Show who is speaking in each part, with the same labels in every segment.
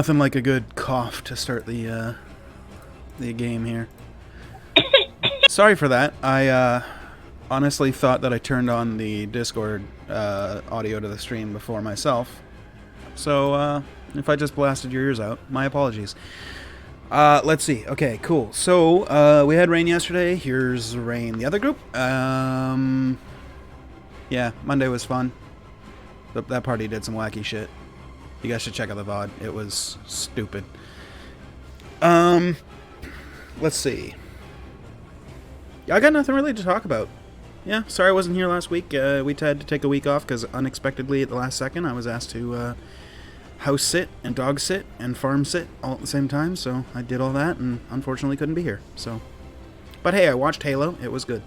Speaker 1: Nothing like a good cough to start the game here. Sorry for that. I honestly thought that I turned on the Discord audio to the stream before myself. So if I just blasted your ears out, my apologies. Let's see. Okay, cool. So we had Raen yesterday. Here's Raen, the other group. Yeah, Monday was fun. That party did some wacky shit. You guys should check out the VOD. It was stupid. Let's see. I got nothing really to talk about. Yeah, sorry I wasn't here last week. We had to take a week off because unexpectedly at the last second I was asked to house sit and dog sit and farm sit all at the same time. So I did all that and unfortunately couldn't be here. So, but hey, I watched Halo. It was good.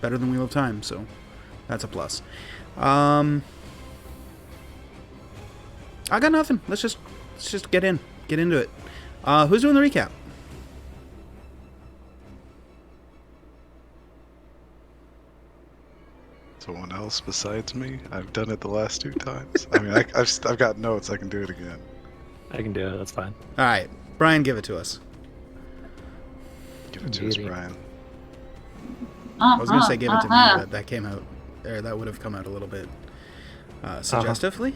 Speaker 1: Better than Wheel of Time, so that's a plus. I got nothing. Let's just get into it. Who's doing the recap?
Speaker 2: Someone else besides me? I've done it the last 2 times. I mean, I've got notes. I can do it again.
Speaker 3: I can do it. That's fine.
Speaker 1: All right, Brian, give it to us.
Speaker 2: Give it to us, Brian.
Speaker 1: I was gonna say give it to me, but that came out, or that would have come out a little bit suggestively.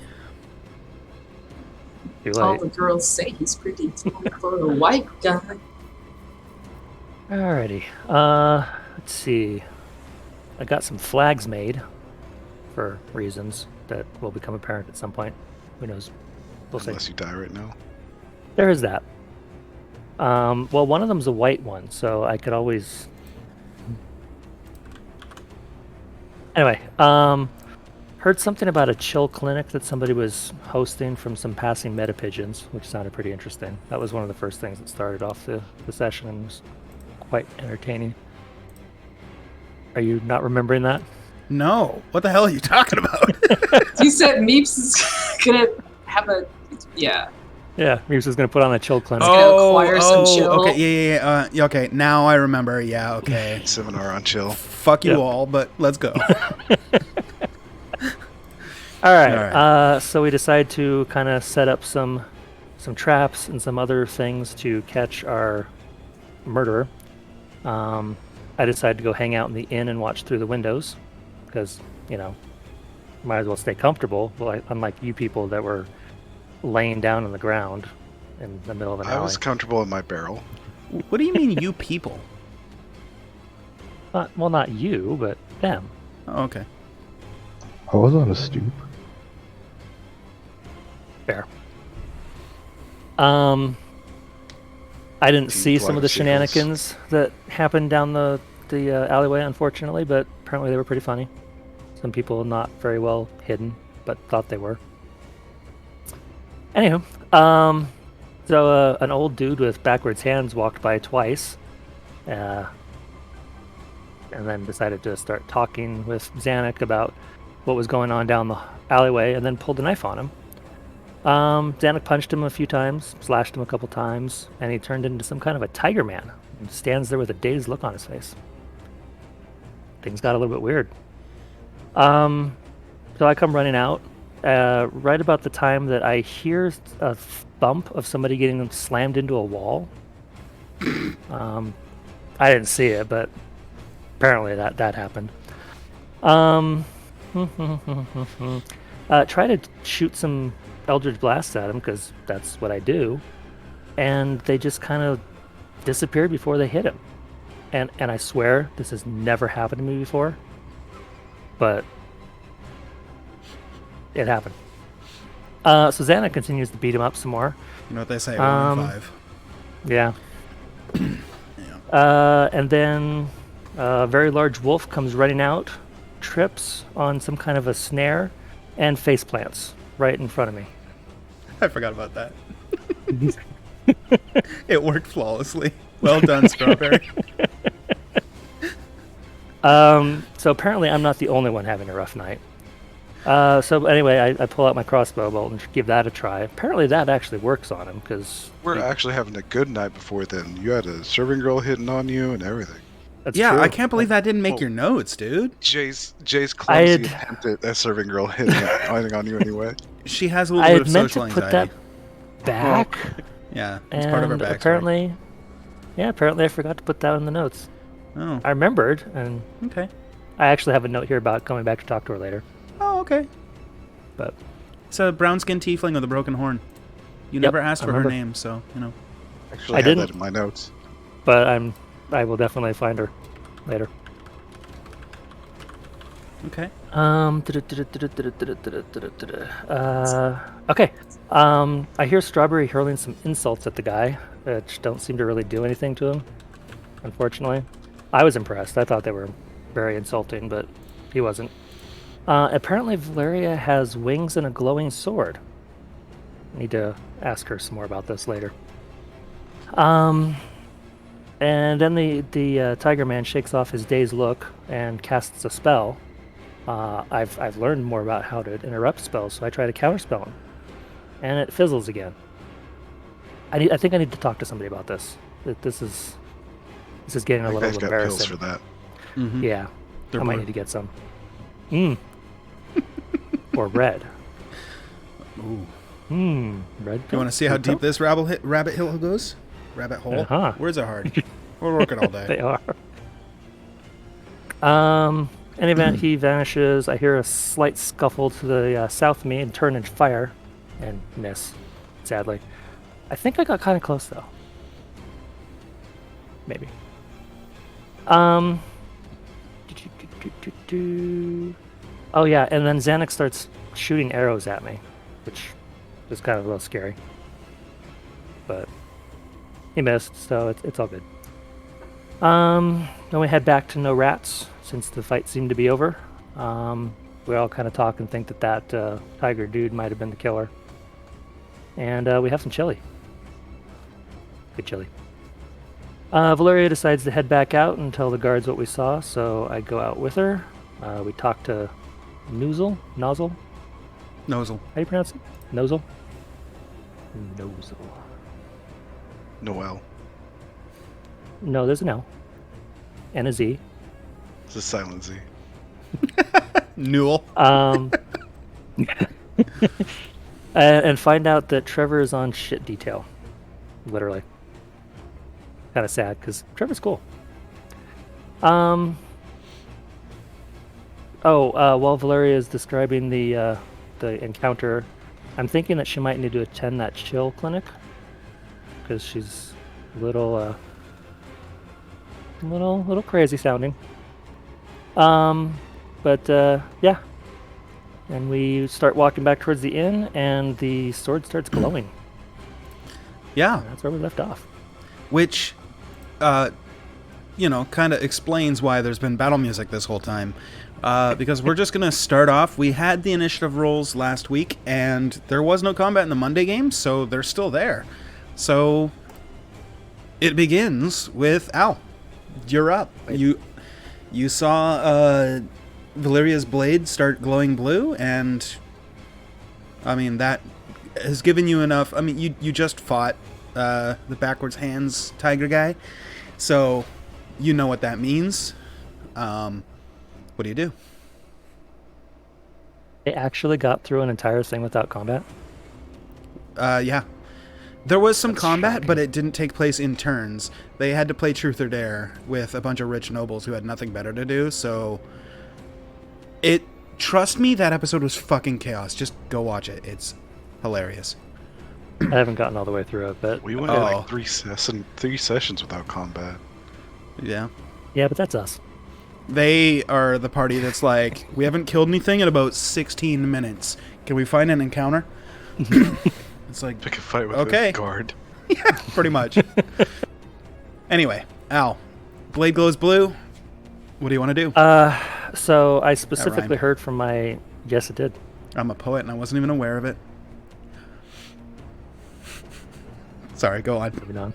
Speaker 4: All the girls say he's pretty tall for a white guy.
Speaker 3: Alrighty. Let's see. I got some flags made for reasons that will become apparent at some point. Who knows? We'll see.
Speaker 2: Unless you die right now.
Speaker 3: There is that. Well, one of them's a white one, so I could always... Anyway, heard something about a chill clinic that somebody was hosting from some passing meta pigeons, which sounded pretty interesting. That was one of the first things that started off the session and was quite entertaining. Are you not remembering that?
Speaker 1: No. What the hell are you talking about?
Speaker 4: You said Meeps is gonna have a... Yeah.
Speaker 3: Yeah, Meeps is going to put on a chill clinic.
Speaker 4: Acquire some chill.
Speaker 1: Okay, yeah. Okay, now I remember. Yeah, okay.
Speaker 2: Seminar on chill.
Speaker 1: Fuck you all, but let's go.
Speaker 3: All right. So we decided to kind of set up some traps and some other things to catch our murderer. I decided to go hang out in the inn and watch through the windows because, might as well stay comfortable. Well, unlike you people that were laying down on the ground in the middle of an alley.
Speaker 2: I was comfortable in my barrel.
Speaker 1: What do you mean, you people?
Speaker 3: Well, not you, but them.
Speaker 1: Oh, okay.
Speaker 5: I was on a stoop.
Speaker 3: Fair. I didn't see some of the shenanigans that happened down the alleyway, unfortunately, but apparently they were pretty funny. Some people not very well hidden, but thought they were. Anywho, so an old dude with backwards hands walked by twice, and then decided to start talking with Zanuck about what was going on down the alleyway, and then pulled a knife on him. Zanuck punched him a few times, slashed him a couple times, and he turned into some kind of a tiger man and stands there with a dazed look on his face. Things got a little bit weird. So I come running out right about the time that I hear a thump of somebody getting slammed into a wall. I didn't see it, but apparently that happened. Try to shoot some Eldritch Blasts at him, because that's what I do, and they just kind of disappeared before they hit him. And I swear this has never happened to me before, but it happened. So Xana continues to beat him up some more.
Speaker 1: You know what they say, 1-5.
Speaker 3: Yeah. Yeah. And then a very large wolf comes running out, trips on some kind of a snare, and face plants right in front of me.
Speaker 1: I forgot about that. It worked flawlessly. Well done, Strawberry.
Speaker 3: So apparently I'm not the only one having a rough night. So anyway, I pull out my crossbow bolt and give that a try. Apparently that actually works on him, because...
Speaker 2: We're actually having a good night before then. You had a serving girl hitting on you and everything.
Speaker 3: That's
Speaker 1: yeah,
Speaker 3: true.
Speaker 1: I can't believe that didn't make your notes, dude.
Speaker 2: Jay's clumsy attempt at that serving girl hitting on you anyway.
Speaker 1: She has a little bit of social
Speaker 3: I had meant to put
Speaker 1: anxiety.
Speaker 3: back.
Speaker 1: Yeah, it's part of her
Speaker 3: And
Speaker 1: backstory.
Speaker 3: apparently I forgot to put that in the notes.
Speaker 1: Oh,
Speaker 3: I remembered, and
Speaker 1: okay.
Speaker 3: I actually have a note here about coming back to talk to her later.
Speaker 1: Oh, okay.
Speaker 3: But
Speaker 1: It's a brown-skinned tiefling with a broken horn. You
Speaker 3: Yep,
Speaker 1: never asked
Speaker 3: I
Speaker 1: for her
Speaker 3: remember.
Speaker 1: name, so, you know.
Speaker 2: Actually,
Speaker 3: I
Speaker 2: I had
Speaker 3: didn't.
Speaker 2: that in my notes.
Speaker 3: but I will definitely find her later.
Speaker 1: Okay.
Speaker 3: Okay. I hear Strawberry hurling some insults at the guy, which don't seem to really do anything to him, unfortunately. I was impressed. I thought they were very insulting, but he wasn't. Apparently, Valeria has wings and a glowing sword. Need to ask her some more about this later. And then the Tiger Man shakes off his dazed look and casts a spell. I've learned more about how to interrupt spells, so I try to counterspell him, and it fizzles again. I think I need to talk to somebody about this. This is getting a
Speaker 2: You
Speaker 3: little
Speaker 2: guys got pills
Speaker 3: embarrassing.
Speaker 2: for that.
Speaker 1: Mm-hmm.
Speaker 3: Yeah,
Speaker 1: They're
Speaker 3: I might
Speaker 1: blue.
Speaker 3: need to get some. Or red.
Speaker 1: Ooh.
Speaker 3: Red.
Speaker 1: You want to see how deep this rabbit hole goes? Rabbit hole?
Speaker 3: Uh-huh.
Speaker 1: Words are hard. We're working all day.
Speaker 3: They are. In event, he vanishes. I hear a slight scuffle to the south of me and turn and fire, and miss. Sadly, I think I got kind of close though. Maybe. Oh yeah, and then Xanax starts shooting arrows at me, which is kind of a little scary. But he missed, so it's all good. Then we head back to No Rats, since the fight seemed to be over. We all kind of talk and think that tiger dude might have been the killer. And we have some chili. Good chili. Valeria decides to head back out and tell the guards what we saw, so I go out with her. We talk to Nozzle?
Speaker 1: Nozzle.
Speaker 3: How do you pronounce it? Nozzle? Nozzle.
Speaker 2: Noel.
Speaker 3: No, there's an L. And a Z.
Speaker 2: It's a silent Z.
Speaker 1: Newell.
Speaker 3: And find out that Trevor is on shit detail. Literally. Kind of sad, because Trevor's cool. While Valeria is describing the encounter, I'm thinking that she might need to attend that chill clinic, because she's a little crazy sounding. Yeah. And we start walking back towards the inn, and the sword starts glowing.
Speaker 1: Yeah.
Speaker 3: That's where we left off.
Speaker 1: Which, kind of explains why there's been battle music this whole time. Because we're just going to start off. We had the initiative rolls last week, and there was no combat in the Monday game, so they're still there. So, it begins with Al. You're up.
Speaker 3: Right.
Speaker 1: You saw Valeria's blade start glowing blue, and I mean that has given you enough. I mean, you just fought the backwards hands tiger guy, so you know what that means. What do you do?
Speaker 3: They actually got through an entire thing without combat.
Speaker 1: Yeah. There was some
Speaker 2: That's
Speaker 1: combat,
Speaker 2: shocking.
Speaker 1: but it didn't take place in turns. They had to play Truth or Dare with a bunch of rich nobles who had nothing better to do, so... Trust me, that episode was fucking chaos. Just go watch it. It's hilarious.
Speaker 3: I haven't gotten all the way through it, but
Speaker 2: We went
Speaker 1: Oh.
Speaker 2: like three sessions without combat.
Speaker 1: Yeah.
Speaker 3: yeah, but that's us.
Speaker 1: They are the party that's like, we haven't killed anything in about 16 minutes. Can we find an encounter? It's like,
Speaker 2: Pick a fight with
Speaker 1: Okay.
Speaker 2: a guard.
Speaker 1: yeah, pretty much. Anyway, Al, blade glows blue. What do you want to do?
Speaker 3: So I specifically
Speaker 1: rhymed.
Speaker 3: heard from my... Yes, it did.
Speaker 1: I'm a poet and I wasn't even aware of it. Sorry, go on.
Speaker 3: Moving on.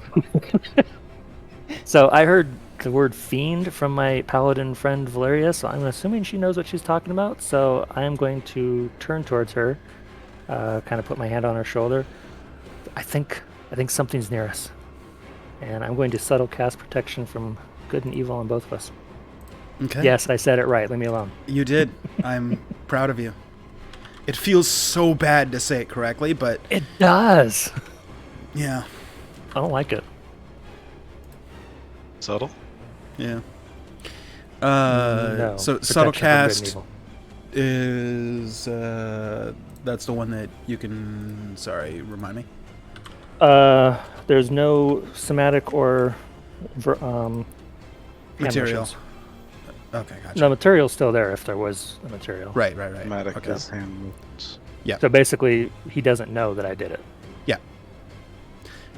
Speaker 3: So I heard the word fiend from my paladin friend Valeria, so I'm assuming she knows what she's talking about. So I am going to turn towards her, kind of put my hand on her shoulder. I think something's near us, and I'm going to subtle cast protection from good and evil on both of us.
Speaker 1: Okay.
Speaker 3: Yes, I said it right. Leave me alone.
Speaker 1: You did. I'm proud of you. It feels so bad to say it correctly, but
Speaker 3: It does.
Speaker 1: Yeah.
Speaker 3: I don't like it.
Speaker 2: Subtle?
Speaker 1: Yeah.
Speaker 3: No.
Speaker 1: So
Speaker 3: Protection
Speaker 1: subtle
Speaker 3: from good and
Speaker 1: cast
Speaker 3: evil.
Speaker 1: is that's the one that you can. Sorry, remind me.
Speaker 3: There's no somatic or hand
Speaker 1: Material.
Speaker 3: motions.
Speaker 1: Okay, gotcha.
Speaker 3: No, material's still there if there was a material.
Speaker 1: Right.
Speaker 2: Matic
Speaker 1: Okay.
Speaker 2: is hand movements.
Speaker 3: So basically, he doesn't know that I did it.
Speaker 1: Yeah.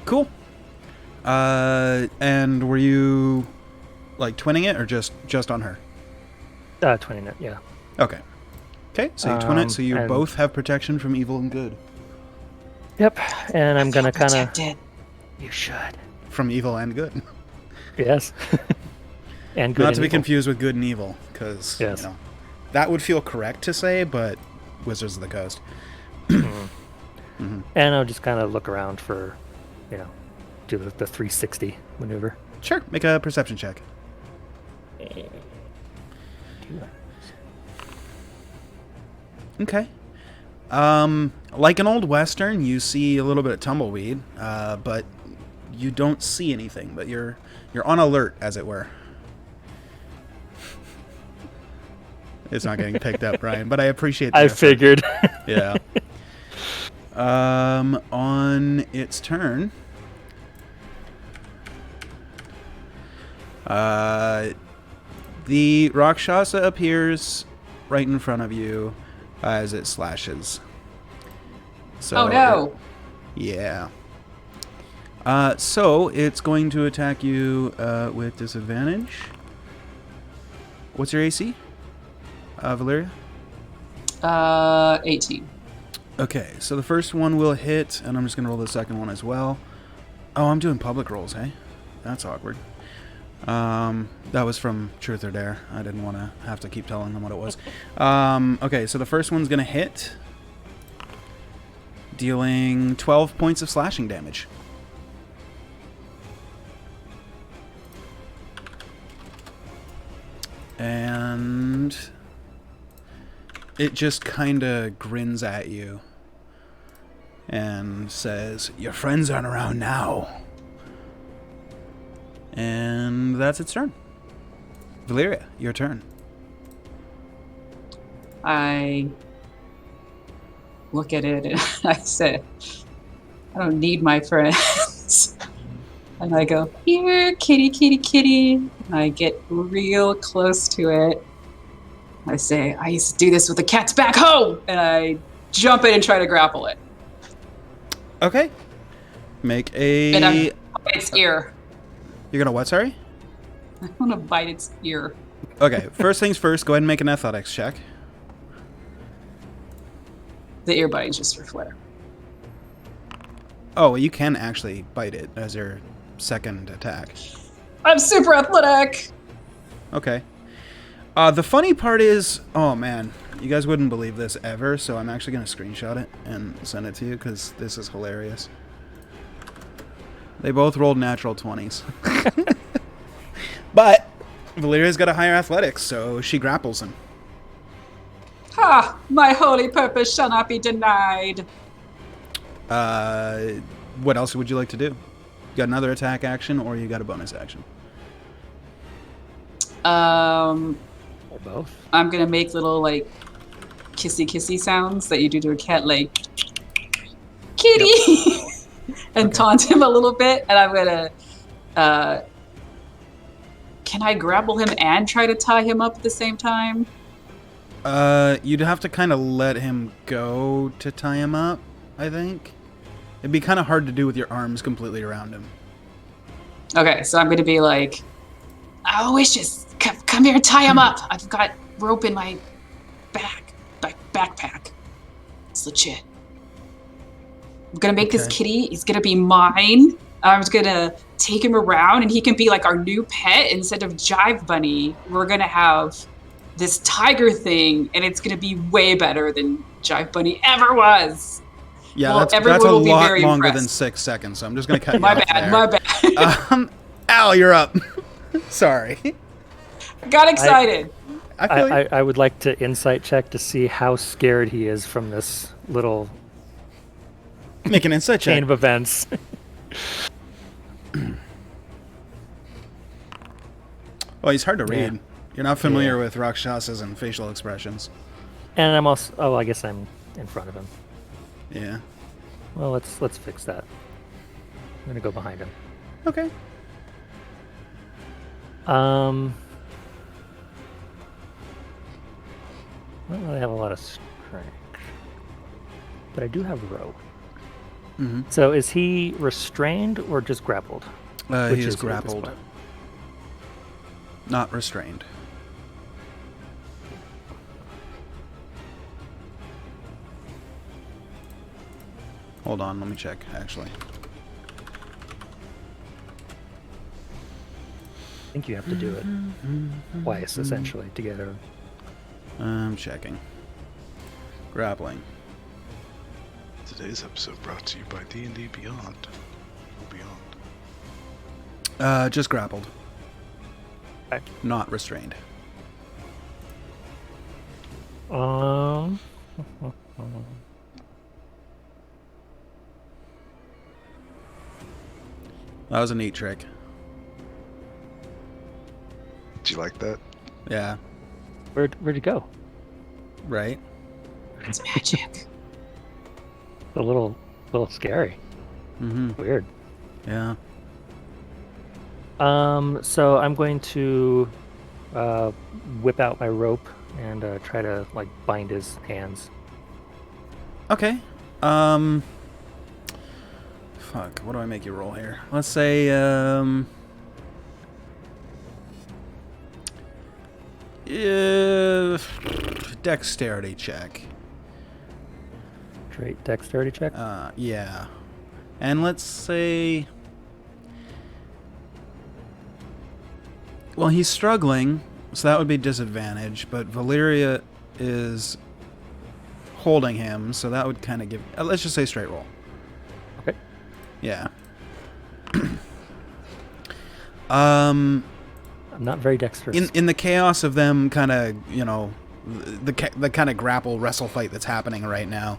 Speaker 1: Cool. And were you like twinning it or just on her?
Speaker 3: 20 net, yeah.
Speaker 1: Okay. Okay, so you twin it, so you
Speaker 3: and-
Speaker 1: both have protection from evil and good.
Speaker 3: Yep, and I'm gonna kind of.
Speaker 4: Protected.
Speaker 3: You should.
Speaker 1: From evil and good.
Speaker 3: Yes. And good.
Speaker 1: Not
Speaker 3: and
Speaker 1: to be
Speaker 3: evil.
Speaker 1: confused with good and evil, because
Speaker 3: Yes.
Speaker 1: that would feel correct to say, but Wizards of the Coast.
Speaker 3: And I'll just kind of look around for, do the 360 maneuver.
Speaker 1: Sure, make a perception check. Okay. Like an old western, you see a little bit of tumbleweed, but you don't see anything. But you're on alert, as it were. It's not getting picked up, Brian, but I appreciate.
Speaker 3: I
Speaker 1: effort.
Speaker 3: figured.
Speaker 1: Yeah. On its turn, the Rakshasa appears right in front of you as it slashes. So
Speaker 4: Oh no!
Speaker 1: yeah. So it's going to attack you with disadvantage. What's your AC, Valeria?
Speaker 4: 18.
Speaker 1: Okay, so the first one will hit, and I'm just going to roll the second one as well. Oh, I'm doing public rolls, hey? That's awkward. That was from Truth or Dare. I didn't want to have to keep telling them what it was. Okay, so the first one's going to hit, dealing 12 points of slashing damage. And it just kind of grins at you and says, "Your friends aren't around now." And that's its turn. Valeria, your turn.
Speaker 4: I look at it and I say, I don't need my friends. And I go, here, kitty, kitty, kitty. And I get real close to it. I say, I used to do this with the cats back home. And I jump in and try to grapple it.
Speaker 1: Okay. Make a...
Speaker 4: And I'm its ear.
Speaker 1: You're going to what, sorry?
Speaker 4: I want to bite its ear.
Speaker 1: Okay, first things first, go ahead and make an athletics check.
Speaker 4: The ear biting just for flair.
Speaker 1: Oh, you can actually bite it as your second attack.
Speaker 4: I'm super athletic.
Speaker 1: Okay. The funny part is, oh man, you guys wouldn't believe this ever, so I'm actually going to screenshot it and send it to you because this is hilarious. They both rolled natural 20s. But Valeria's got a higher athletics, so she grapples him.
Speaker 4: Ha! My holy purpose shall not be denied.
Speaker 1: What else would you like to do? You got another attack action, or you got a bonus action?
Speaker 3: Or both.
Speaker 4: I'm gonna make little like kissy kissy sounds that you do to a cat, like kitty, and
Speaker 1: Okay.
Speaker 4: taunt him a little bit. And I'm gonna. Can I grapple him and try to tie him up at the same time?
Speaker 1: You'd have to kind of let him go to tie him up, I think. It'd be kind of hard to do with your arms completely around him.
Speaker 4: Okay, so I'm gonna be like, Wishes, come here and tie him up. I've got rope in my backpack. It's legit. I'm gonna make this
Speaker 1: Okay.
Speaker 4: kitty. He's gonna be mine. I'm just gonna take him around, and he can be like our new pet instead of Jive Bunny. We're gonna have this tiger thing, and it's gonna be way better than Jive Bunny ever was.
Speaker 1: Yeah,
Speaker 4: Well,
Speaker 1: that's
Speaker 4: everyone
Speaker 1: a
Speaker 4: will be
Speaker 1: lot
Speaker 4: very
Speaker 1: longer than
Speaker 4: impressed.
Speaker 1: 6 seconds, so I'm just going to cut you
Speaker 4: My
Speaker 1: off
Speaker 4: bad,
Speaker 1: there.
Speaker 4: my bad.
Speaker 1: Al, you're up. Sorry.
Speaker 4: Got excited.
Speaker 1: I feel you.
Speaker 3: I would like to insight check to see how scared he is from this little
Speaker 1: Make an insight
Speaker 3: chain
Speaker 1: check.
Speaker 3: of events.
Speaker 1: Well, he's hard to
Speaker 3: Yeah.
Speaker 1: read. You're not familiar
Speaker 3: Yeah.
Speaker 1: with Rakshasas and facial expressions.
Speaker 3: And I'm also. Oh, I guess I'm in front of him.
Speaker 1: Yeah.
Speaker 3: Well, let's fix that. I'm gonna go behind him.
Speaker 1: Okay.
Speaker 3: I don't really have a lot of strength, but I do have rope.
Speaker 1: Mm-hmm.
Speaker 3: So is he restrained or just grappled? Which
Speaker 1: He is
Speaker 3: at this
Speaker 1: grappled,
Speaker 3: point?
Speaker 1: not restrained. Hold on, let me check, actually.
Speaker 3: I think you have to do it twice, essentially, to get her.
Speaker 1: I'm checking. Grappling.
Speaker 2: Today's episode brought to you by D&D Beyond. Or Beyond.
Speaker 1: Just grappled.
Speaker 3: Okay.
Speaker 1: Not restrained.
Speaker 3: Um.
Speaker 1: That was a neat trick.
Speaker 2: Did you like that?
Speaker 1: Yeah,
Speaker 3: Where'd it go?
Speaker 1: right?
Speaker 4: It's magic.
Speaker 3: A little scary.
Speaker 1: Mm-hmm.
Speaker 3: Weird.
Speaker 1: Yeah.
Speaker 3: So I'm going to whip out my rope and try to like bind his hands.
Speaker 1: Okay. Fuck, what do I make you roll here? Let's say, dexterity check.
Speaker 3: Straight dexterity check.
Speaker 1: Yeah. And let's say... Well, he's struggling, so that would be disadvantage, but Valeria is holding him, so that would kind of give... let's just say straight roll.
Speaker 3: Okay.
Speaker 1: Yeah.
Speaker 3: I'm not very dexterous.
Speaker 1: In the chaos of them kind of, you know, the kind of grapple wrestle fight that's happening right now,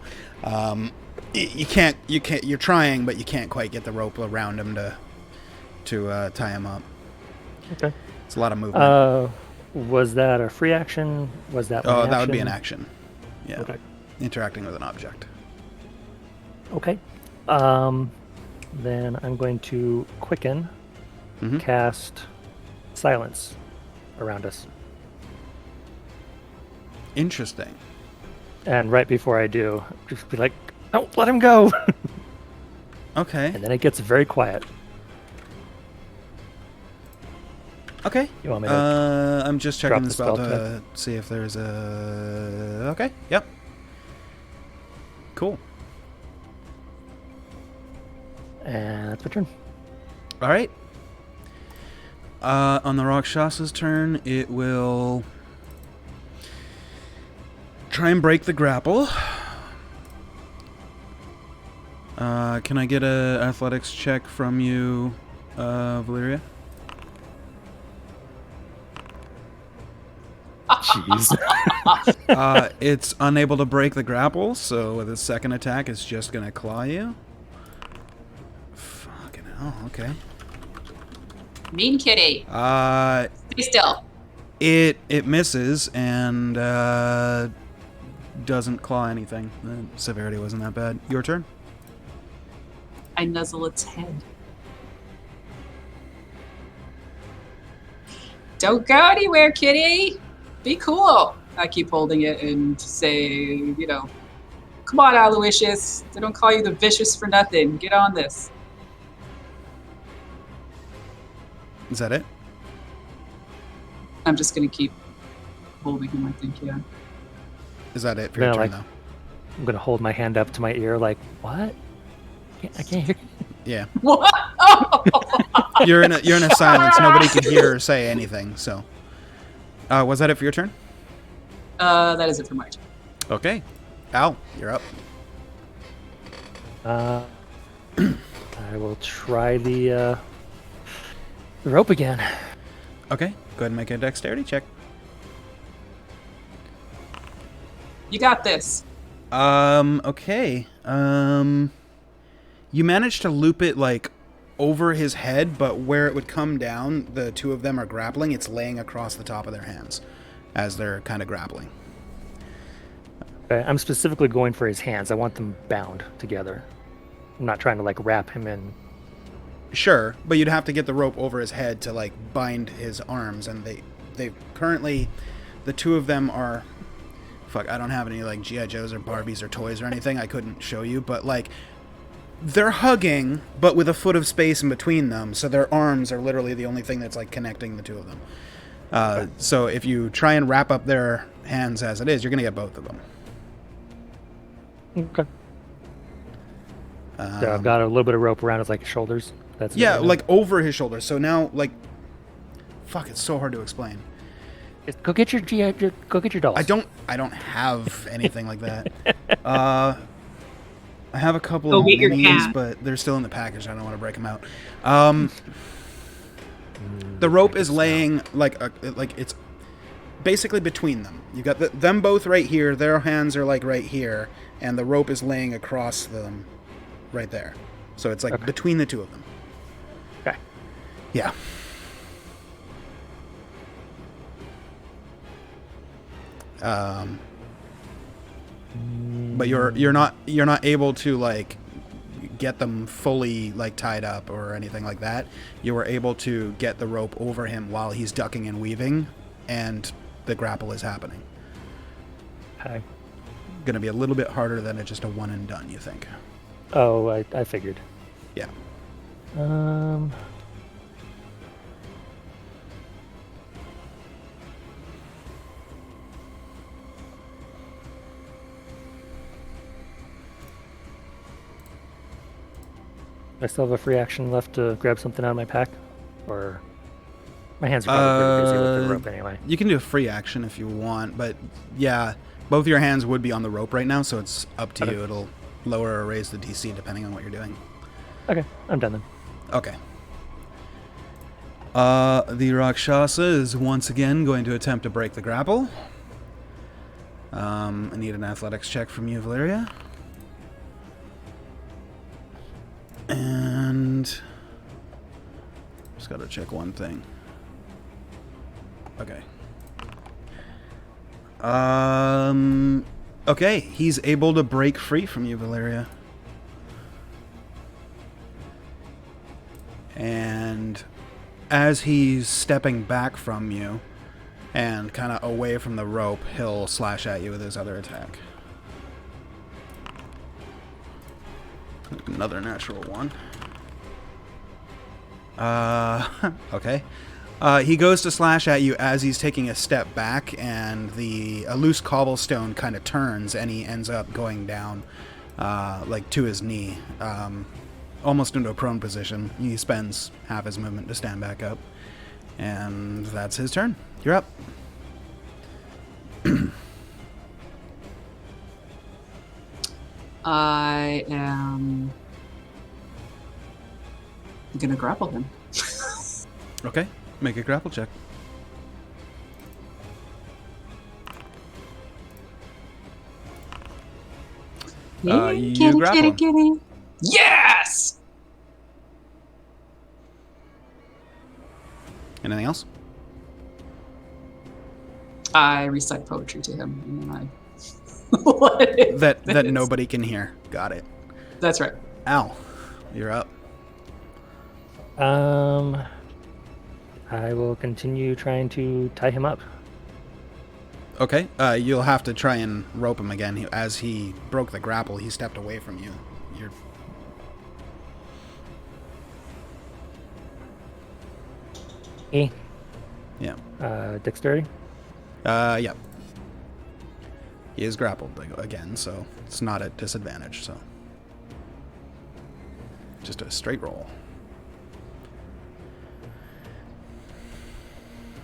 Speaker 1: you can't you're trying, but you can't quite get the rope around him to tie him up.
Speaker 3: Okay.
Speaker 1: It's a lot of movement.
Speaker 3: Was that a free action? Was that?
Speaker 1: Oh,
Speaker 3: an
Speaker 1: that would be
Speaker 3: action?
Speaker 1: an action. Yeah.
Speaker 3: Okay.
Speaker 1: Interacting with an object.
Speaker 3: Okay. Then I'm going to quicken,
Speaker 1: Mhm.
Speaker 3: cast silence around us.
Speaker 1: Interesting.
Speaker 3: And right before I do, just be like, "Don't let him go,"
Speaker 1: Okay.
Speaker 3: and then it gets very quiet.
Speaker 1: Okay.
Speaker 3: You want me to?
Speaker 1: I'm just
Speaker 3: drop
Speaker 1: checking
Speaker 3: the
Speaker 1: the spell
Speaker 3: spell
Speaker 1: to see if there's a... Okay. Yep. Cool.
Speaker 3: And that's my turn.
Speaker 1: All right. On the Rakshasa's turn, it will try and break the grapple. Can I get a athletics check from you, Valeria?
Speaker 3: Jeez.
Speaker 1: It's unable to break the grapple, so with its second attack, it's just gonna claw you. Fucking hell. Okay.
Speaker 4: Mean kitty. Stay still.
Speaker 1: It misses and doesn't claw anything. The severity wasn't that bad. Your turn.
Speaker 4: I nuzzle its head. Don't go anywhere, kitty. Be cool. I keep holding it and say, you know, come on, Aloysius. They don't call you the vicious for nothing. Get on this.
Speaker 1: Is that it?
Speaker 4: I'm just gonna keep holding him, I think, yeah.
Speaker 1: Is that it for your
Speaker 3: Yeah,
Speaker 1: turn,
Speaker 3: like-
Speaker 1: though?
Speaker 3: I'm gonna hold my hand up to my ear, like, what? I can't hear.
Speaker 1: Yeah.
Speaker 4: What?
Speaker 1: You're in a silence. Nobody can hear or say anything. So, was that it for your turn?
Speaker 4: That is it for my turn.
Speaker 1: Okay. Al, you're up.
Speaker 3: I will try the rope again.
Speaker 1: Okay. Go ahead and make a dexterity check.
Speaker 4: You got this.
Speaker 1: Okay. You managed to loop it like over his head, but where it would come down, the two of them are grappling. It's laying across the top of their hands as they're kind of grappling.
Speaker 3: Okay, I'm specifically going for his hands. I want them bound together. I'm not trying to like wrap him in.
Speaker 1: Sure, but you'd have to get the rope over his head to like bind his arms, and they currently, the two of them are, fuck, I don't have any like G.I. Joes or Barbies or toys or anything I couldn't show you, but like they're hugging, but with a foot of space in between them, so their arms are literally the only thing that's like connecting the two of them. So if you try and wrap up their hands as it is, you're gonna get both of them.
Speaker 3: Okay. So I've got a little bit of rope around his like shoulders. That's
Speaker 1: Yeah, like over his shoulders. So now, like, fuck, it's so hard to explain.
Speaker 3: Go get your go get your dolls.
Speaker 1: I don't have anything like that. I have a couple
Speaker 4: Go
Speaker 1: of
Speaker 4: get your
Speaker 1: minis,
Speaker 4: cat.
Speaker 1: but they're still in the package. I don't want to break them out. The rope is laying like it's basically between them. You got them both right here. Their hands are like right here, and the rope is laying across them, right there. So it's like between the two of them.
Speaker 3: Okay.
Speaker 1: Yeah. But you're not able to like get them fully like tied up or anything like that. You were able to get the rope over him while he's ducking and weaving, and the grapple is happening.
Speaker 3: Okay.
Speaker 1: Going to be a little bit harder than just a one and done, you think?
Speaker 3: Oh, I figured.
Speaker 1: Yeah.
Speaker 3: I still have a free action left to grab something out of my pack, or my hands are probably pretty busy with the rope anyway.
Speaker 1: You can do a free action if you want, but yeah, both your hands would be on the rope right now, so it's up to you. It'll lower or raise the DC depending on what you're doing.
Speaker 3: Okay, I'm done then.
Speaker 1: Okay. The Rakshasa is once again going to attempt to break the grapple. I need an athletics check from you, Valeria. And just gotta check one thing. Okay. Okay, he's able to break free from you, Valeria. And as he's stepping back from you and kind of away from the rope, he'll slash at you with his other attack. Another natural one. Okay. He goes to slash at you as he's taking a step back, and a loose cobblestone kind of turns, and he ends up going down, like to his knee, almost into a prone position. He spends half his movement to stand back up, and that's his turn. You're up.
Speaker 4: I am gonna grapple him.
Speaker 1: Okay, make a grapple check. You grapple.
Speaker 4: Kitty. Yes!
Speaker 1: Anything else?
Speaker 4: I recite poetry to him, and then I let it
Speaker 1: That
Speaker 4: finish.
Speaker 1: nobody can hear. Got it.
Speaker 4: That's right.
Speaker 1: Al, you're up.
Speaker 3: I will continue trying to tie him up.
Speaker 1: Okay, you'll have to try and rope him again. As he broke the grapple, he stepped away from you. You're...
Speaker 3: E.
Speaker 1: Yeah.
Speaker 3: Dexterity.
Speaker 1: Yeah. He is grappled again, so it's not at disadvantage, so... Just a straight roll.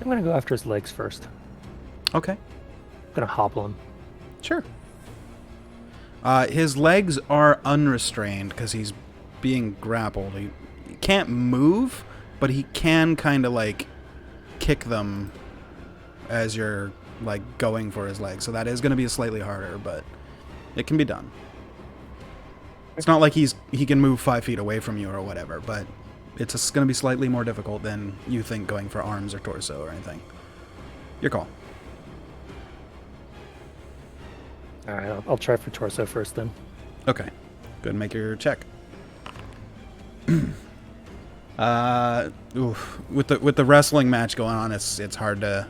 Speaker 3: I'm gonna go after his legs first.
Speaker 1: Okay.
Speaker 3: I'm gonna hobble him.
Speaker 1: Sure. His legs are unrestrained because he's being grappled. He can't move, but he can kind of like kick them as you're like going for his legs. So that is going to be slightly harder, but it can be done. It's not like he can move 5 feet away from you or whatever, but It's going to be slightly more difficult than you think going for arms or torso or anything. Your call.
Speaker 3: All right, I'll try for torso first then.
Speaker 1: Okay. Go ahead and make your check. With the wrestling match going on, it's hard to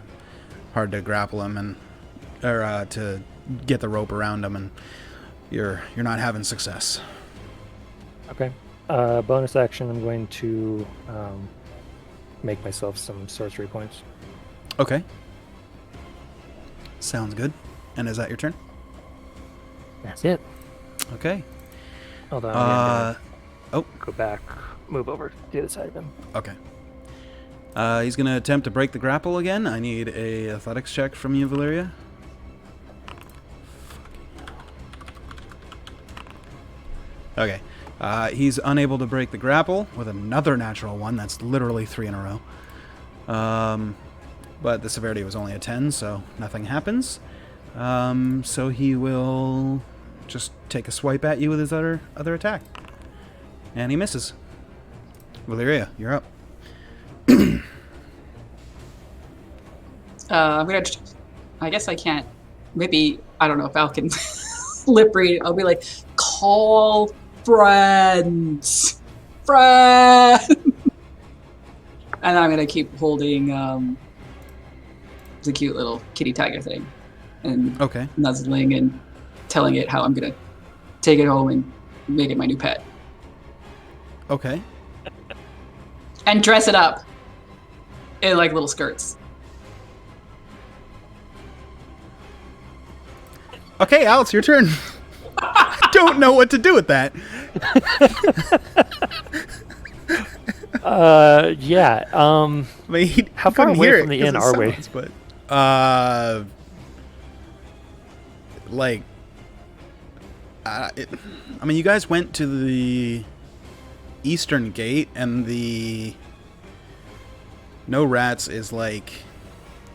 Speaker 1: grapple him and to get the rope around him, and you're not having success.
Speaker 3: Okay. Bonus action, I'm going to make myself some sorcery points.
Speaker 1: Okay. Sounds good. And is that your turn?
Speaker 3: That's it.
Speaker 1: Okay.
Speaker 3: Hold on. I'm
Speaker 1: Oh.
Speaker 3: gonna go back, move over to the other side of him.
Speaker 1: Okay. He's going to attempt to break the grapple again. I need a athletics check from you, Valeria. Okay. He's unable to break the grapple with another natural one. That's literally 3 in a row. But the severity was only a 10, so nothing happens. So he will just take a swipe at you with his other attack. And he misses. Valeria, you're up.
Speaker 4: I'm gonna. I guess I can't. Maybe I don't know if Al can lip read. I'll be like, call friends, friend. And I'm gonna keep holding the cute little kitty tiger thing, and
Speaker 1: Okay.
Speaker 4: nuzzling and telling it how I'm gonna take it home and make it my new pet
Speaker 1: Okay.
Speaker 4: and dress it up in like little skirts.
Speaker 1: Okay, Al, it's your turn. I don't know what to do with that.
Speaker 3: Yeah.
Speaker 1: I mean, he
Speaker 3: How far
Speaker 1: couldn't
Speaker 3: away
Speaker 1: hear
Speaker 3: from
Speaker 1: it
Speaker 3: the
Speaker 1: 'cause
Speaker 3: inn
Speaker 1: of
Speaker 3: are we?
Speaker 1: sounds, But, like, I mean, you guys went to the eastern gate, and the No Rats is like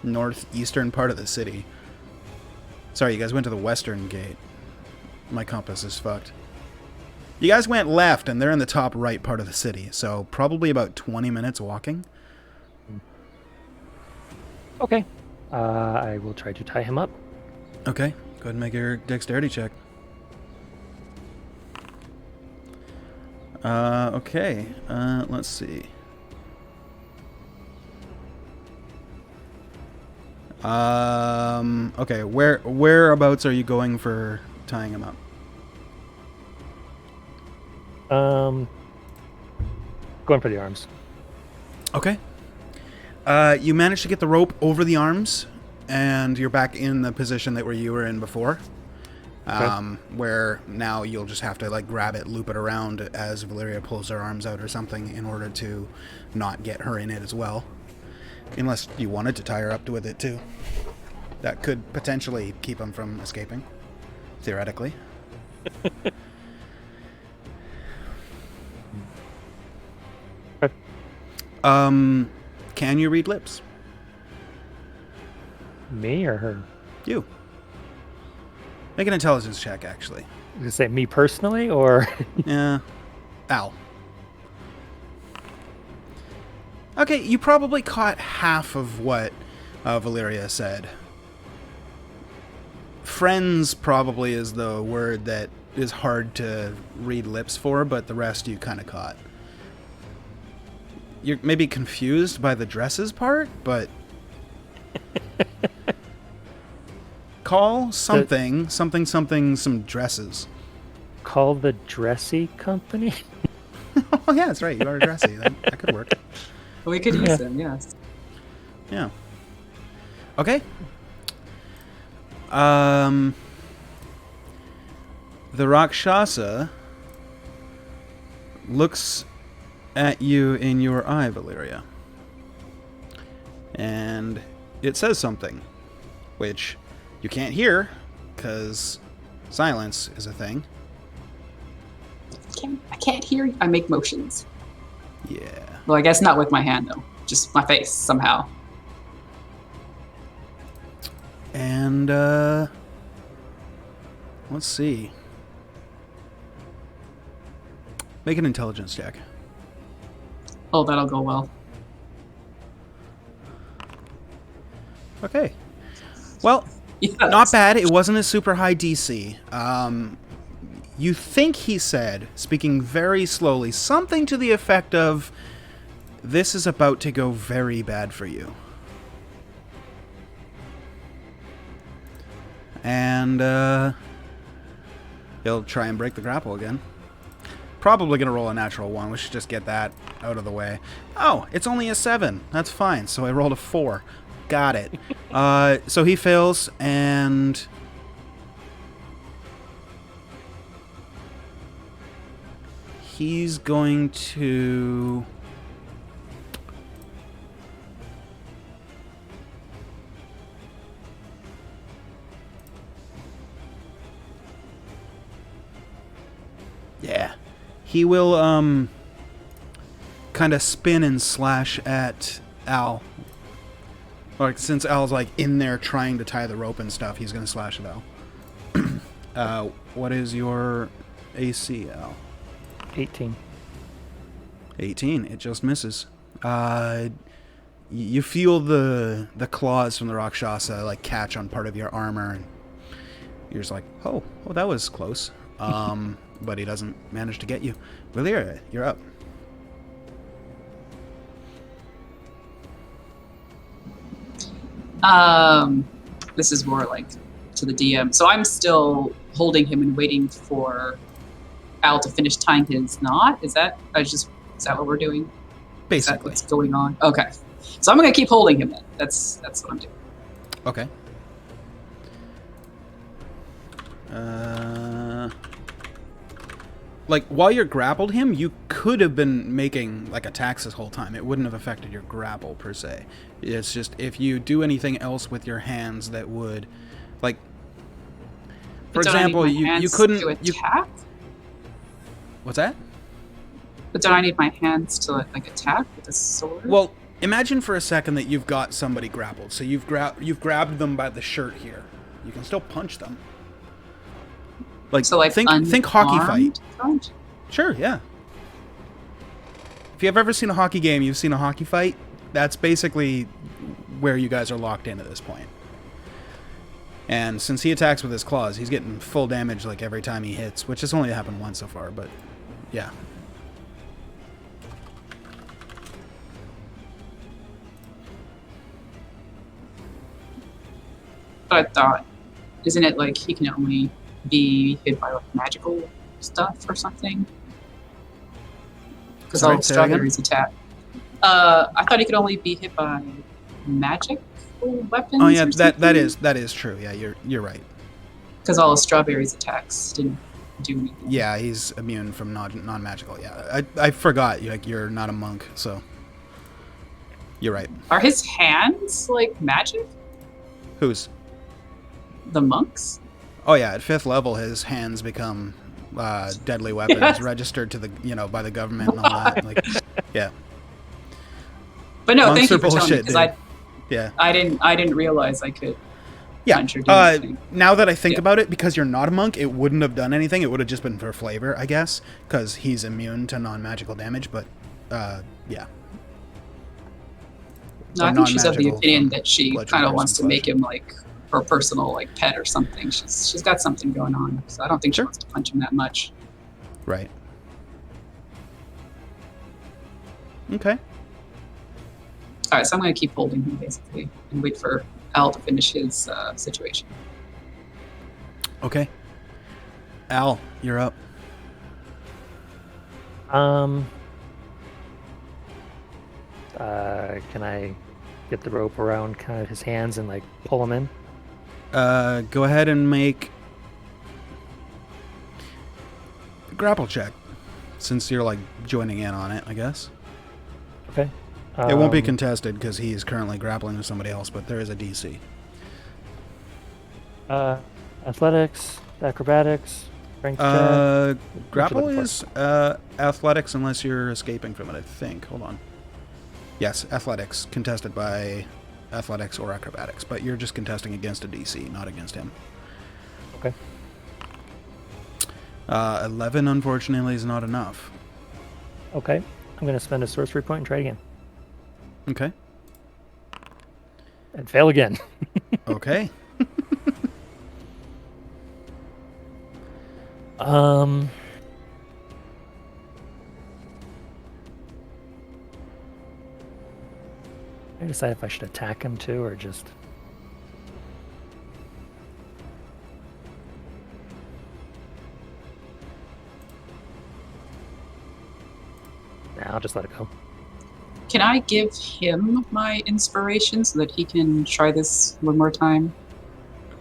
Speaker 1: northeastern part of the city. Sorry, you guys went to the western gate. My compass is fucked. You guys went left, and they're in the top right part of the city, so probably about 20 minutes walking.
Speaker 3: Okay. I will try to tie him up.
Speaker 1: Okay, go ahead and make your dexterity check. Okay, let's see. Okay, whereabouts are you going for tying him up?
Speaker 3: Going for the arms.
Speaker 1: Okay. You managed to get the rope over the arms, and you're back in the position that where you were in before. Where now you'll just have to like grab it, loop it around as Valeria pulls her arms out or something in order to not get her in it as well. Unless you wanted to tie her up with it too. That could potentially keep him from escaping, theoretically. Can you read lips?
Speaker 3: Me or her?
Speaker 1: You. Make an intelligence check, actually.
Speaker 3: Did you say me personally or?
Speaker 1: Yeah. Al. Okay, you probably caught half of what Valeria said. Friends probably is the word that is hard to read lips for, but the rest you kind of caught. You're maybe confused by the dresses part, but... Call something, some dresses.
Speaker 3: Call the dressy company?
Speaker 1: Oh, yeah, that's right. You are dressy. That could work.
Speaker 4: We could use them, yes.
Speaker 1: Yeah. Okay. The Rakshasa looks at you in your eye, Valeria. And it says something, which you can't hear, because silence is a thing.
Speaker 4: I can't hear you. I make motions.
Speaker 1: Yeah.
Speaker 4: Well, I guess not with my hand, though. Just my face, somehow.
Speaker 1: And, let's see. Make an intelligence check.
Speaker 4: Oh, that'll go well.
Speaker 1: Okay. Well,
Speaker 4: Yes.
Speaker 1: not bad. It wasn't a super high DC. You think he said, speaking very slowly, something to the effect of, "This is about to go very bad for you." And he'll try and break the grapple again. Probably going to roll a natural 1. We should just get that out of the way. Oh, it's only a 7. That's fine. So I rolled a 4. Got it. So he fails, and he's going to... Yeah. He will, kind of spin and slash at Al. Like, since Al's, like, in there trying to tie the rope and stuff, he's going to slash at Al. What is your AC, Al?
Speaker 3: 18.
Speaker 1: 18. It just misses. You feel the claws from the Rakshasa, like, catch on part of your armor, and you're just like, oh, that was close. But he doesn't manage to get you. Valyria, you're up.
Speaker 4: This is more like to the DM. So I'm still holding him and waiting for Al to finish tying his knot. Is that what we're doing? Is that
Speaker 1: Basically.
Speaker 4: what's going on? Okay. So I'm gonna keep holding him then. That's what I'm doing.
Speaker 1: Okay. Like, while you're grappled him, you could have been making, like, attacks this whole time. It wouldn't have affected your grapple, per se. It's just, if you do anything else with your hands that would, like... For
Speaker 4: But don't I need
Speaker 1: example,
Speaker 4: my
Speaker 1: you
Speaker 4: hands
Speaker 1: couldn't...
Speaker 4: to attack?
Speaker 1: What's that?
Speaker 4: But don't I need my hands to like attack with a sword?
Speaker 1: Well, imagine for a second that you've got somebody grappled. So you've grabbed them by the shirt here. You can still punch them. Like,
Speaker 4: so like
Speaker 1: think hockey fight.
Speaker 4: Punch?
Speaker 1: Sure, yeah. If you've ever seen a hockey game, you've seen a hockey fight. That's basically where you guys are locked in at this point. And since he attacks with his claws, he's getting full damage like every time he hits, which has only happened once so far, but yeah.
Speaker 4: But I thought, isn't it like he can only be hit by like magical stuff or something? Because
Speaker 1: Sorry,
Speaker 4: all
Speaker 1: say that again?
Speaker 4: strawberries attack. I thought he could only be hit by magical weapons.
Speaker 1: Oh yeah,
Speaker 4: or
Speaker 1: that
Speaker 4: something?
Speaker 1: is true. Yeah, you're right.
Speaker 4: Because all of strawberries attacks didn't do anything.
Speaker 1: Yeah, he's immune from non-magical. Yeah, I forgot. Like, you're not a monk, so you're right.
Speaker 4: Are his hands like magic?
Speaker 1: Who's?
Speaker 4: The monks?
Speaker 1: Oh yeah, at 5th level, his hands become deadly weapons,
Speaker 4: Yes.
Speaker 1: registered to the by the government and all that. Like, yeah,
Speaker 4: But no,
Speaker 1: Monks
Speaker 4: thank you
Speaker 1: are
Speaker 4: for telling me
Speaker 1: bullshit,
Speaker 4: because
Speaker 1: yeah.
Speaker 4: I didn't realize I could
Speaker 1: Yeah.
Speaker 4: punch or do anything.
Speaker 1: Now that I think
Speaker 4: Yeah.
Speaker 1: about it, because you're not a monk, it wouldn't have done anything. It would have just been for flavor, I guess, because he's immune to non-magical damage. But yeah.
Speaker 4: No,
Speaker 1: Or
Speaker 4: I think she's of the
Speaker 1: non-magical
Speaker 4: opinion
Speaker 1: from
Speaker 4: that she
Speaker 1: blood
Speaker 4: kind of
Speaker 1: transfusion
Speaker 4: wants to
Speaker 1: flesh.
Speaker 4: make him like her personal like pet or something. She's got something going on, so I don't think she
Speaker 1: Sure.
Speaker 4: wants to punch him that much.
Speaker 1: Right. Okay.
Speaker 4: All right, so I'm going to keep holding him basically and wait for Al to finish his situation.
Speaker 1: Okay. Al, you're up.
Speaker 3: Can I get the rope around kind of his hands and like pull him in?
Speaker 1: Go ahead and make a grapple check, since you're like joining in on it, I guess.
Speaker 3: Okay.
Speaker 1: It won't be contested because he is currently grappling with somebody else, but there is a DC.
Speaker 3: Athletics, acrobatics, strength check.
Speaker 1: Grapple
Speaker 3: looking for?
Speaker 1: is athletics unless you're escaping from it, I think. Hold on. Yes, athletics, contested by athletics or acrobatics, but you're just contesting against a DC, not against him.
Speaker 3: Okay.
Speaker 1: 11, unfortunately, is not enough.
Speaker 3: Okay. I'm I'm gonna spend a sorcery point and try it again.
Speaker 1: Okay.
Speaker 3: And fail again.
Speaker 1: Okay.
Speaker 3: I decide if I should attack him too or just. Nah, I'll just let it go.
Speaker 4: Can I give him my inspiration so that he can try this one more time?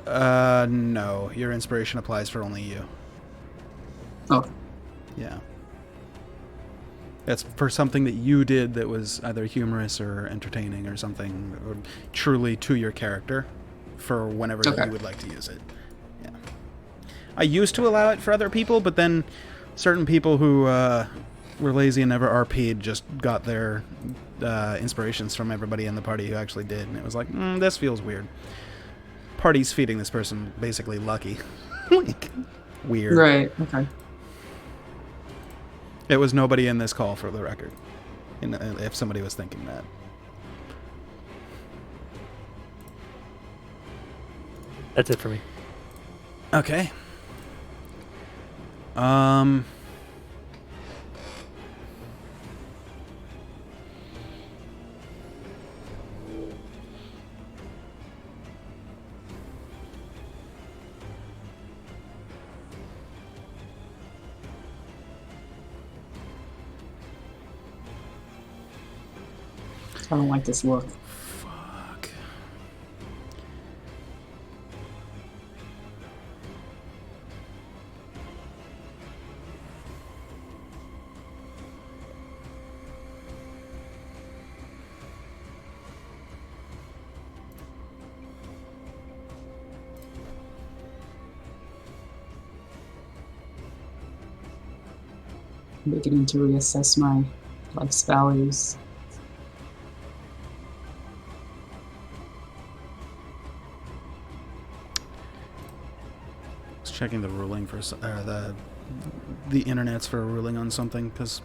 Speaker 1: No. Your inspiration applies for only you.
Speaker 4: Oh,
Speaker 1: Yeah. That's for something that you did that was either humorous or entertaining or something, or truly to your character for whenever
Speaker 4: Okay.
Speaker 1: you would like to use it. Yeah. I used to allow it for other people, but then certain people who were lazy and never RP'd just got their inspirations from everybody in the party who actually did, and it was like, this feels weird. Party's feeding this person basically lucky. Like, weird.
Speaker 4: right. Okay.
Speaker 1: It was nobody in this call, for the record, if somebody was thinking that.
Speaker 3: That's it for me.
Speaker 1: Okay.
Speaker 4: I don't like this look.
Speaker 1: Fuck.
Speaker 4: I'm beginning to reassess my life's values.
Speaker 1: Just checking the ruling for the internet's for a ruling on something, because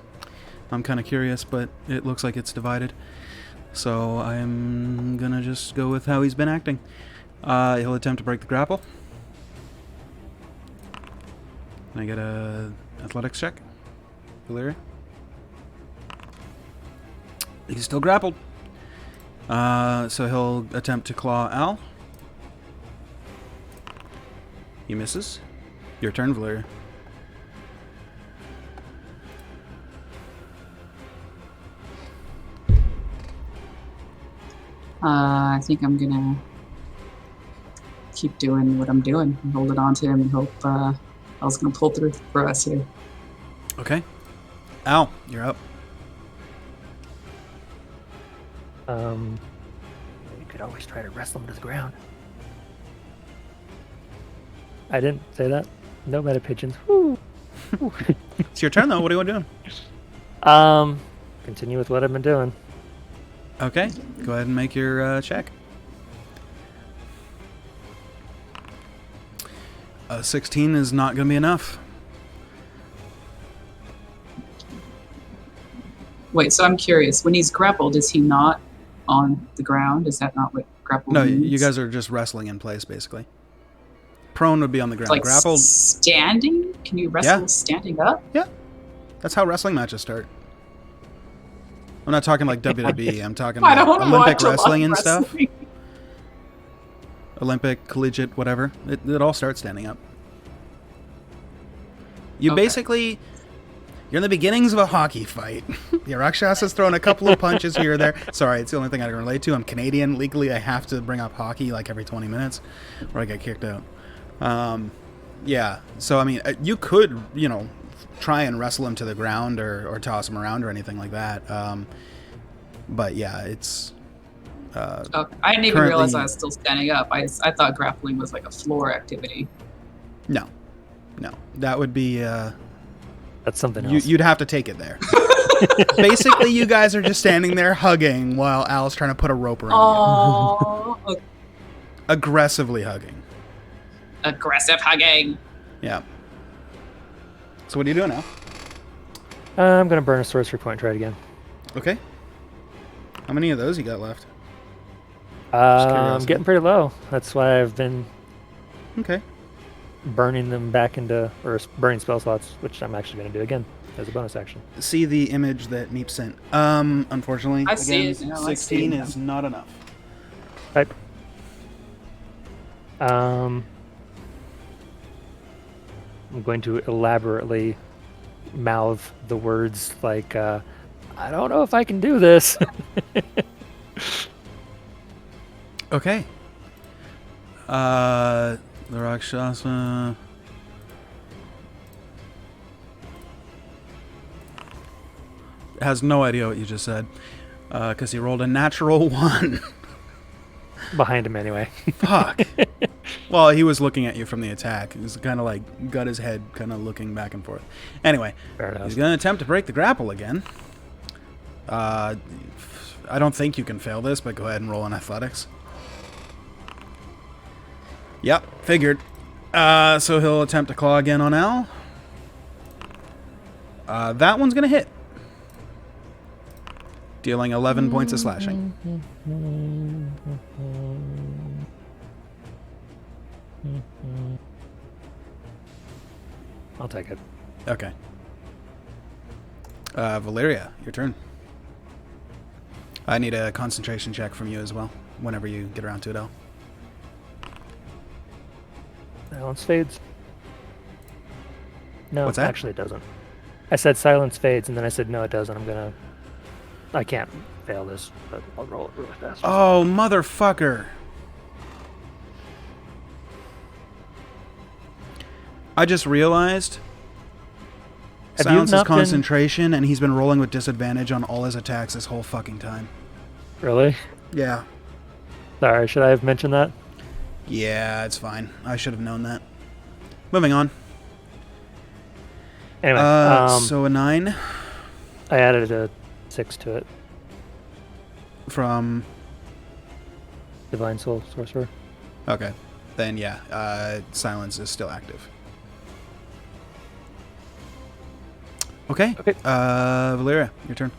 Speaker 1: I'm kind of curious, but it looks like it's divided. So I'm gonna just go with how he's been acting. He'll attempt to break the grapple. Can I get a athletics check? Valyria? He's still grappled. So he'll attempt to claw Al. He misses. Your turn, Valyria.
Speaker 4: I think I'm gonna keep doing what I'm doing and hold it on to him and hope Al's gonna pull through for us here.
Speaker 1: Okay. Al, you're up.
Speaker 3: You could always try to wrestle him to the ground. I didn't say that. No meta pigeons. Woo.
Speaker 1: It's your turn, though. What do you want to do?
Speaker 3: Continue with what I've been doing.
Speaker 1: Okay. Go ahead and make your check. 16 is not going to be enough.
Speaker 4: Wait, so I'm curious. When he's grappled, is he not on the ground? Is that not what grappled
Speaker 1: No,
Speaker 4: means?
Speaker 1: you guys are just wrestling in place, basically. Prone would be on the ground.
Speaker 4: Like
Speaker 1: Grappled.
Speaker 4: standing? Can you wrestle
Speaker 1: Yeah.
Speaker 4: standing up?
Speaker 1: Yeah. That's how wrestling matches start. I'm not talking like WWE. I'm talking
Speaker 4: I
Speaker 1: like
Speaker 4: don't want to
Speaker 1: Olympic
Speaker 4: watch a lot of
Speaker 1: wrestling and stuff.
Speaker 4: wrestling.
Speaker 1: Olympic, collegiate, whatever. It all starts standing up. You
Speaker 4: Okay.
Speaker 1: basically, you're in the beginnings of a hockey fight. The Rakshas is throwing a couple of punches here or there. Sorry, it's the only thing I can relate to. I'm Canadian. Legally, I have to bring up hockey like every 20 minutes or I get kicked out. Yeah, so I mean, you could, try and wrestle him to the ground or toss him around or anything like that. But yeah, it's...
Speaker 4: Okay. I didn't even
Speaker 1: Currently-
Speaker 4: realize I was still standing up. I thought grappling was like a floor activity.
Speaker 1: No. That would be...
Speaker 3: That's something else.
Speaker 1: You'd have to take it there. Basically, you guys are just standing there hugging while Al's trying to put a rope around
Speaker 4: Oh,
Speaker 1: you. Aggressively hugging.
Speaker 4: aggressive hugging.
Speaker 1: Yeah. So what are you doing now?
Speaker 3: I'm gonna burn a sorcery point and try it again.
Speaker 1: Okay. How many of those you got left?
Speaker 3: I'm
Speaker 1: curiosity.
Speaker 3: getting pretty low. That's why I've been
Speaker 1: Okay.
Speaker 3: burning them back into, or burning spell slots, which I'm actually going to do again as a bonus action.
Speaker 1: See the image that Meep sent. Unfortunately,
Speaker 4: I see
Speaker 1: again,
Speaker 4: it now, I see
Speaker 1: 16
Speaker 4: it now.
Speaker 1: is not enough.
Speaker 3: Right. I'm going to elaborately mouth the words like, I don't know if I can do this.
Speaker 1: Okay. The Rakshasa. Has no idea what you just said. Because he rolled a natural 1.
Speaker 3: Behind him anyway.
Speaker 1: Fuck. Well, he was looking at you from the attack. He was kind of like, got his head kind of looking back and forth. Anyway,
Speaker 3: Fair enough.
Speaker 1: he's going to attempt to break the grapple again. I don't think you can fail this, but go ahead and roll in athletics. Yep, figured. So he'll attempt to claw again on Al. That one's going to hit. Dealing 11 points of slashing.
Speaker 3: I'll take it.
Speaker 1: Okay. Valeria, your turn. I need a concentration check from you as well, whenever you get around to it, Al.
Speaker 3: Silence fades. No,
Speaker 1: What's that?
Speaker 3: actually it doesn't. I said silence fades, and then I said no, it doesn't. I can't fail this, but I'll roll it really fast.
Speaker 1: Oh, motherfucker. I just realized
Speaker 3: Have you
Speaker 1: Silence his
Speaker 3: not been-
Speaker 1: concentration, and he's been rolling with disadvantage on all his attacks this whole fucking time.
Speaker 3: Really?
Speaker 1: Yeah.
Speaker 3: Sorry, should I have mentioned that?
Speaker 1: Yeah, it's fine. I should have known that. Moving on.
Speaker 3: Anyway,
Speaker 1: So a 9
Speaker 3: I added a 6 to it.
Speaker 1: from...
Speaker 3: Divine Soul Sorcerer.
Speaker 1: Okay. Then, yeah, Silence is still active. Okay.
Speaker 3: Okay.
Speaker 1: Valeria, your turn.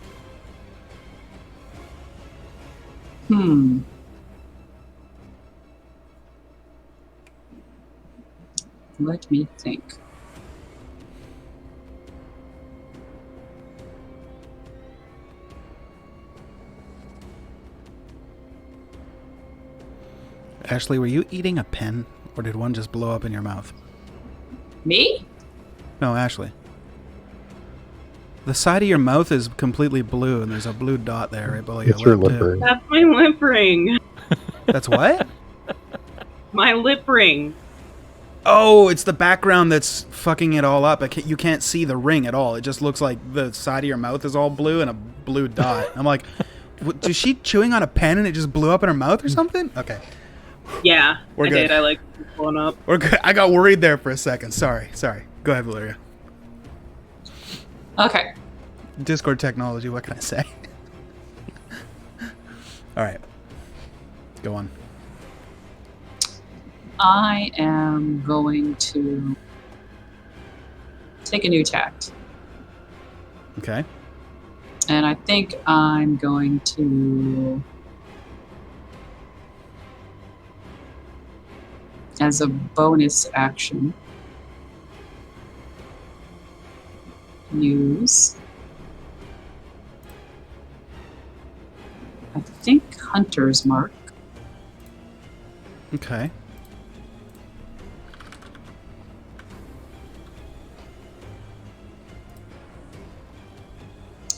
Speaker 4: Let me think.
Speaker 1: Ashley, were you eating a pen, or did one just blow up in your mouth?
Speaker 4: Me?
Speaker 1: No, Ashley. The side of your mouth is completely blue, and there's a blue dot there right below your
Speaker 5: It's your
Speaker 1: lip,
Speaker 5: lip
Speaker 1: too.
Speaker 5: ring.
Speaker 6: That's my lip ring.
Speaker 1: That's what?
Speaker 6: My lip ring.
Speaker 1: Oh, it's the background that's fucking it all up. You can't see the ring at all. It just looks like the side of your mouth is all blue and a blue dot. I'm like, is she chewing on a pen and it just blew up in her mouth or something? Okay.
Speaker 6: Yeah,
Speaker 1: We're
Speaker 6: I
Speaker 1: good.
Speaker 6: did. I like blowing up.
Speaker 1: We're good. I got worried there for a second. Sorry. Go ahead, Valeria.
Speaker 4: Okay.
Speaker 1: Discord technology, what can I say? All right. Go on.
Speaker 4: I am going to take a new tact.
Speaker 1: Okay.
Speaker 4: And I think I'm going to, as a bonus action, use, I think, Hunter's Mark.
Speaker 1: Okay.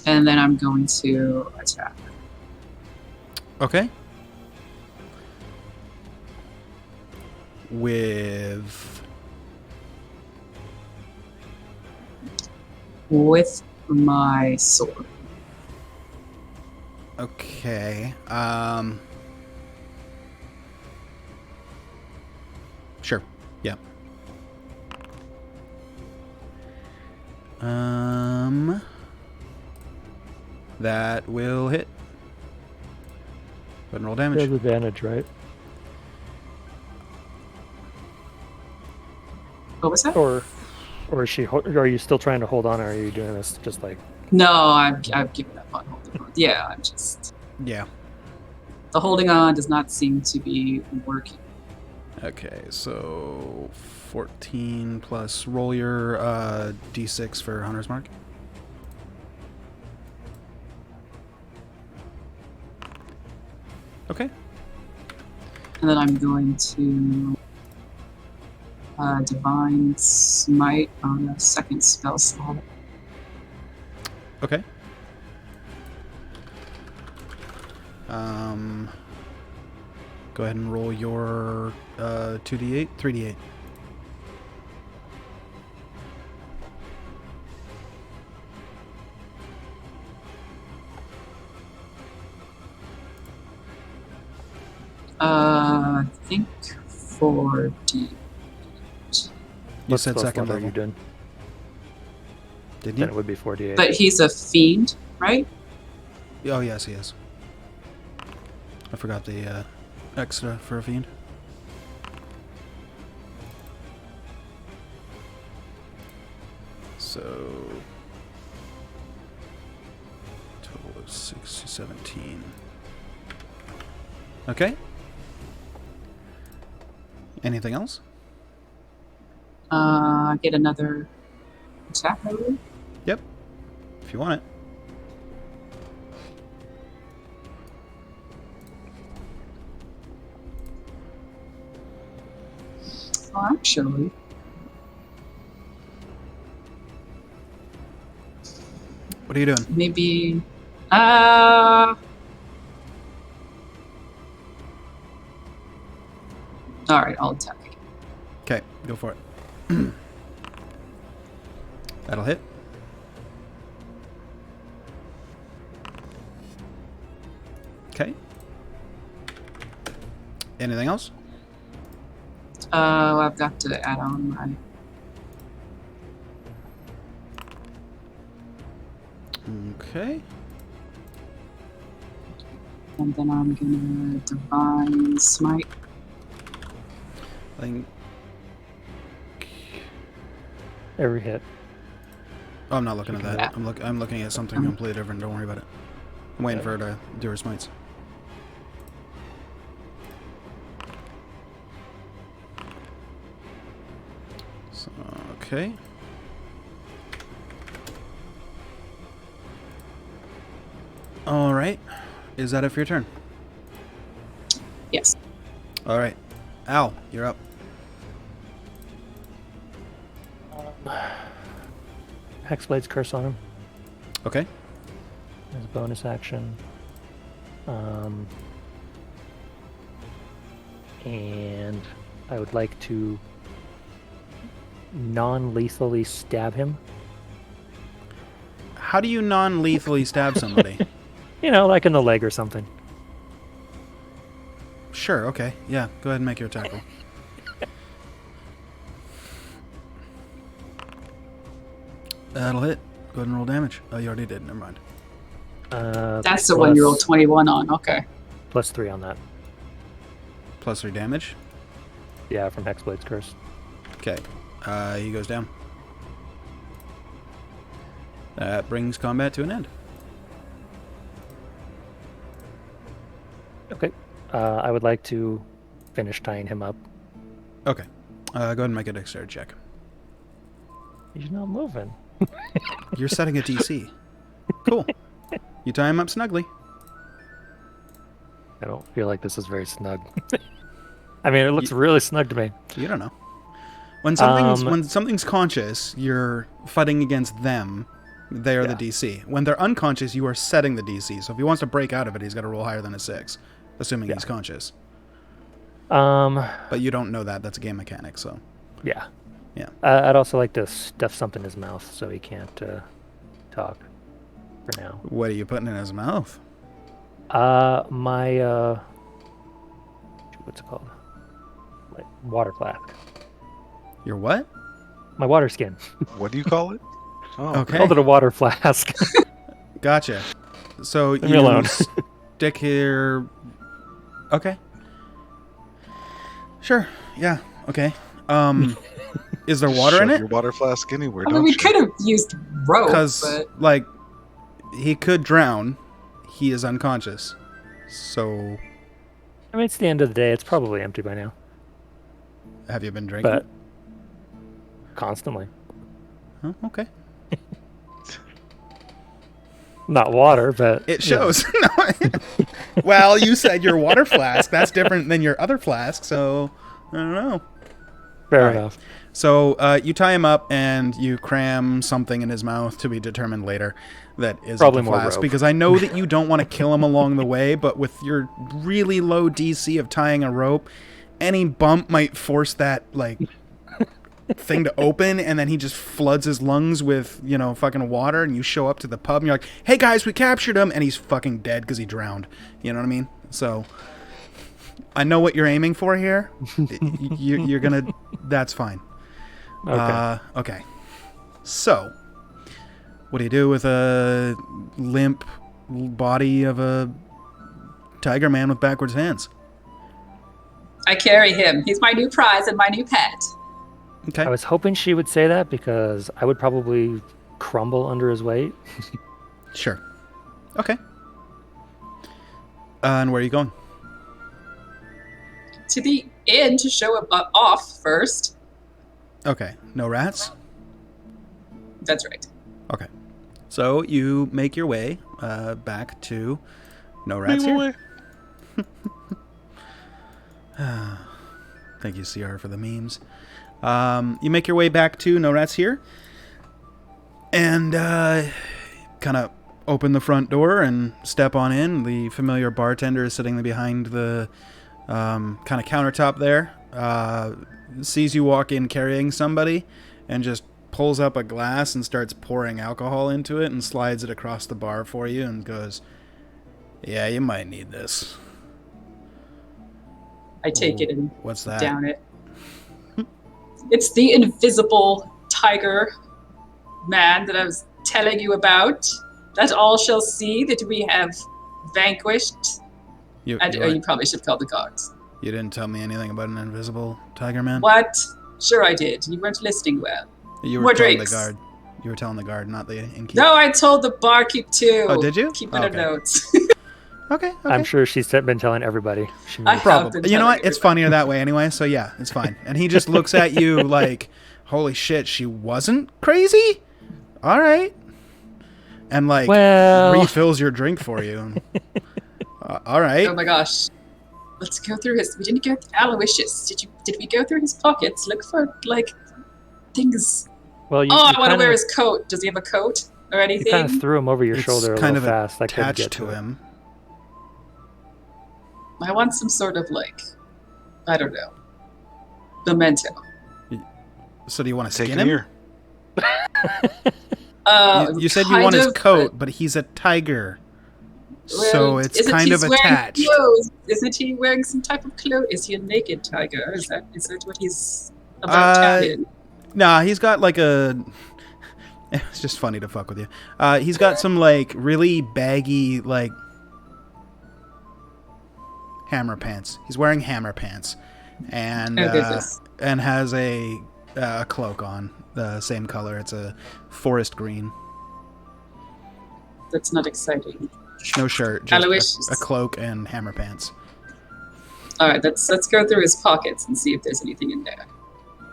Speaker 4: And then I'm going to attack.
Speaker 1: Okay. With...
Speaker 4: With my sword.
Speaker 1: Okay. Sure. Yeah. That will hit. Go ahead and roll damage.
Speaker 3: There's advantage, right?
Speaker 4: What was that?
Speaker 3: Or is she? Are you still trying to hold on, or are you doing this just like?
Speaker 4: No, I've given up on holding Yeah, I'm just
Speaker 1: Yeah.
Speaker 4: the holding on does not seem to be working.
Speaker 1: Okay, so 14 plus roll your d6 for Hunter's Mark. Okay.
Speaker 4: And then I'm going to Divine Smite on a second spell slot.
Speaker 1: Okay. Go ahead and roll your 2d8, 3d8.
Speaker 4: I think 4D.
Speaker 1: You
Speaker 3: What
Speaker 1: said
Speaker 3: spell
Speaker 1: second
Speaker 3: slot are
Speaker 1: level,
Speaker 3: you doing?
Speaker 1: didn't
Speaker 3: Then it
Speaker 1: you?
Speaker 3: would be 4d8.
Speaker 4: But he's a fiend, right?
Speaker 1: Oh, yes, he is. I forgot the extra for a fiend. So, total of 6 to 17. Okay. Anything else?
Speaker 4: Get another attack, I believe.
Speaker 1: Yep. If you want it.
Speaker 4: Oh, actually,
Speaker 1: What are you doing?
Speaker 4: maybe. All right, I'll attack.
Speaker 1: Okay, go for it. That'll hit. Okay. Anything else?
Speaker 4: I've got to add on my.
Speaker 1: Okay.
Speaker 4: And then I'm gonna Divine Smite.
Speaker 1: I think.
Speaker 3: Every hit.
Speaker 1: Oh, I'm not looking at that.
Speaker 4: Yeah.
Speaker 1: I'm looking at something completely different. Don't worry about it. I'm waiting for her to do her smites. So, okay. All right. Is that it for your turn?
Speaker 4: Yes.
Speaker 1: All right. Al, you're up.
Speaker 3: Hexblade's Curse on him
Speaker 1: Okay.
Speaker 3: as a bonus action. And I would like to non-lethally stab him.
Speaker 1: How do you non-lethally stab somebody?
Speaker 3: You know, like in the leg or something.
Speaker 1: Sure, okay. Yeah, go ahead and make your attack roll. That'll hit. Go ahead and roll damage. Oh, you already did. Never mind.
Speaker 4: That's the one you rolled 21 on. Okay.
Speaker 3: Plus 3 on that.
Speaker 1: Plus 3 damage.
Speaker 3: Yeah, from Hexblade's Curse.
Speaker 1: Okay. He goes down. That brings combat to an end.
Speaker 3: Okay. I would like to finish tying him up.
Speaker 1: Okay. Go ahead and make a dexterity check.
Speaker 3: He's not moving.
Speaker 1: You're setting a DC. Cool. You tie him up snugly.
Speaker 3: I don't feel like this is very snug. I mean, it looks really snug to me.
Speaker 1: You don't know. When something's conscious, you're fighting against them. They are the DC. When they're unconscious, you are setting the DC. So if he wants to break out of it, he's got to roll higher than a 6, assuming he's conscious. But you don't know that. That's a game mechanic, so.
Speaker 3: Yeah.
Speaker 1: Yeah.
Speaker 3: I'd also like to stuff something in his mouth so he can't talk for now.
Speaker 1: What are you putting in his mouth?
Speaker 3: My what's it called? Like water flask.
Speaker 1: Your what?
Speaker 3: My water skin.
Speaker 2: What do you call it? Oh,
Speaker 1: Okay.
Speaker 3: I called it a water flask.
Speaker 1: Gotcha. So
Speaker 3: Leave me alone.
Speaker 1: Stick here. Okay. Sure. Yeah. Okay. Is there water in
Speaker 2: Shove
Speaker 1: it?
Speaker 2: your water flask anywhere,
Speaker 4: I mean,
Speaker 2: don't
Speaker 4: we
Speaker 2: you?
Speaker 4: could have used rope,
Speaker 1: Because
Speaker 4: but
Speaker 1: like he could drown, he is unconscious. So,
Speaker 3: I mean, it's the end of the day. It's probably empty by now.
Speaker 1: have you been drinking?
Speaker 3: But constantly.
Speaker 1: Oh, okay.
Speaker 3: Not water, but
Speaker 1: It
Speaker 3: you know.
Speaker 1: shows. Well, you said your water flask. That's different than your other flask, so I don't know.
Speaker 3: Fair
Speaker 1: Right.
Speaker 3: enough.
Speaker 1: So you tie him up and you cram something in his mouth to be determined later that is
Speaker 3: Probably
Speaker 1: the
Speaker 3: more
Speaker 1: flask.
Speaker 3: rope.
Speaker 1: Because I know that you don't want to kill him along the way, but with your really low DC of tying a rope, any bump might force that like thing to open, and then he just floods his lungs with, you know, fucking water, and you show up to the pub and you're like, hey guys, we captured him, and he's fucking dead because he drowned. You know what I mean? So I know what you're aiming for here. You're gonna, that's fine.
Speaker 3: Okay.
Speaker 1: Okay. So, what do you do with a limp body of a tiger man with backwards hands?
Speaker 4: I carry him. He's my new prize and my new pet.
Speaker 1: Okay.
Speaker 3: I was hoping she would say that because I would probably crumble under his weight.
Speaker 1: Sure. Okay. And where are you going?
Speaker 4: To the inn to show him off first.
Speaker 1: Okay. No rats?
Speaker 4: That's right.
Speaker 1: Okay. So you make your way back to No Rats Here. Thank you, CR, for the memes. You make your way back to No Rats Here, and kind of open the front door and step on in. The familiar bartender is sitting behind the kind of countertop there. Sees you walk in carrying somebody, and just pulls up a glass and starts pouring alcohol into it and slides it across the bar for you and goes, "Yeah, you might need this."
Speaker 4: I take it and
Speaker 1: What's that?
Speaker 4: down it. It's the invisible tiger man that I was telling you about. That all shall see that we have vanquished.
Speaker 1: You
Speaker 4: You probably should call the guards.
Speaker 1: You didn't tell me anything about an invisible tiger man?
Speaker 4: What? Sure I did. You weren't listening well.
Speaker 1: You were
Speaker 4: More
Speaker 1: telling
Speaker 4: drinks.
Speaker 1: the guard. You were telling the guard, not the innkeeper.
Speaker 4: No, I told the barkeep too.
Speaker 1: Oh, did you?
Speaker 4: Keeping
Speaker 1: Oh,
Speaker 4: her
Speaker 1: okay.
Speaker 4: notes.
Speaker 1: Okay.
Speaker 3: I'm sure she's been telling everybody. She
Speaker 4: I
Speaker 3: knows.
Speaker 4: have been
Speaker 1: Probably. You know
Speaker 4: telling
Speaker 1: what? It's
Speaker 4: everybody.
Speaker 1: funnier that way anyway, so yeah, it's fine. And he just looks at you like, holy shit, she wasn't crazy? All right. And like
Speaker 3: Well-
Speaker 1: refills your drink for you. All right.
Speaker 4: Oh my gosh. Let's go through his. We didn't go through Aloysius. Did we go through his pockets? Look for like things.
Speaker 3: Well, you,
Speaker 4: Oh,
Speaker 3: you
Speaker 4: I want to
Speaker 3: kinda-
Speaker 4: wear his coat. Does he have a coat or
Speaker 3: You
Speaker 4: anything?
Speaker 3: kind of threw him over your
Speaker 1: It's
Speaker 3: shoulder a
Speaker 1: kind
Speaker 3: little
Speaker 1: of
Speaker 3: fast. I couldn't
Speaker 1: attached
Speaker 3: get
Speaker 1: to
Speaker 3: it.
Speaker 1: him.
Speaker 4: I want some sort of like, I don't know, memento.
Speaker 1: So do you want to
Speaker 2: Take
Speaker 1: skin
Speaker 2: him
Speaker 1: him?
Speaker 2: here.
Speaker 1: You said you want his
Speaker 4: kind of,
Speaker 1: coat, but he's a tiger. So
Speaker 4: well,
Speaker 1: it's
Speaker 4: isn't
Speaker 1: kind
Speaker 4: he
Speaker 1: of
Speaker 4: wearing
Speaker 1: attached.
Speaker 4: clothes? Isn't he wearing some type of clothes? Is he a naked tiger? Is that what he's about to have in?
Speaker 1: Nah, he's got like a... It's just funny to fuck with you. He's got some like really baggy like hammer pants. He's wearing hammer pants, and
Speaker 4: Oh, goodness.
Speaker 1: and has a cloak on the same color. It's a forest green.
Speaker 4: That's not exciting.
Speaker 1: No shirt, just
Speaker 4: Aloysius.
Speaker 1: a cloak and hammer pants.
Speaker 4: All right, let's go through his pockets and see if there's anything in there.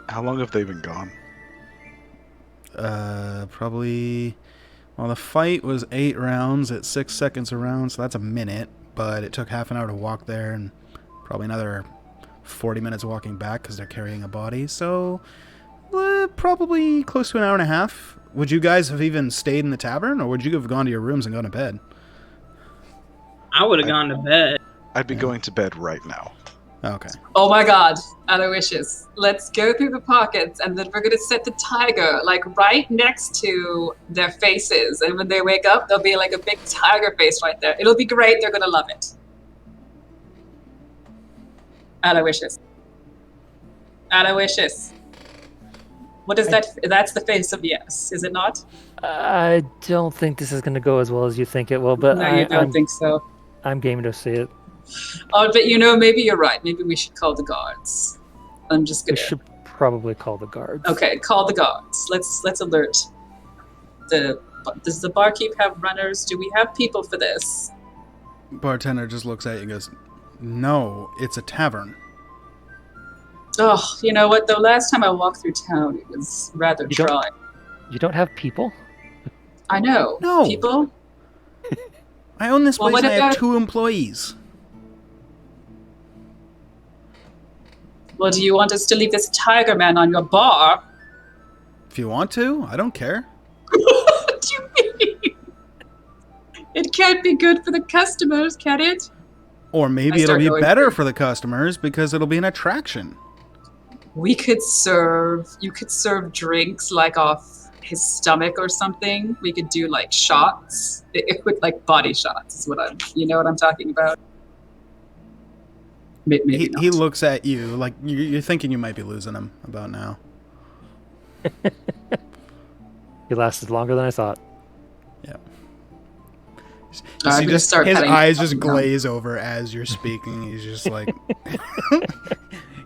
Speaker 2: How long have they been gone?
Speaker 1: Probably. Well, the fight was 8 rounds at 6 seconds a round, so that's a minute. But it took half an hour to walk there, and probably another 40 minutes walking back because they're carrying a body. So, probably close to an hour and a half. Would you guys have even stayed in the tavern, or would you have gone to your rooms and gone to bed?
Speaker 6: I would have gone to bed.
Speaker 2: I'd be going to bed right now.
Speaker 1: Okay.
Speaker 4: Oh my god, Aloysius. Let's go through the pockets and then we're gonna set the tiger like right next to their faces. And when they wake up, there'll be like a big tiger face right there. It'll be great. They're gonna love it. Aloysius. Aloysius. What is that? That's the face of yes, is it not?
Speaker 3: I don't think this is going to go as well as you think it will, but
Speaker 4: No, you don't think so.
Speaker 3: I'm game to see it.
Speaker 4: Oh, but maybe you're right. Maybe we should call the guards. I'm just
Speaker 3: We
Speaker 4: gonna.
Speaker 3: should probably call the guards.
Speaker 4: Okay, call the guards. Let's alert. Does the barkeep have runners? Do we have people for this?
Speaker 1: Bartender just looks at you and goes, "No, it's a tavern."
Speaker 4: Oh, you know what? The last time I walked through town, it was rather
Speaker 3: You don't-
Speaker 4: dry.
Speaker 3: You don't have people?
Speaker 4: I know.
Speaker 1: No.
Speaker 4: People?
Speaker 1: I own this
Speaker 4: Well,
Speaker 1: place
Speaker 4: what
Speaker 1: and I have
Speaker 4: about-
Speaker 1: 2 employees.
Speaker 4: Well, do you want us to leave this tiger man on your bar?
Speaker 1: If you want to, I don't care.
Speaker 4: What do you mean? It can't be good for the customers, can it?
Speaker 1: Or
Speaker 4: I
Speaker 1: maybe it'll
Speaker 4: start
Speaker 1: be
Speaker 4: going
Speaker 1: better
Speaker 4: through.
Speaker 1: for the customers because it'll be an attraction.
Speaker 4: You could serve drinks like off his stomach or something. We could do like shots. It would like body shots is you know what I'm talking about? Maybe not.
Speaker 1: He looks at you like you're thinking you might be losing him about now.
Speaker 3: He lasted longer than I thought.
Speaker 1: Yeah.
Speaker 4: I'm
Speaker 1: See,
Speaker 4: gonna
Speaker 1: just
Speaker 4: start
Speaker 1: his
Speaker 4: petting
Speaker 1: eyes
Speaker 4: him.
Speaker 1: just glaze over as you're speaking. He's just like,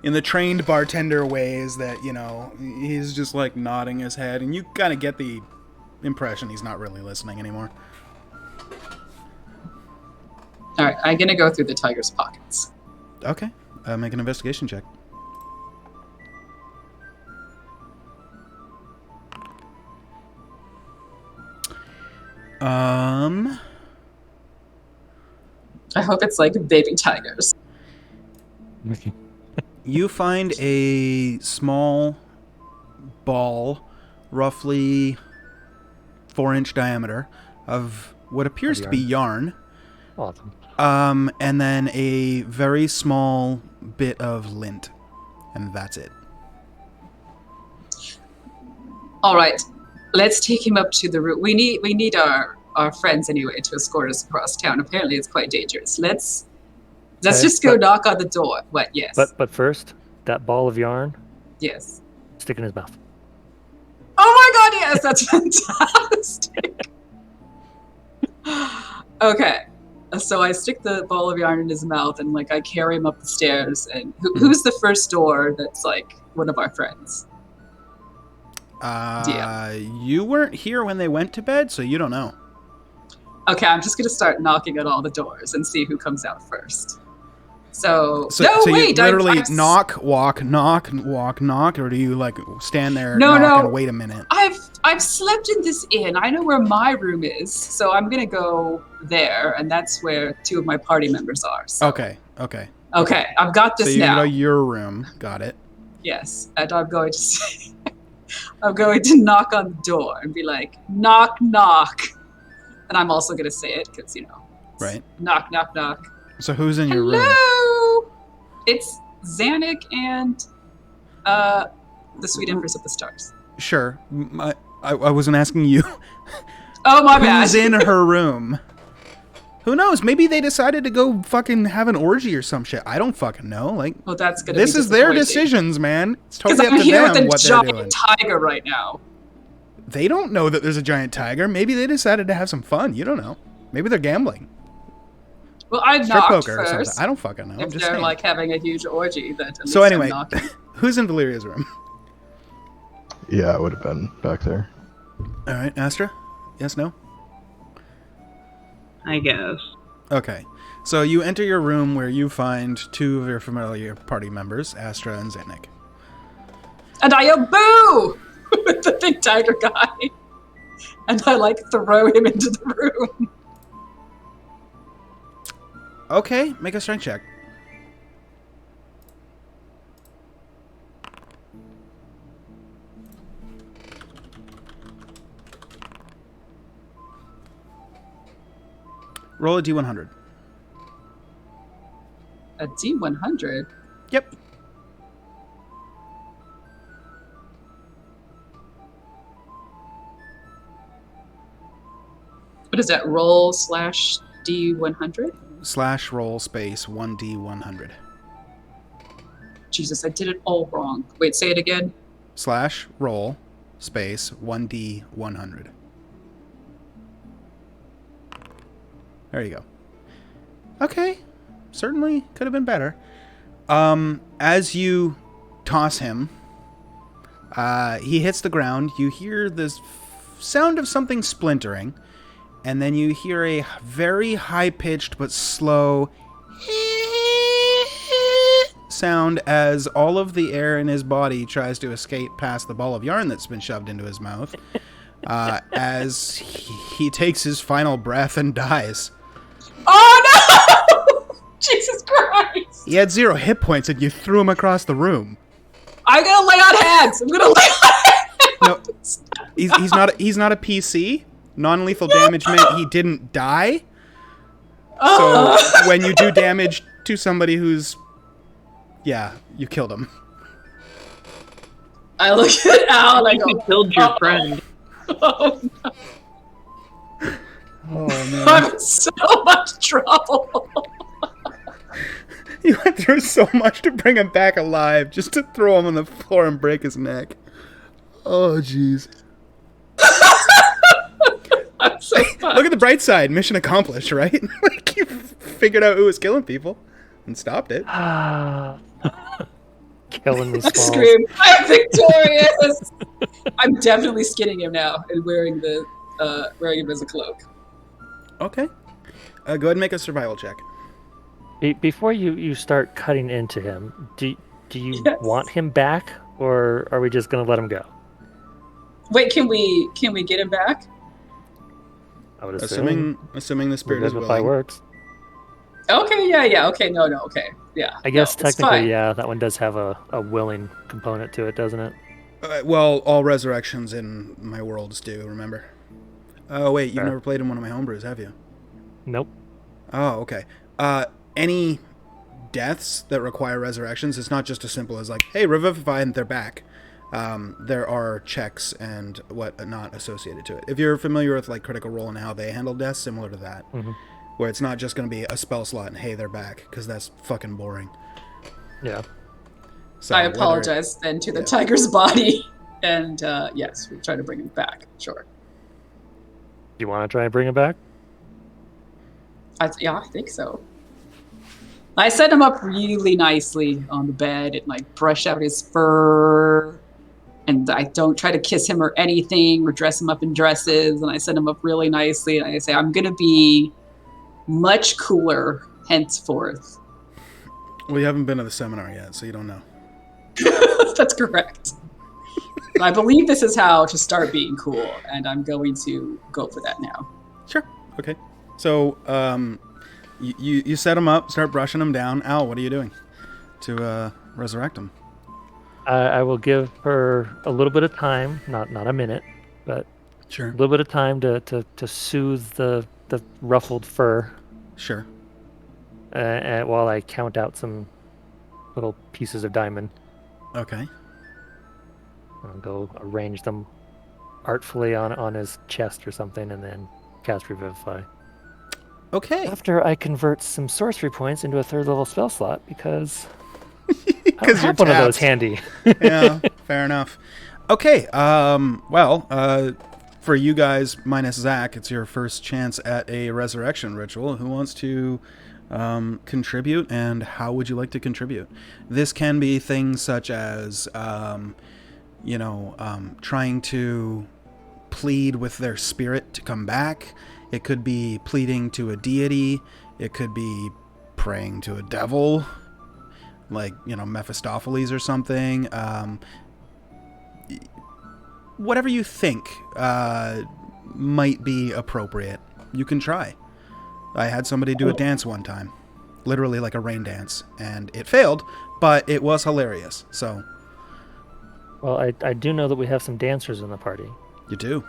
Speaker 1: in the trained bartender ways that, you know, he's just like nodding his head, and you kind of get the impression he's not really listening anymore.
Speaker 4: All right, I'm gonna go through the tiger's pockets.
Speaker 1: Okay, make an investigation check.
Speaker 4: I hope it's like baby tigers.
Speaker 1: You find a small ball, roughly 4-inch diameter, of what appears to be yarn.
Speaker 3: Awesome.
Speaker 1: And then a very small bit of lint, and that's it.
Speaker 4: All right, let's take him up to the room. We need our friends anyway to escort us across town. Apparently, it's quite dangerous. Let's
Speaker 3: Okay,
Speaker 4: just go
Speaker 3: but-
Speaker 4: knock on the door. What? Yes.
Speaker 3: But first, that ball of yarn,
Speaker 4: yes.
Speaker 3: stick in his mouth.
Speaker 4: Oh my God! Yes, that's fantastic. Okay, so I stick the ball of yarn in his mouth, and like I carry him up the stairs. And who's the first door? That's like one of our friends.
Speaker 1: You weren't here when they went to bed, so you don't know.
Speaker 4: Okay, I'm just gonna start knocking at all the doors and see who comes out first. So
Speaker 1: So
Speaker 4: wait,
Speaker 1: you literally
Speaker 4: I've
Speaker 1: knock, walk, knock, or do you like stand there,
Speaker 4: No,
Speaker 1: knock,
Speaker 4: no.
Speaker 1: and wait a minute?
Speaker 4: I've slept in this inn. I know where my room is, so I'm gonna go there, and that's where 2 of my party members are. So.
Speaker 1: Okay.
Speaker 4: Okay, I've got
Speaker 1: So
Speaker 4: this
Speaker 1: you
Speaker 4: now.
Speaker 1: know your room. Got it.
Speaker 4: Yes, and I'm going to say, I'm going to knock on the door and be like, knock, knock, and I'm also gonna say it because
Speaker 1: Right.
Speaker 4: knock, knock, knock.
Speaker 1: So who's in your room?
Speaker 4: Hello, it's Zanuck and the Sweet Empress of the Stars.
Speaker 1: Sure. I wasn't asking you.
Speaker 4: Oh my bad.
Speaker 1: Who's in her room? Who knows? Maybe they decided to go fucking have an orgy or some shit. I don't fucking know. Like,
Speaker 4: Well, that's gonna.
Speaker 1: this
Speaker 4: be
Speaker 1: is their
Speaker 4: disappointing.
Speaker 1: decisions, man. It's
Speaker 4: Because
Speaker 1: totally
Speaker 4: I'm
Speaker 1: up to
Speaker 4: here with
Speaker 1: them
Speaker 4: a
Speaker 1: what they're doing.
Speaker 4: giant tiger right now.
Speaker 1: They don't know that there's a giant tiger. Maybe they decided to have some fun. You don't know. Maybe they're gambling.
Speaker 4: Well, I
Speaker 1: Strip
Speaker 4: knocked
Speaker 1: poker or
Speaker 4: first.
Speaker 1: something. I don't fucking know. I'm
Speaker 4: If
Speaker 1: just
Speaker 4: they're
Speaker 1: saying.
Speaker 4: like having a huge orgy, then at
Speaker 1: So
Speaker 4: least I'm
Speaker 1: anyway,
Speaker 4: knocking.
Speaker 1: who's in Valeria's room?
Speaker 5: Yeah, it would have been back there.
Speaker 1: All right, Astra? Yes, no?
Speaker 6: I guess.
Speaker 1: Okay. So you enter your room where you find 2 of your familiar party members, Astra and Zanuck.
Speaker 4: And I yell boo with the big tiger guy, and I like throw him into the room.
Speaker 1: Okay, make a strength check. Roll a d100.
Speaker 4: A D100.
Speaker 1: Yep.
Speaker 4: What is that? Roll / D100.
Speaker 1: Slash roll space 1d100.
Speaker 4: Jesus, I did it all wrong. Wait, say it again.
Speaker 1: Slash roll space 1d100. There you go. Okay. Certainly could have been better. As you toss him, he hits the ground. You hear this sound of something splintering, and then you hear a very high-pitched but slow sound as all of the air in his body tries to escape past the ball of yarn that's been shoved into his mouth, as he takes his final breath and dies.
Speaker 4: Oh no! Jesus Christ!
Speaker 1: He had 0 hit points, and you threw him across the room.
Speaker 4: I'm gonna lay on hands. I'm gonna lay on hands.
Speaker 1: No, he's not a PC. Non-lethal damage meant he didn't die. So when you do damage to somebody who's, yeah, you killed him.
Speaker 4: I look at Al and I go,
Speaker 6: You killed your friend.
Speaker 4: Oh, no.
Speaker 1: Oh man,
Speaker 4: I'm in so much trouble.
Speaker 1: you went through so much to bring him back alive, just to throw him on the floor and break his neck. Oh jeez.
Speaker 4: I'm so
Speaker 1: Look at the bright side. Mission accomplished, right? Like, you figured out who was killing people and stopped it.
Speaker 3: Killing me
Speaker 4: I
Speaker 3: small.
Speaker 4: scream, I'm victorious! I'm definitely skinning him now and wearing him as a cloak.
Speaker 1: Okay. Go ahead and make a survival check.
Speaker 3: Before you start cutting into him, do you
Speaker 4: Yes.
Speaker 3: want him back, or are we just gonna let him go?
Speaker 4: Wait, can we get him back?
Speaker 3: I would assume.
Speaker 1: Assuming the spirit is
Speaker 3: Revivify
Speaker 1: willing.
Speaker 3: works.
Speaker 4: Okay, yeah, okay, no, okay, yeah.
Speaker 3: I guess
Speaker 4: no, it's
Speaker 3: technically,
Speaker 4: fine.
Speaker 3: yeah, that one does have a willing component to it, doesn't it?
Speaker 1: Well, all resurrections in my worlds do, remember? Oh, wait, you've
Speaker 3: Fair.
Speaker 1: never played in one of my homebrews, have you?
Speaker 3: Nope.
Speaker 1: Oh, okay. Any deaths that require resurrections, it's not just as simple as like, hey, revivify and they're back. There are checks and whatnot associated to it. If you're familiar with like Critical Role and how they handle deaths, similar to that, where it's not just going to be a spell slot and hey, they're back, because that's fucking boring.
Speaker 3: Yeah.
Speaker 1: So
Speaker 4: I
Speaker 1: whether-
Speaker 4: apologize then to the
Speaker 1: yeah.
Speaker 4: tiger's body, and yes, we'll try to bring him back, sure.
Speaker 3: You want to try and bring him back?
Speaker 4: I think so. I set him up really nicely on the bed and like brush out his fur. And I don't try to kiss him or anything or dress him up in dresses. And I set him up really nicely. And I say, I'm going to be much cooler henceforth.
Speaker 1: Well, you haven't been to the seminar yet, so you don't know.
Speaker 4: That's correct. I believe this is how to start being cool. And I'm going to go for that now.
Speaker 1: Sure. Okay. So, you set him up, start brushing him down. Al, what are you doing to resurrect him?
Speaker 3: I will give her a little bit of time, not a minute, but
Speaker 1: Sure.
Speaker 3: a little bit of time to soothe the ruffled fur,
Speaker 1: Sure.
Speaker 3: while I count out some little pieces of diamond.
Speaker 1: Okay.
Speaker 3: I'll go arrange them artfully on his chest or something, and then cast Revivify.
Speaker 1: Okay.
Speaker 3: After I convert some sorcery points into a 3rd level spell slot, because I don't
Speaker 1: Because
Speaker 3: have one of those handy.
Speaker 1: Yeah, fair enough. Okay, well, for you guys minus Zach, it's your first chance at a resurrection ritual. Who wants to contribute, and how would you like to contribute? This can be things such as, trying to plead with their spirit to come back. It could be pleading to a deity. It could be praying to a devil, like, Mephistopheles or something. Whatever you think might be appropriate, you can try. I had somebody do a dance one time, literally like a rain dance, and it failed, but it was hilarious. So
Speaker 3: Well, I do know that we have some dancers in the party.
Speaker 1: you do.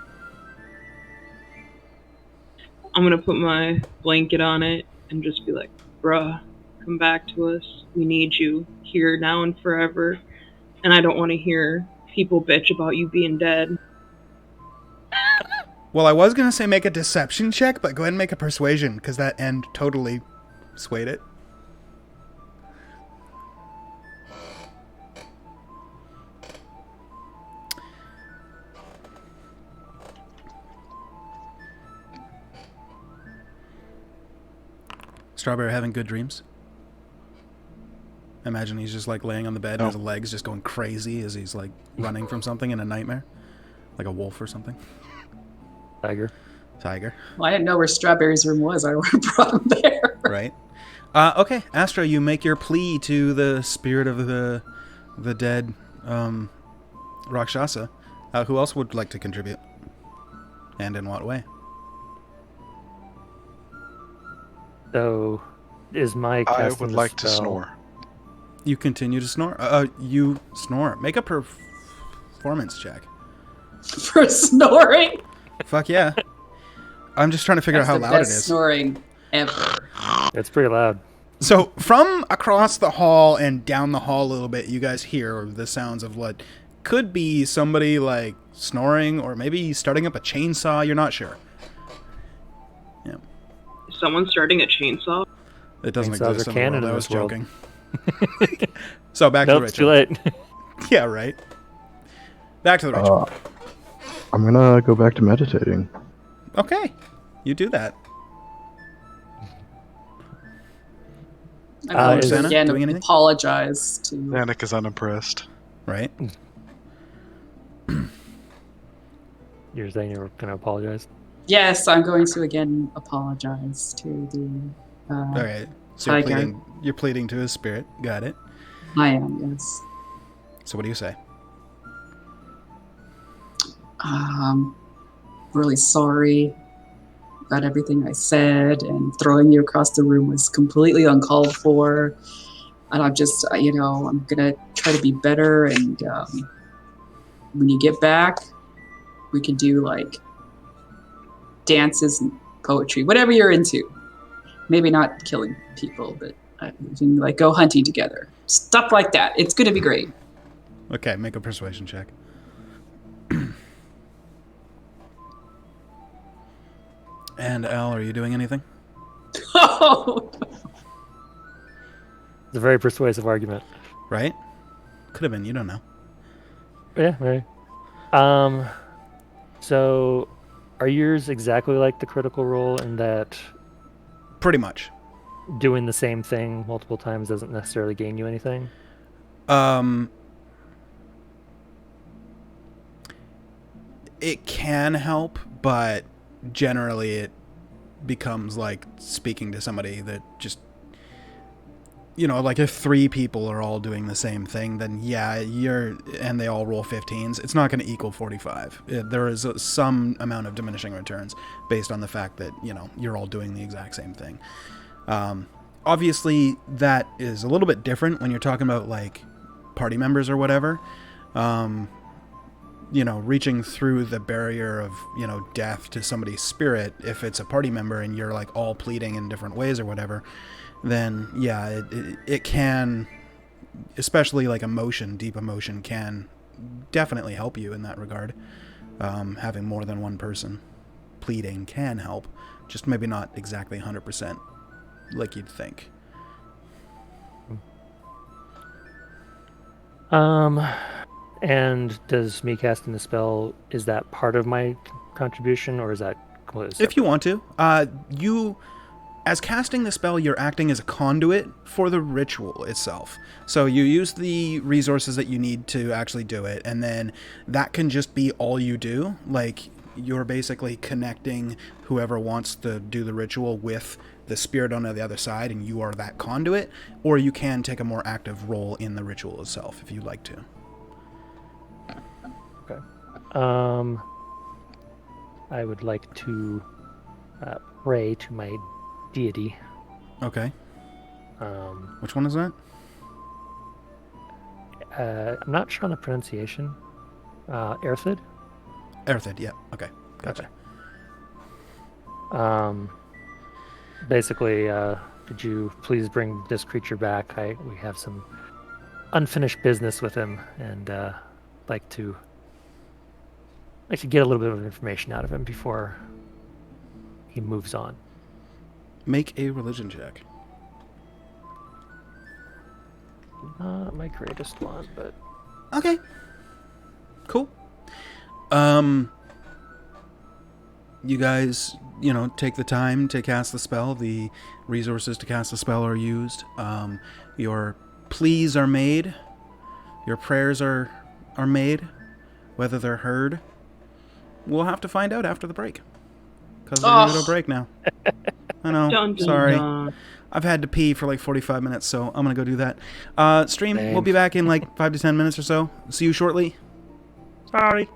Speaker 6: I'm gonna put my blanket on it and just be like, bruh, come back to us. We need you here now and forever. And I don't want to hear people bitch about you being dead.
Speaker 1: Well, I was going to say make a deception check, but go ahead and make a persuasion, because that end totally swayed it. Strawberry having good dreams? Imagine he's just like laying on the bed and his legs just going crazy as he's like running from something in a nightmare. Like a wolf or something.
Speaker 3: Tiger.
Speaker 1: Tiger,
Speaker 4: Well, I didn't know where Strawberry's room was. I would have brought him there.
Speaker 1: right? Okay, Astra, you make your plea to the spirit of the dead Rakshasa. Who else would like to contribute? And in what way?
Speaker 3: So, is my
Speaker 2: I
Speaker 3: casting
Speaker 2: would
Speaker 3: the
Speaker 2: like to
Speaker 3: spell-
Speaker 2: snore.
Speaker 1: You continue to snore? You snore. Make a performance check.
Speaker 4: For snoring.
Speaker 1: Fuck yeah. I'm just trying to figure
Speaker 4: That's
Speaker 1: out how
Speaker 4: the
Speaker 1: loud it
Speaker 4: best
Speaker 1: is.
Speaker 4: snoring ever.
Speaker 3: It's pretty loud.
Speaker 1: So, from across the hall and down the hall a little bit, you guys hear the sounds of what could be somebody, like, snoring, or maybe starting up a chainsaw. You're not sure. Yeah.
Speaker 6: Is someone starting a chainsaw?
Speaker 1: It doesn't
Speaker 3: Chainsaws
Speaker 1: exist
Speaker 3: are
Speaker 1: in the
Speaker 3: canon
Speaker 1: world.
Speaker 3: in
Speaker 1: I was
Speaker 3: this world.
Speaker 1: joking. So, back
Speaker 3: Nope,
Speaker 1: to
Speaker 3: it's
Speaker 1: the
Speaker 3: too
Speaker 1: ritual.
Speaker 3: late.
Speaker 1: Yeah, right. Back to the ritual.
Speaker 5: I'm gonna go back to meditating.
Speaker 1: Okay. You do that.
Speaker 4: I'm going
Speaker 3: is
Speaker 4: to
Speaker 1: Santa
Speaker 4: again
Speaker 1: doing anything?
Speaker 4: apologize to.
Speaker 2: Danik is unimpressed.
Speaker 1: Right?
Speaker 3: You're saying you were going to apologize?
Speaker 4: Yes, I'm going to again apologize to the.
Speaker 1: All right. So
Speaker 4: Tiger.
Speaker 1: you're pleading to his spirit. Got it.
Speaker 4: I am, yes.
Speaker 1: So what do you say?
Speaker 4: Really sorry about everything I said, and throwing you across the room was completely uncalled for. And I'm just, I'm gonna try to be better. And when you get back, we can do like dances and poetry, whatever you're into. Maybe not killing people, but we can like go hunting together, stuff like that. It's gonna be great.
Speaker 1: Okay, make a persuasion check. And Al, are you doing anything?
Speaker 4: Oh,
Speaker 3: It's a very persuasive argument.
Speaker 1: Right? Could have been. You don't know.
Speaker 3: Yeah, right. So, are yours exactly like the critical role in that
Speaker 1: Pretty much.
Speaker 3: doing the same thing multiple times doesn't necessarily gain you anything?
Speaker 1: It can help, but generally it becomes like speaking to somebody that just, like if 3 people are all doing the same thing, then yeah, and they all roll 15s, it's not going to equal 45. There is some amount of diminishing returns based on the fact that, you're all doing the exact same thing. Obviously, that is a little bit different when you're talking about like party members or whatever. Reaching through the barrier of, death to somebody's spirit, if it's a party member and you're like all pleading in different ways or whatever, then yeah, it can, especially like deep emotion can definitely help you in that regard. Having more than one person pleading can help, just maybe not exactly 100% like you'd think.
Speaker 3: And does me casting the spell, is that part of my contribution, or is that completely separate?
Speaker 1: If you want to, as casting the spell, you're acting as a conduit for the ritual itself. So you use the resources that you need to actually do it, and then that can just be all you do. Like, you're basically connecting whoever wants to do the ritual with the spirit on the other side, and you are that conduit, or you can take a more active role in the ritual itself if you'd like to.
Speaker 3: Okay. I would like to pray to my deity.
Speaker 1: Okay. Which one is that?
Speaker 3: I'm not sure on the pronunciation. Erthid?
Speaker 1: Erthid, yeah. Okay, gotcha.
Speaker 3: Basically, could you please bring this creature back? We have some unfinished business with him, and like to get a little bit of information out of him before he moves on.
Speaker 1: Make a religion check.
Speaker 3: Not my greatest one, but
Speaker 1: Okay. Cool. You guys, take the time to cast the spell. The resources to cast the spell are used. Your pleas are made. Your prayers are made. Whether they're heard, we'll have to find out after the break. because we're gonna go to a
Speaker 4: Oh.
Speaker 1: break now. I know.
Speaker 6: Dun, dun,
Speaker 1: Sorry.
Speaker 6: dun.
Speaker 1: I've had to pee for like 45 minutes, so I'm gonna go do that. Stream,
Speaker 3: Same.
Speaker 1: we'll be back in like 5 to 10 minutes or so. See you shortly. Sorry.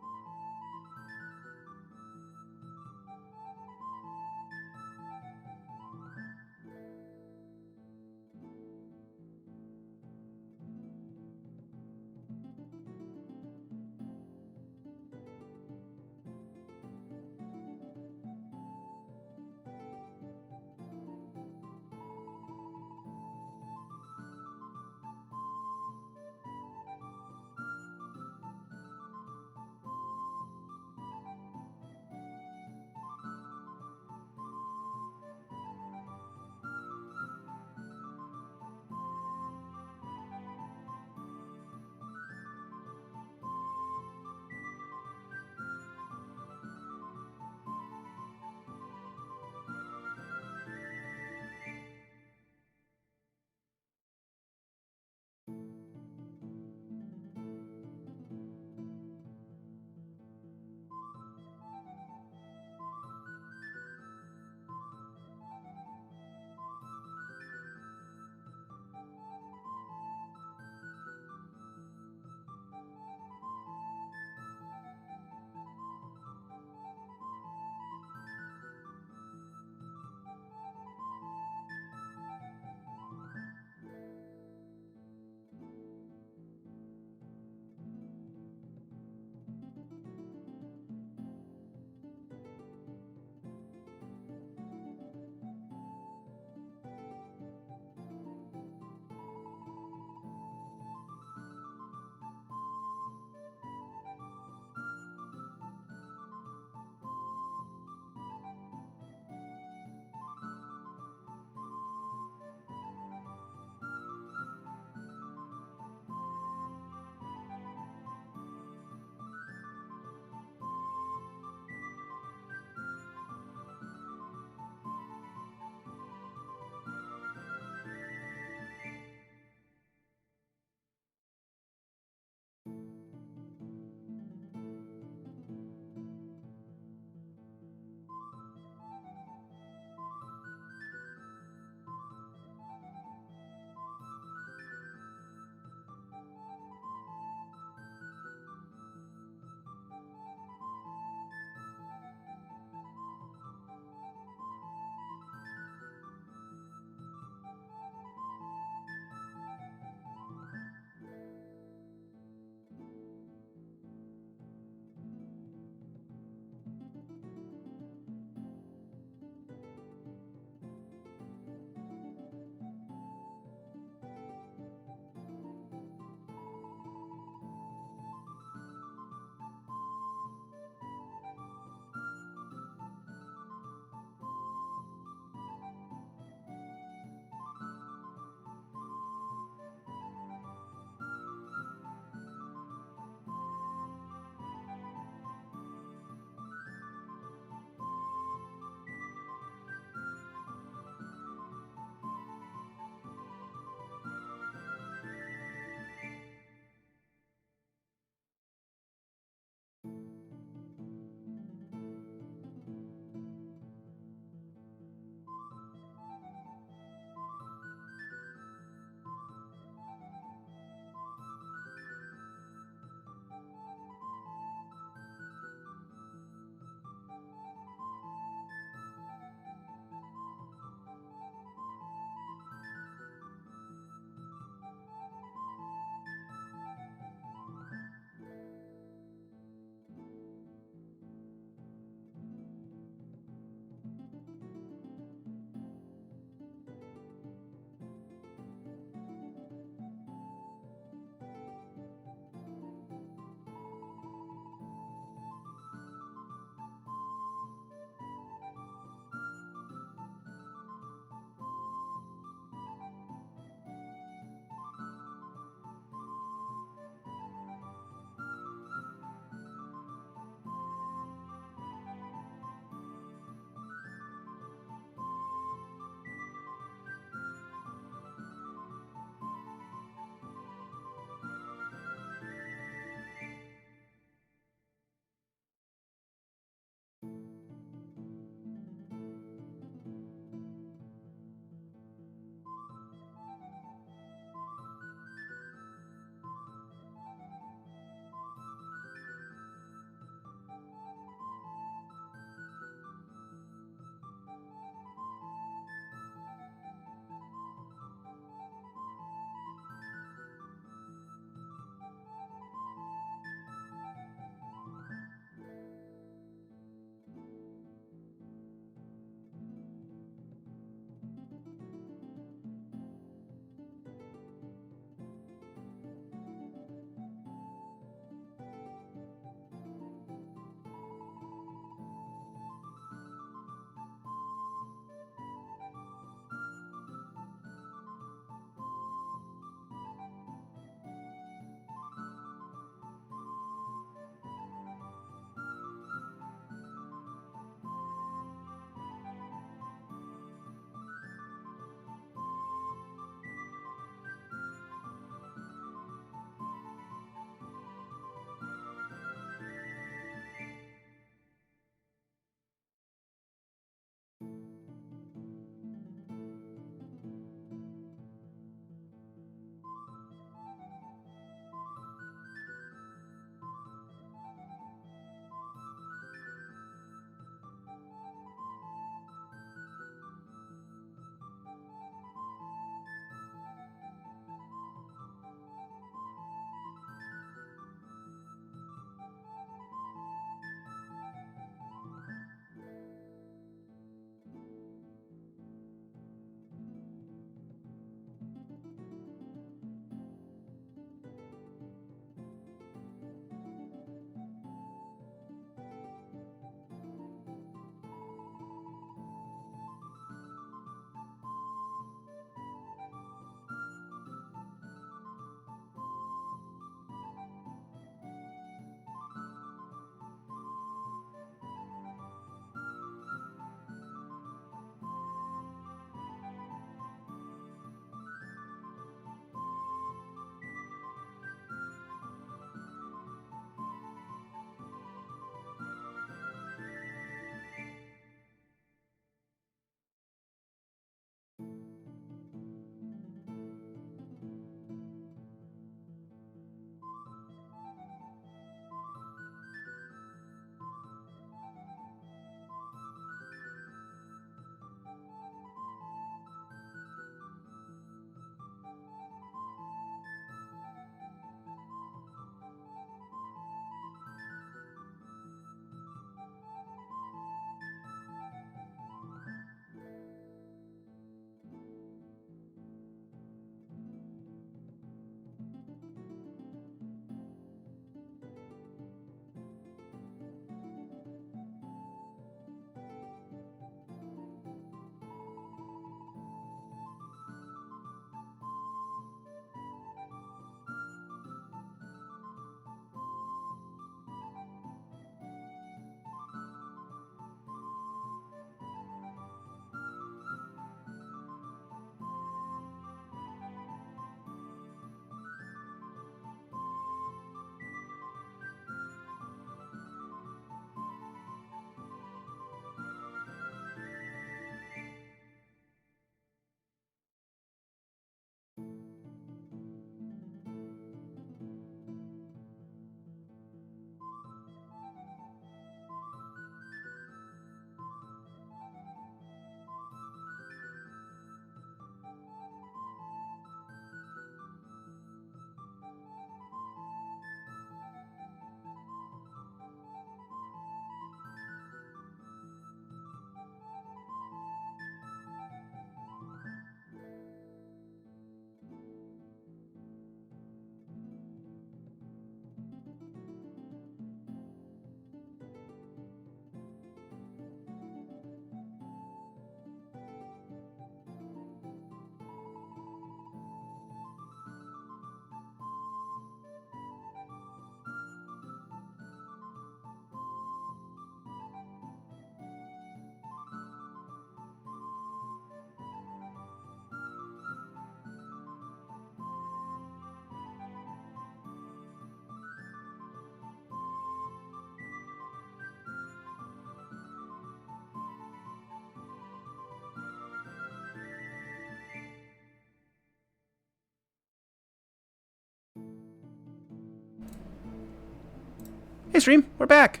Speaker 1: Hey, stream, we're back.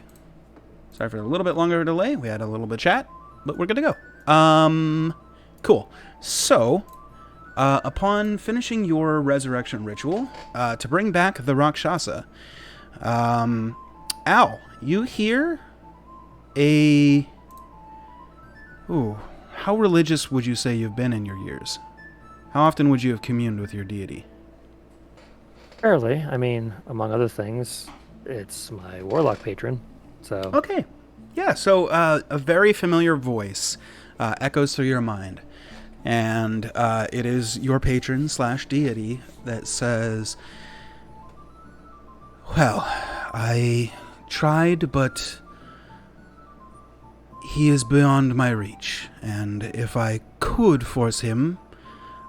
Speaker 1: Sorry for a little bit longer delay. We had a little bit of chat, but we're good to go. Cool. So, upon finishing your resurrection ritual, to bring back the Rakshasa, Al, you hear a... Ooh, how religious would you say you've been in your years? How often would you have communed with your deity?
Speaker 3: Fairly. I mean, among other things, it's my warlock patron. So
Speaker 1: Okay. Yeah, so a very familiar voice echoes through your mind. And it is your patron / deity that says, well, I tried, but he is beyond my reach. And if I could force him,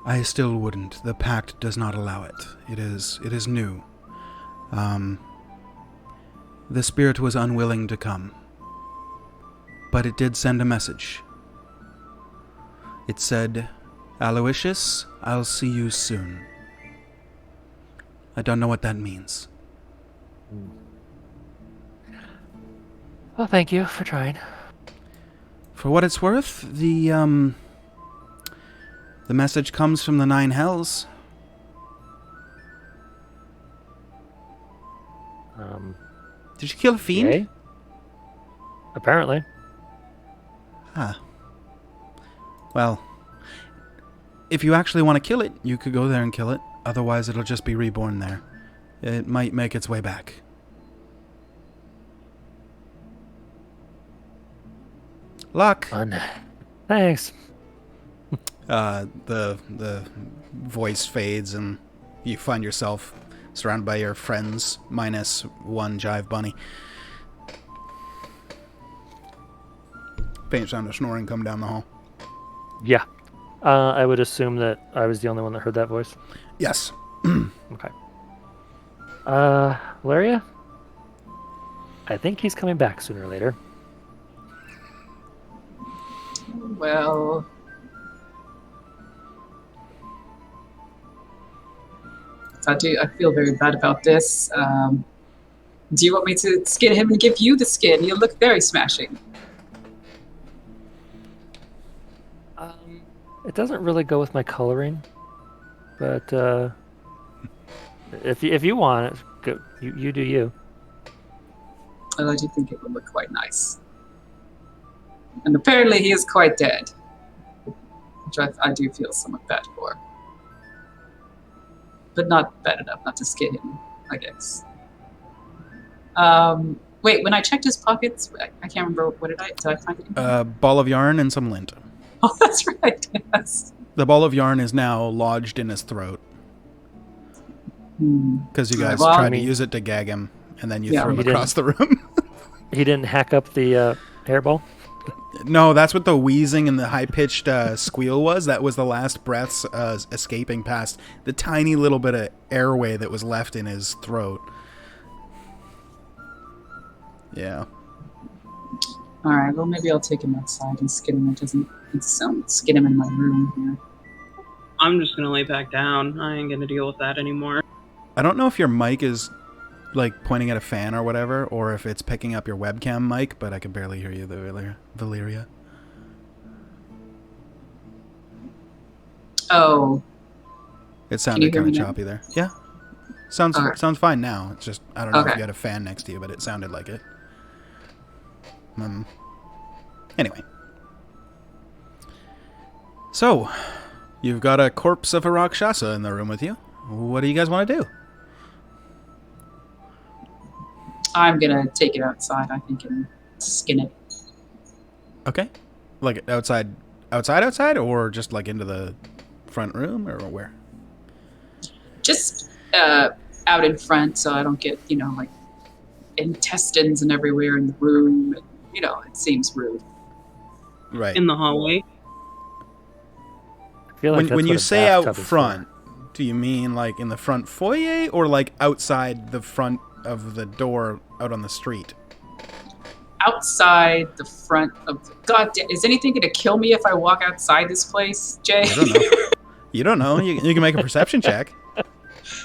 Speaker 1: I still wouldn't. The pact does not allow it. It is new. The spirit was unwilling to come. But it did send a message. It said, Aloysius, I'll see you soon. I don't know what that means.
Speaker 3: well, thank you for trying.
Speaker 1: For what it's worth, the message comes from the Nine Hells. Did you kill a fiend?
Speaker 3: Yay? Apparently.
Speaker 1: Huh. Well, if you actually want to kill it, you could go there and kill it. Otherwise, it'll just be reborn there. It might make its way back. Luck.
Speaker 3: Fun. Thanks.
Speaker 1: The voice fades and you find yourself surrounded by your friends, minus one Jive Bunny. Faint sound of snoring come down the hall.
Speaker 3: Yeah. I would assume that I was the only one that heard that voice.
Speaker 1: Yes.
Speaker 3: Okay. Valeria? I think he's coming back sooner or later.
Speaker 4: Well, I feel very bad about this. Do you want me to skin him and give you the skin? You look very smashing.
Speaker 3: It doesn't really go with my coloring, but if you want it, go, you do you.
Speaker 4: Well, I do think it would look quite nice. And apparently he is quite dead, which I do feel somewhat bad for. But not bad enough not to skin him, I guess. Wait, when I checked his pockets, I can't remember, did I find it?
Speaker 1: Ball of yarn and some lint.
Speaker 4: Oh, that's right, yes.
Speaker 1: The ball of yarn is now lodged in his throat. Because you guys
Speaker 4: Well,
Speaker 1: tried to use it to gag him, and then you threw him
Speaker 3: You
Speaker 1: across the room.
Speaker 3: He didn't hack up the hairball?
Speaker 1: No, that's what the wheezing and the high-pitched squeal was. That was the last breaths escaping past the tiny little bit of airway that was left in his throat. Yeah.
Speaker 4: All right, well, maybe I'll take him outside and skin him. It doesn't sound skin him in my room here.
Speaker 6: I'm just gonna lay back down. I ain't gonna deal with that anymore.
Speaker 1: I don't know if your mic is like pointing at a fan or whatever, or if it's picking up your webcam mic, but I can barely hear you, Valeria.
Speaker 4: Oh.
Speaker 1: It sounded
Speaker 4: hear
Speaker 1: kind of
Speaker 4: me now?
Speaker 1: choppy there. Yeah. Sounds
Speaker 4: Alright.
Speaker 1: sounds fine now. It's just, I don't know if
Speaker 4: Okay.
Speaker 1: you had a fan next to you, but it sounded like it. Anyway. So, you've got a corpse of a Rakshasa in the room with you. What do you guys want to do?
Speaker 4: I'm gonna take it outside, I think, and skin it.
Speaker 1: Okay. Like outside, or just like into the front room, or where?
Speaker 4: Just out in front so I don't get, like intestines and everywhere in the room. And, it seems rude.
Speaker 1: Right.
Speaker 6: In the hallway.
Speaker 3: I feel like
Speaker 1: When
Speaker 3: that's
Speaker 1: you
Speaker 3: what a
Speaker 1: say out
Speaker 3: bathtub is for.
Speaker 1: front, do you mean like in the front foyer, or like outside the front of the door out on the street?
Speaker 4: Outside the front of the... God damn, is anything gonna kill me if I walk outside this place, Jay?
Speaker 1: I don't know. You don't know. You can make a perception check.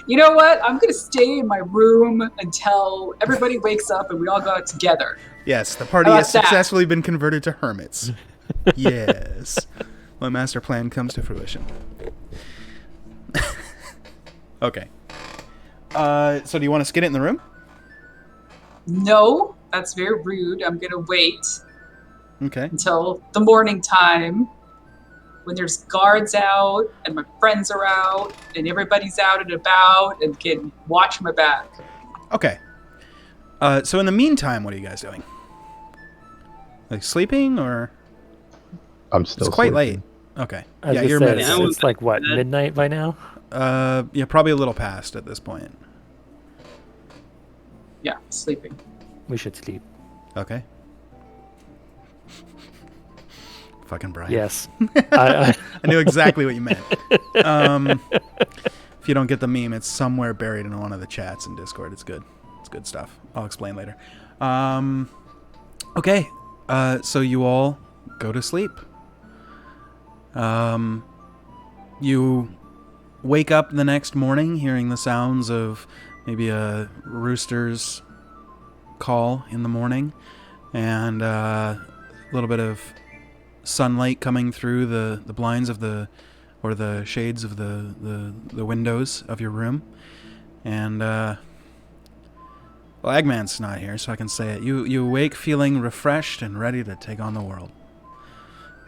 Speaker 4: You know what? I'm gonna stay in my room until everybody wakes up and we all go out together.
Speaker 1: Yes, the party
Speaker 4: How
Speaker 1: has
Speaker 4: about that?
Speaker 1: successfully been converted to hermits. Yes. My master plan comes to fruition. Okay. So do you want to skid it in the room?
Speaker 4: No, that's very rude. I'm gonna wait
Speaker 1: Okay.
Speaker 4: until the morning time when there's guards out and my friends are out and everybody's out and about and can watch my back.
Speaker 1: Okay. So in the meantime, what are you guys doing? Like sleeping or?
Speaker 5: I'm still
Speaker 1: It's quite
Speaker 5: sleeping.
Speaker 1: late. Okay.
Speaker 3: I was
Speaker 1: Yeah,
Speaker 3: gonna
Speaker 1: you're
Speaker 3: say,
Speaker 1: meditating.
Speaker 3: it's like, what, midnight by now?
Speaker 1: Yeah, probably a little past at this point.
Speaker 4: Yeah, sleeping.
Speaker 3: We should sleep.
Speaker 1: Okay. Fucking Brian.
Speaker 3: Yes. I
Speaker 1: I knew exactly what you meant. If you don't get the meme, it's somewhere buried in one of the chats in Discord. It's good. It's good stuff. I'll explain later. Okay. So you all go to sleep. You wake up the next morning hearing the sounds of maybe a rooster's call in the morning and a little bit of sunlight coming through the blinds of the shades of the windows of your room. And well, Eggman's not here, so I can say it. You awake feeling refreshed and ready to take on the world.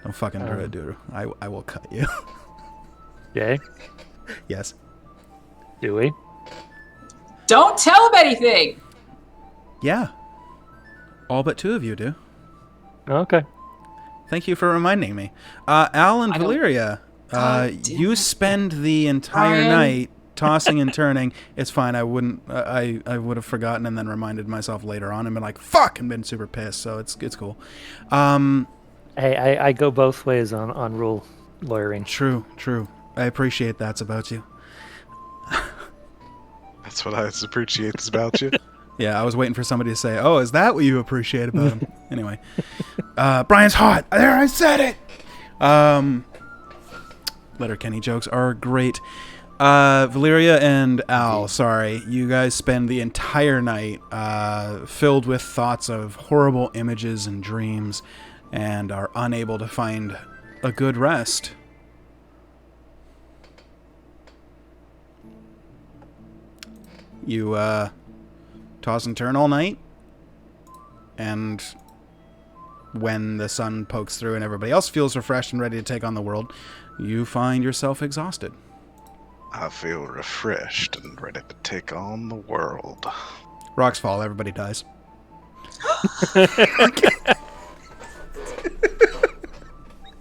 Speaker 1: Don't fucking do it, dude. I will cut you.
Speaker 3: Jay,
Speaker 1: Yes.
Speaker 3: do we?
Speaker 4: Don't tell them anything!
Speaker 1: Yeah. All but two of you do.
Speaker 3: Okay.
Speaker 1: Thank you for reminding me. Al and
Speaker 4: I don't-
Speaker 1: Valeria,
Speaker 4: God damn
Speaker 1: you
Speaker 4: it.
Speaker 1: spend the entire
Speaker 4: Brian.
Speaker 1: night tossing and turning. It's fine. I wouldn't. I would have forgotten and then reminded myself later on and been like, "Fuck!" and been super pissed. So it's cool.
Speaker 3: Hey, I go both ways on rule lawyering.
Speaker 1: True. I appreciate that's about you.
Speaker 2: That's what I appreciate is about you.
Speaker 1: Yeah, I was waiting for somebody to say, "Oh, is that what you appreciate about him?" Anyway, Brian's hot. There, I said it. Letterkenny jokes are great. Valeria and Al, sorry, you guys spend the entire night filled with thoughts of horrible images and dreams, and are unable to find a good rest. You toss and turn all night, and when the sun pokes through and everybody else feels refreshed and ready to take on the world, you find yourself exhausted.
Speaker 2: I feel refreshed and ready to take on the world.
Speaker 1: Rocks fall, everybody dies.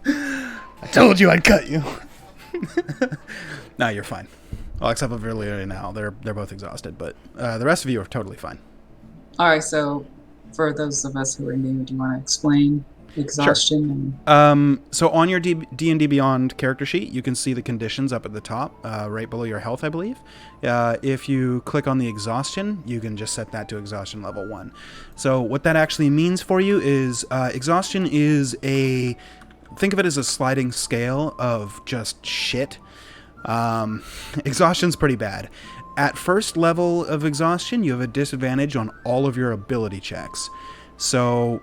Speaker 1: I told you I'd cut you. No, you're fine. Well, except for Valeria now. They're both exhausted, but the rest of you are totally fine.
Speaker 4: Alright, so for those of us who are new, do you want to explain exhaustion?
Speaker 1: So on your D&D Beyond character sheet, you can see the conditions up at the top, right below your health, I believe. If you click on the exhaustion, you can just set that to exhaustion level 1. So what that actually means for you is exhaustion is think of it as a sliding scale of just shit. Exhaustion's pretty bad. At first level of exhaustion, you have a disadvantage on all of your ability checks. So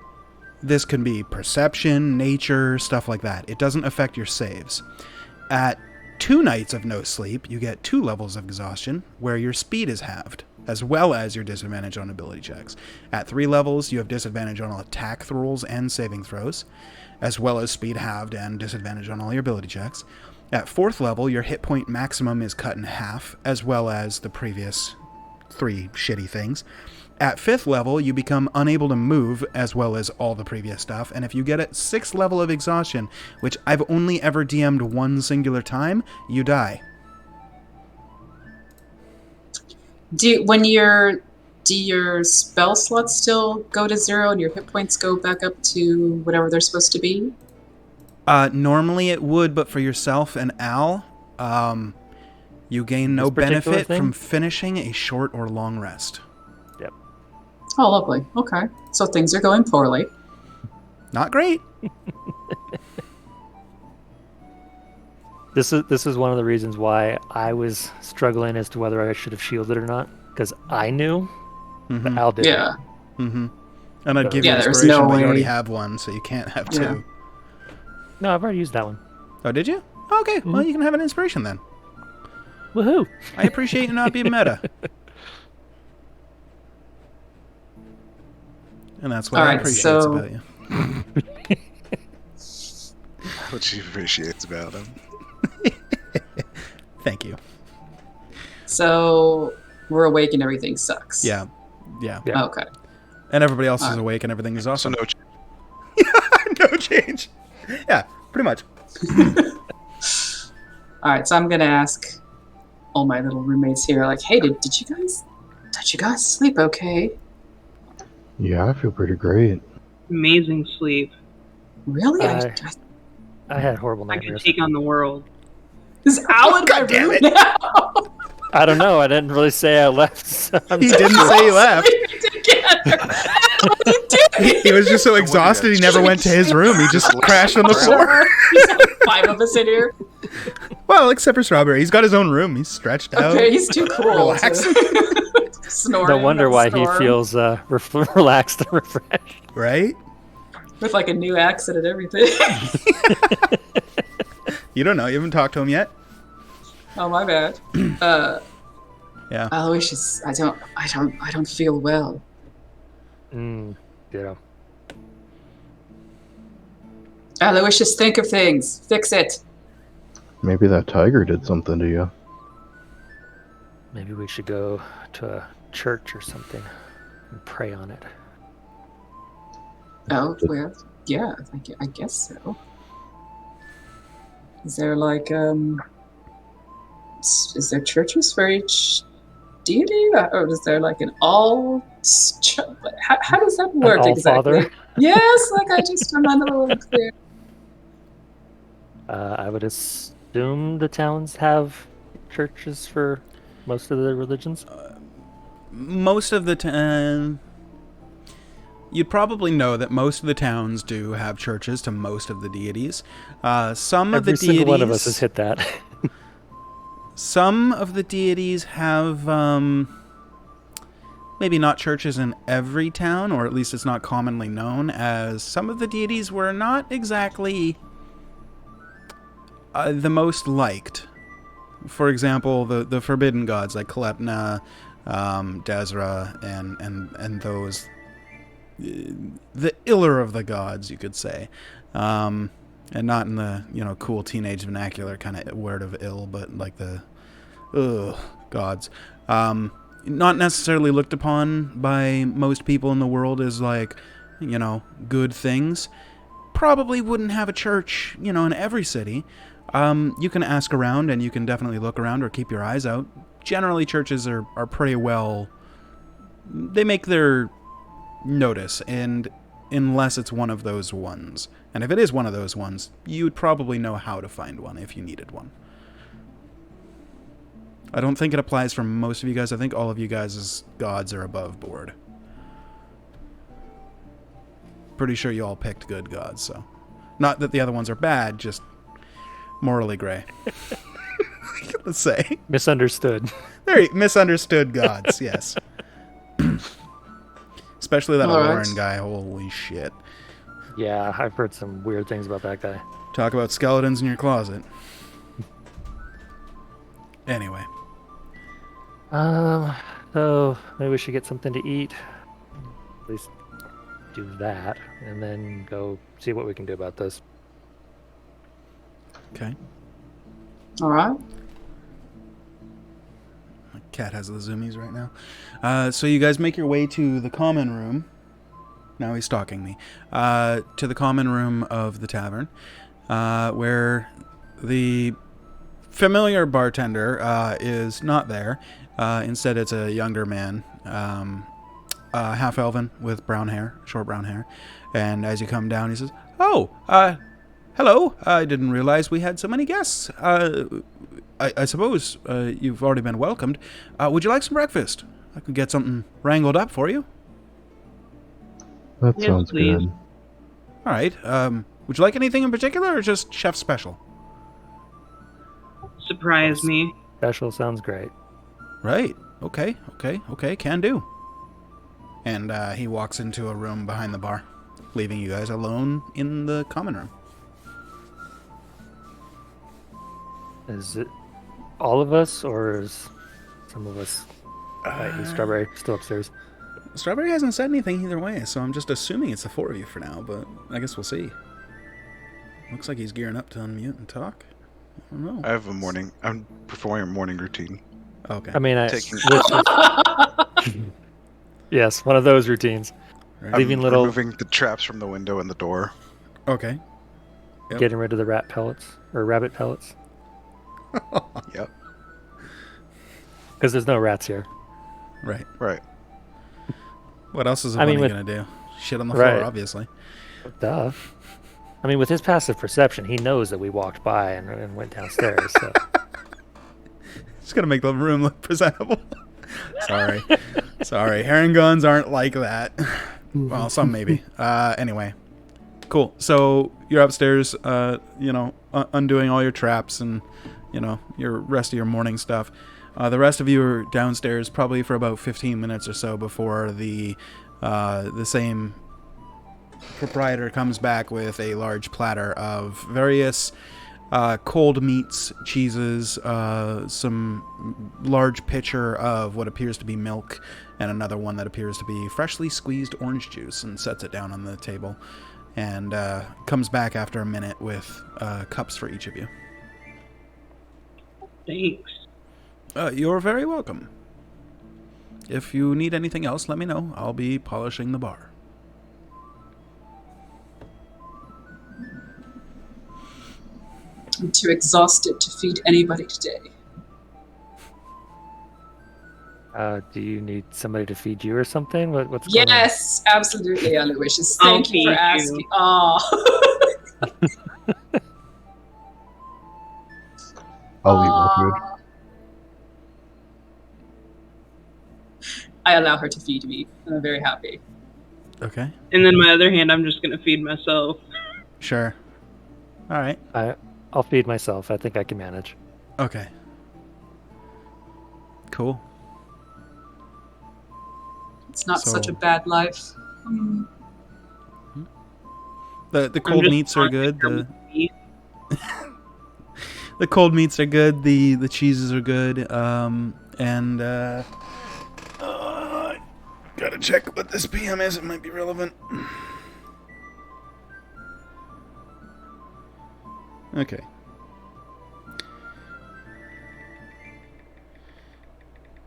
Speaker 1: this can be perception, nature, stuff like that. It doesn't affect your saves. At 2 nights of no sleep, you get 2 levels of exhaustion, where your speed is halved, as well as your disadvantage on ability checks. At 3 levels, you have disadvantage on all attack rolls and saving throws, as well as speed halved and disadvantage on all your ability checks. At 4th level, your hit point maximum is cut in half, as well as the previous 3 shitty things. At 5th level, you become unable to move, as well as all the previous stuff. And if you get at 6th level of exhaustion, which I've only ever DM'd one singular time, you die.
Speaker 4: Do your spell slots still go to 0 and your hit points go back up to whatever they're supposed to be?
Speaker 1: Normally it would, but for yourself and Al, you gain no
Speaker 3: This particular
Speaker 1: benefit
Speaker 3: thing?
Speaker 1: from finishing a short or long rest.
Speaker 3: Yep.
Speaker 4: Oh, lovely. Okay. So things are going poorly.
Speaker 1: Not great.
Speaker 3: This is one of the reasons why I was struggling as to whether I should have shielded or not, because I knew, but Al didn't.
Speaker 4: Yeah.
Speaker 1: Mm-hmm. And I'd give you
Speaker 4: Yeah, there's
Speaker 1: inspiration,
Speaker 4: no
Speaker 1: but you already
Speaker 4: way.
Speaker 1: have one, so you can't have
Speaker 4: Yeah.
Speaker 1: two.
Speaker 3: No, I've already used that one.
Speaker 1: Oh, did you? Okay, well, you can have an inspiration then.
Speaker 3: Woohoo!
Speaker 1: I appreciate you not being meta. And that's what
Speaker 4: All
Speaker 1: I
Speaker 4: right,
Speaker 1: appreciate
Speaker 4: so-
Speaker 1: about you.
Speaker 2: What she appreciates about him.
Speaker 1: Thank you.
Speaker 4: So we're awake and everything sucks.
Speaker 1: Yeah. Yeah.
Speaker 3: Yeah.
Speaker 4: Okay.
Speaker 1: And everybody else is
Speaker 4: Alright.
Speaker 1: awake and everything is
Speaker 2: So
Speaker 1: awesome.
Speaker 2: no.
Speaker 1: No change. Yeah, pretty much.
Speaker 4: All right. So I'm gonna ask all my little roommates here, like, hey, did you guys sleep okay?
Speaker 5: Yeah, I feel pretty great.
Speaker 6: Amazing sleep.
Speaker 4: Really?
Speaker 3: I had horrible
Speaker 6: I could
Speaker 3: nightmares.
Speaker 6: take on the world.
Speaker 4: Is Al in my
Speaker 1: God damn
Speaker 4: room
Speaker 1: it.
Speaker 4: now?
Speaker 3: I don't know. I didn't really say I left. So I'm
Speaker 1: He
Speaker 3: so-
Speaker 1: didn't say he left.
Speaker 4: Sleeping together. What are you doing?
Speaker 1: He was just so exhausted he never went to his room. He just crashed on the floor.
Speaker 4: There's like 5 of us in here.
Speaker 1: Well, except for Strawberry. He's got his own room. He's stretched out.
Speaker 4: Okay, he's too cool.
Speaker 1: Relax.
Speaker 4: To snoring.
Speaker 3: No wonder
Speaker 4: in a
Speaker 3: why he
Speaker 4: storm
Speaker 3: feels relaxed and refreshed.
Speaker 1: Right?
Speaker 4: with like a new accent and everything.
Speaker 1: You don't know. You haven't talked to him yet.
Speaker 4: Oh, my bad.
Speaker 1: Yeah.
Speaker 4: Aloysius, I don't feel well.
Speaker 3: Ditto.
Speaker 4: Aloysius, think of things. Fix it.
Speaker 5: Maybe that tiger did something to you.
Speaker 3: Maybe we should go to a church or something and pray on it.
Speaker 4: Oh, well, yeah, I guess so. Is there like, is there churches for each deity? Or is there like an all... How does that work
Speaker 3: An
Speaker 4: exactly?
Speaker 3: all-father?
Speaker 4: Yes, like I'm not a little clear.
Speaker 3: I would assume the towns have churches for most of the religions.
Speaker 1: Most of the time, you'd probably know that most of the towns do have churches to most of the deities. Some of
Speaker 3: Every
Speaker 1: the
Speaker 3: single
Speaker 1: deities,
Speaker 3: one of us has hit that.
Speaker 1: some of the deities have maybe not churches in every town, or at least it's not commonly known, as some of the deities were not exactly the most liked. For example, the forbidden gods like Kalepna, Dezra, and those, the iller of the gods, you could say, and not in the cool teenage vernacular kind of word of ill, but like the gods, not necessarily looked upon by most people in the world as like good things. Probably wouldn't have a church in every city. You can ask around, and you can definitely look around or keep your eyes out. Generally, churches are pretty well... They make their notice, and unless it's one of those ones. And if it is one of those ones, you would probably know how to find one if you needed one. I don't think it applies for most of you guys. I think all of you guys' gods are above board. Pretty sure you all picked good gods, so... Not that the other ones are bad, just... morally gray. Let's say.
Speaker 3: Misunderstood.
Speaker 1: Very misunderstood gods, yes. Especially that
Speaker 4: All right.
Speaker 1: Lauren guy, holy shit.
Speaker 3: Yeah, I've heard some weird things about that guy.
Speaker 1: Talk about skeletons in your closet. Anyway.
Speaker 3: So maybe we should get something to eat. At least do that, and then go see what we can do about this.
Speaker 1: Okay.
Speaker 4: All right.
Speaker 1: My cat has the zoomies right now. So you guys make your way to the common room. Now he's stalking me. To the common room of the tavern, where the familiar bartender is not there. Instead, it's a younger man, half elven with brown hair, short brown hair. And as you come down, he says, "Oh, hello. I didn't realize we had so many guests. I suppose you've already been welcomed. Would you like some breakfast? I could get something wrangled up for you."
Speaker 5: That
Speaker 6: Yes,
Speaker 5: sounds
Speaker 6: please.
Speaker 5: good.
Speaker 1: All right. Would you like anything in particular, or just chef special?
Speaker 6: surprise me.
Speaker 3: Special sounds great.
Speaker 1: Right. Okay. Can do. And he walks into a room behind the bar, leaving you guys alone in the common room.
Speaker 3: Is it all of us, or is some of us? Right, is Strawberry still upstairs?
Speaker 1: Strawberry hasn't said anything either way, so I'm just assuming it's the four of you for now, but I guess we'll see. Looks like he's gearing up to unmute and talk. I don't know.
Speaker 2: I'm performing a morning routine.
Speaker 1: Okay.
Speaker 3: I mean,
Speaker 2: Taking-
Speaker 3: yes, one of those routines.
Speaker 1: Right.
Speaker 3: Leaving
Speaker 2: I'm
Speaker 3: little-
Speaker 2: removing the traps from the window and the door.
Speaker 1: Okay. Yep.
Speaker 3: Getting rid of the rat pellets or rabbit pellets,
Speaker 2: Yep.
Speaker 3: because there's no rats here.
Speaker 1: Right.
Speaker 2: Right.
Speaker 1: What else is a
Speaker 3: I mean,
Speaker 1: bunny
Speaker 3: with-
Speaker 1: gonna do? Shit on the
Speaker 3: Right.
Speaker 1: floor, obviously.
Speaker 3: Duh. I mean, with his passive perception, he knows that we walked by and went downstairs. So.
Speaker 1: Just gonna make the room look presentable. Sorry. Herring guns aren't like that. Well, some maybe. Anyway, cool. So you're upstairs, undoing all your traps and, your rest of your morning stuff. The rest of you are downstairs probably for about 15 minutes or so before the same proprietor comes back with a large platter of various cold meats, cheeses, some large pitcher of what appears to be milk, and another one that appears to be freshly squeezed orange juice, and sets it down on the table, and comes back after a minute with cups for each of you.
Speaker 6: Thanks.
Speaker 1: You're very welcome. If you need anything else, let me know. I'll be polishing the bar.
Speaker 4: I'm too exhausted to feed anybody today.
Speaker 3: Do you need somebody to feed you or something? What's going on?
Speaker 4: Yes, absolutely, Aloysius.
Speaker 6: I'll
Speaker 4: Thank you for
Speaker 6: feed you.
Speaker 4: asking. Oh.
Speaker 5: I'll eat with food.
Speaker 4: I allow her to feed me, and I'm very happy.
Speaker 1: Okay.
Speaker 6: And then my other hand, I'm just gonna feed myself.
Speaker 1: Sure. All right.
Speaker 3: I'll feed myself. I think I can manage.
Speaker 1: Okay. Cool.
Speaker 4: It's not
Speaker 1: So-
Speaker 4: such a bad life.
Speaker 1: The
Speaker 6: I'm
Speaker 1: cold
Speaker 6: just
Speaker 1: meats are
Speaker 6: not
Speaker 1: good.
Speaker 6: sure what to eat.
Speaker 1: The cold meats are good. The cheeses are good. Gotta check what this PM is. It might be relevant. Okay.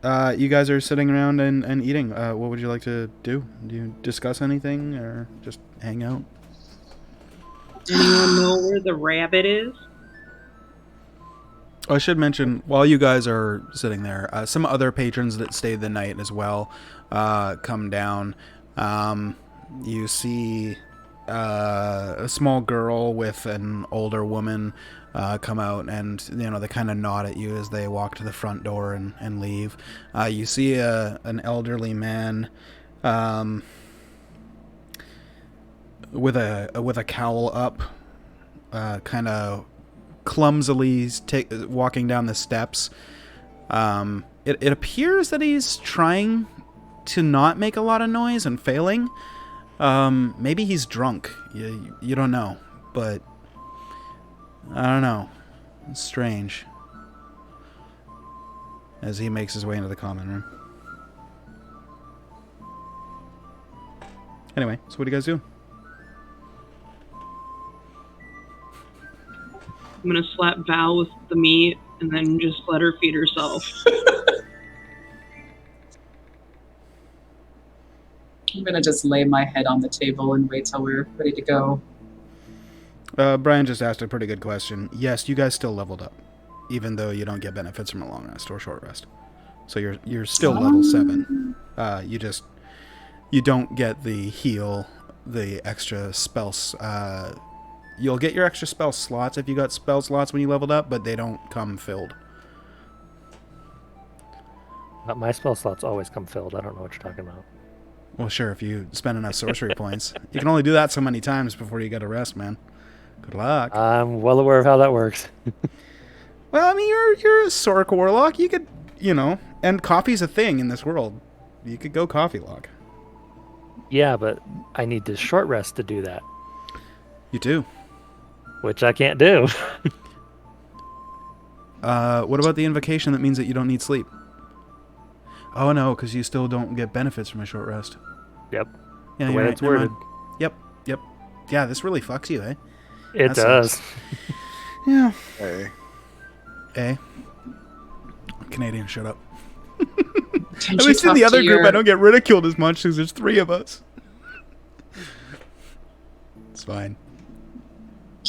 Speaker 1: You guys are sitting around and eating. What would you like to do? Do you discuss anything or just hang out?
Speaker 6: Anyone know where the rabbit is?
Speaker 1: I should mention, while you guys are sitting there, some other patrons that stayed the night as well come down. You see a small girl with an older woman come out, and they kind of nod at you as they walk to the front door and leave. You see an elderly man with a cowl up, kind of clumsily walking down the steps. It appears that he's trying to not make a lot of noise and failing. Maybe he's drunk. You don't know, but I don't know. It's strange. As he makes his way into the common room. Anyway, so what do you guys do?
Speaker 6: I'm gonna slap Val with the meat and then just let her feed herself.
Speaker 4: I'm gonna just lay my head on the table and wait till we're ready to go.
Speaker 1: Brian just asked a pretty good question. Yes, you guys still leveled up, even though you don't get benefits from a long rest or short rest. So you're still level 7. You don't get the heal, the extra spells. You'll get your extra spell slots if you got spell slots when you leveled up, but they don't come filled.
Speaker 3: My spell slots always come filled. I don't know what you're talking about.
Speaker 1: Well, sure, if you spend enough sorcery points. You can only do that so many times before you get a rest, man. Good luck.
Speaker 3: I'm well aware of how that works.
Speaker 1: Well, I mean, you're a Sork warlock. You could, and coffee's a thing in this world. You could go coffee log.
Speaker 3: Yeah, but I need to short rest to do that,
Speaker 1: You do.
Speaker 3: which I can't do.
Speaker 1: What about the invocation that means that you don't need sleep? Oh no, because you still don't get benefits from a short rest.
Speaker 3: Yep.
Speaker 1: Yeah,
Speaker 3: The
Speaker 1: you're
Speaker 3: way
Speaker 1: right.
Speaker 3: it's
Speaker 1: Never
Speaker 3: worded.
Speaker 1: mind. Yep. Yeah, this really fucks you, eh?
Speaker 3: It
Speaker 1: That
Speaker 3: does.
Speaker 1: sucks. Yeah.
Speaker 2: Hey,
Speaker 1: Eh? Canadian, shut up.
Speaker 4: Can't
Speaker 1: At
Speaker 4: you
Speaker 1: least in
Speaker 4: talk
Speaker 1: the
Speaker 4: to
Speaker 1: other group,
Speaker 4: your-
Speaker 1: I don't get ridiculed as much because there's 3 of us. It's fine.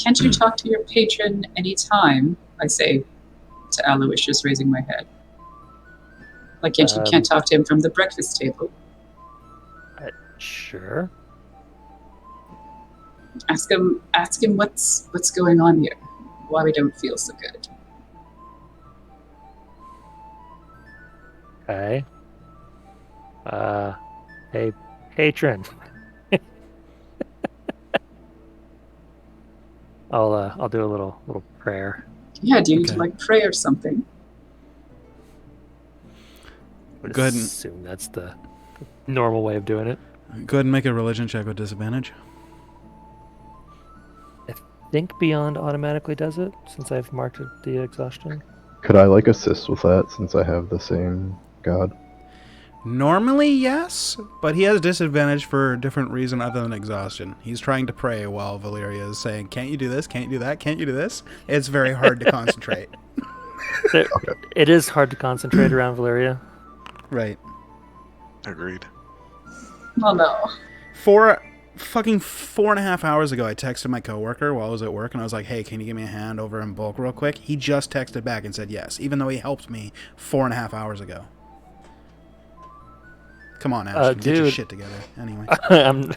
Speaker 4: Can't you talk to your patron anytime? I say to Aloysius, raising my head. Like, you can't talk to him from the breakfast table.
Speaker 3: Sure.
Speaker 4: Ask him what's going on here. Why we don't feel so good.
Speaker 3: Okay. Hey, patron. I'll do a little prayer.
Speaker 4: Yeah, do you need to
Speaker 1: Okay.
Speaker 4: like pray or something?
Speaker 3: Would
Speaker 1: Go ahead and-
Speaker 3: assume that's the normal way of doing it.
Speaker 1: Go ahead and make a religion check with disadvantage.
Speaker 3: Think Beyond automatically does it since I've marked the exhaustion.
Speaker 5: Could I like assist with that since I have the same god?
Speaker 1: Normally, yes, but he has disadvantage for a different reason other than exhaustion. He's trying to pray while Valeria is saying, "Can't you do this? Can't you do that? Can't you do this?" It's very hard to concentrate.
Speaker 3: It is hard to concentrate around Valeria.
Speaker 1: Right.
Speaker 2: agreed.
Speaker 4: Oh no.
Speaker 1: 4.5 hours ago, I texted my coworker while I was at work, and I was like, "Hey, can you give me a hand over in bulk real quick?" He just texted back and said yes, even though he helped me 4.5 hours ago. Come on, Ash, get your
Speaker 3: dude.
Speaker 1: shit together. Anyway.
Speaker 3: I'm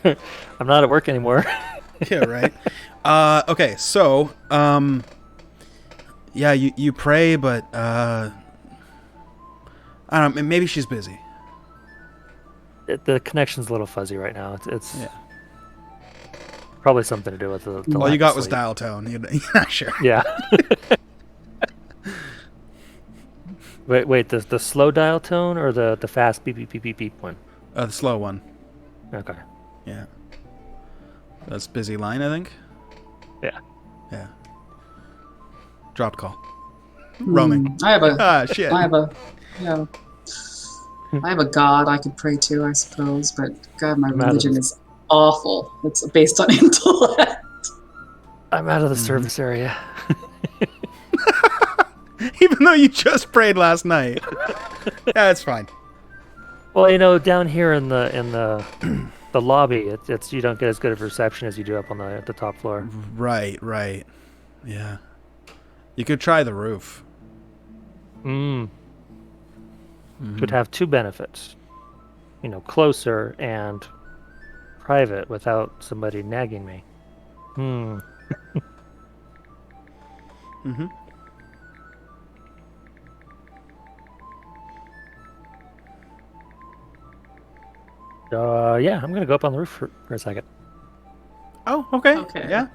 Speaker 3: not at work anymore.
Speaker 1: Yeah, right. Okay, so, yeah, you pray, but, I don't know, maybe she's busy.
Speaker 3: The connection's a little fuzzy right now. It's
Speaker 1: Yeah.
Speaker 3: probably something to do with the
Speaker 1: All
Speaker 3: lack
Speaker 1: you
Speaker 3: of
Speaker 1: got was
Speaker 3: sleep.
Speaker 1: dial tone. Yeah, sure.
Speaker 3: Yeah. Wait, the slow dial tone or the fast beep beep beep beep beep one?
Speaker 1: The slow one.
Speaker 3: Okay.
Speaker 1: Yeah. That's busy line, I think.
Speaker 3: Yeah.
Speaker 1: Yeah. Dropped call. Roaming.
Speaker 4: I have a
Speaker 1: Ah, shit.
Speaker 4: I have a god I could pray to, I suppose, but God, my
Speaker 3: I'm out of
Speaker 4: religion
Speaker 3: this.
Speaker 4: is awful. It's based on intellect.
Speaker 3: I'm out of the service area.
Speaker 1: Even though you just prayed last night. Yeah, it's fine.
Speaker 3: Well, down here in the the lobby, it's you don't get as good of reception as you do up on the top floor.
Speaker 1: Right. Yeah. You could try the roof.
Speaker 3: Could have 2 benefits. Closer and private without somebody nagging me.
Speaker 1: Mm-hmm.
Speaker 3: Yeah, I'm gonna go up on the roof for a second.
Speaker 1: Oh, okay.
Speaker 4: Okay.
Speaker 1: Yeah.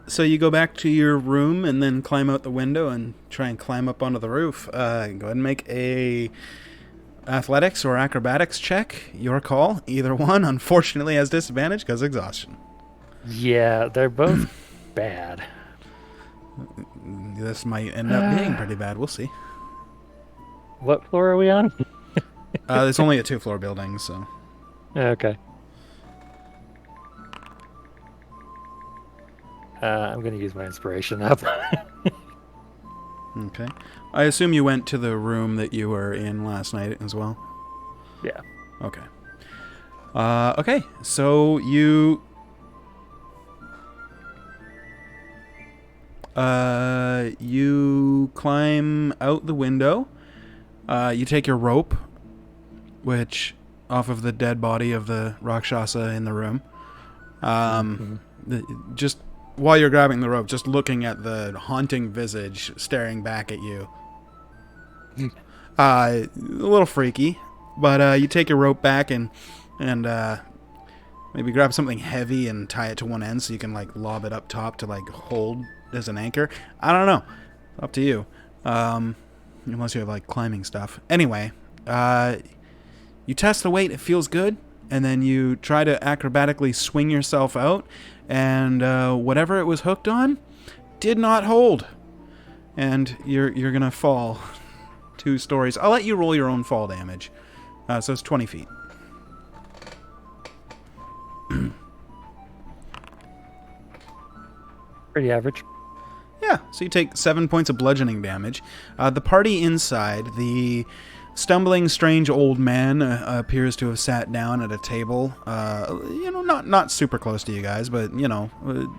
Speaker 1: So you go back to your room and then climb out the window and try and climb up onto the roof. Go ahead and make a athletics or acrobatics check. Your call. Either one, unfortunately, has disadvantage because exhaustion.
Speaker 3: Yeah, they're both bad.
Speaker 1: This might end up being pretty bad. We'll see.
Speaker 3: What floor are we on?
Speaker 1: It's only a 2-floor building, so.
Speaker 3: Okay. I'm gonna use my inspiration up.
Speaker 1: Okay. I assume you went to the room that you were in last night as well?
Speaker 3: Yeah.
Speaker 1: Okay. Okay, so you... you climb out the window. You take your rope, which off of the dead body of the Rakshasa in the room. Just while you're grabbing the rope, just looking at the haunting visage staring back at you. A little freaky, but you take your rope back and maybe grab something heavy and tie it to one end so you can like lob it up top to like hold as an anchor. I don't know. Up to you. Unless you have, like, climbing stuff. Anyway, you test the weight, it feels good, and then you try to acrobatically swing yourself out, and whatever it was hooked on did not hold. And you're gonna fall 2 stories. I'll let you roll your own fall damage. So it's 20 feet.
Speaker 3: Pretty average.
Speaker 1: Yeah, so you take 7 points of bludgeoning damage. The party inside, the stumbling, strange old man appears to have sat down at a table. Not super close to you guys, but,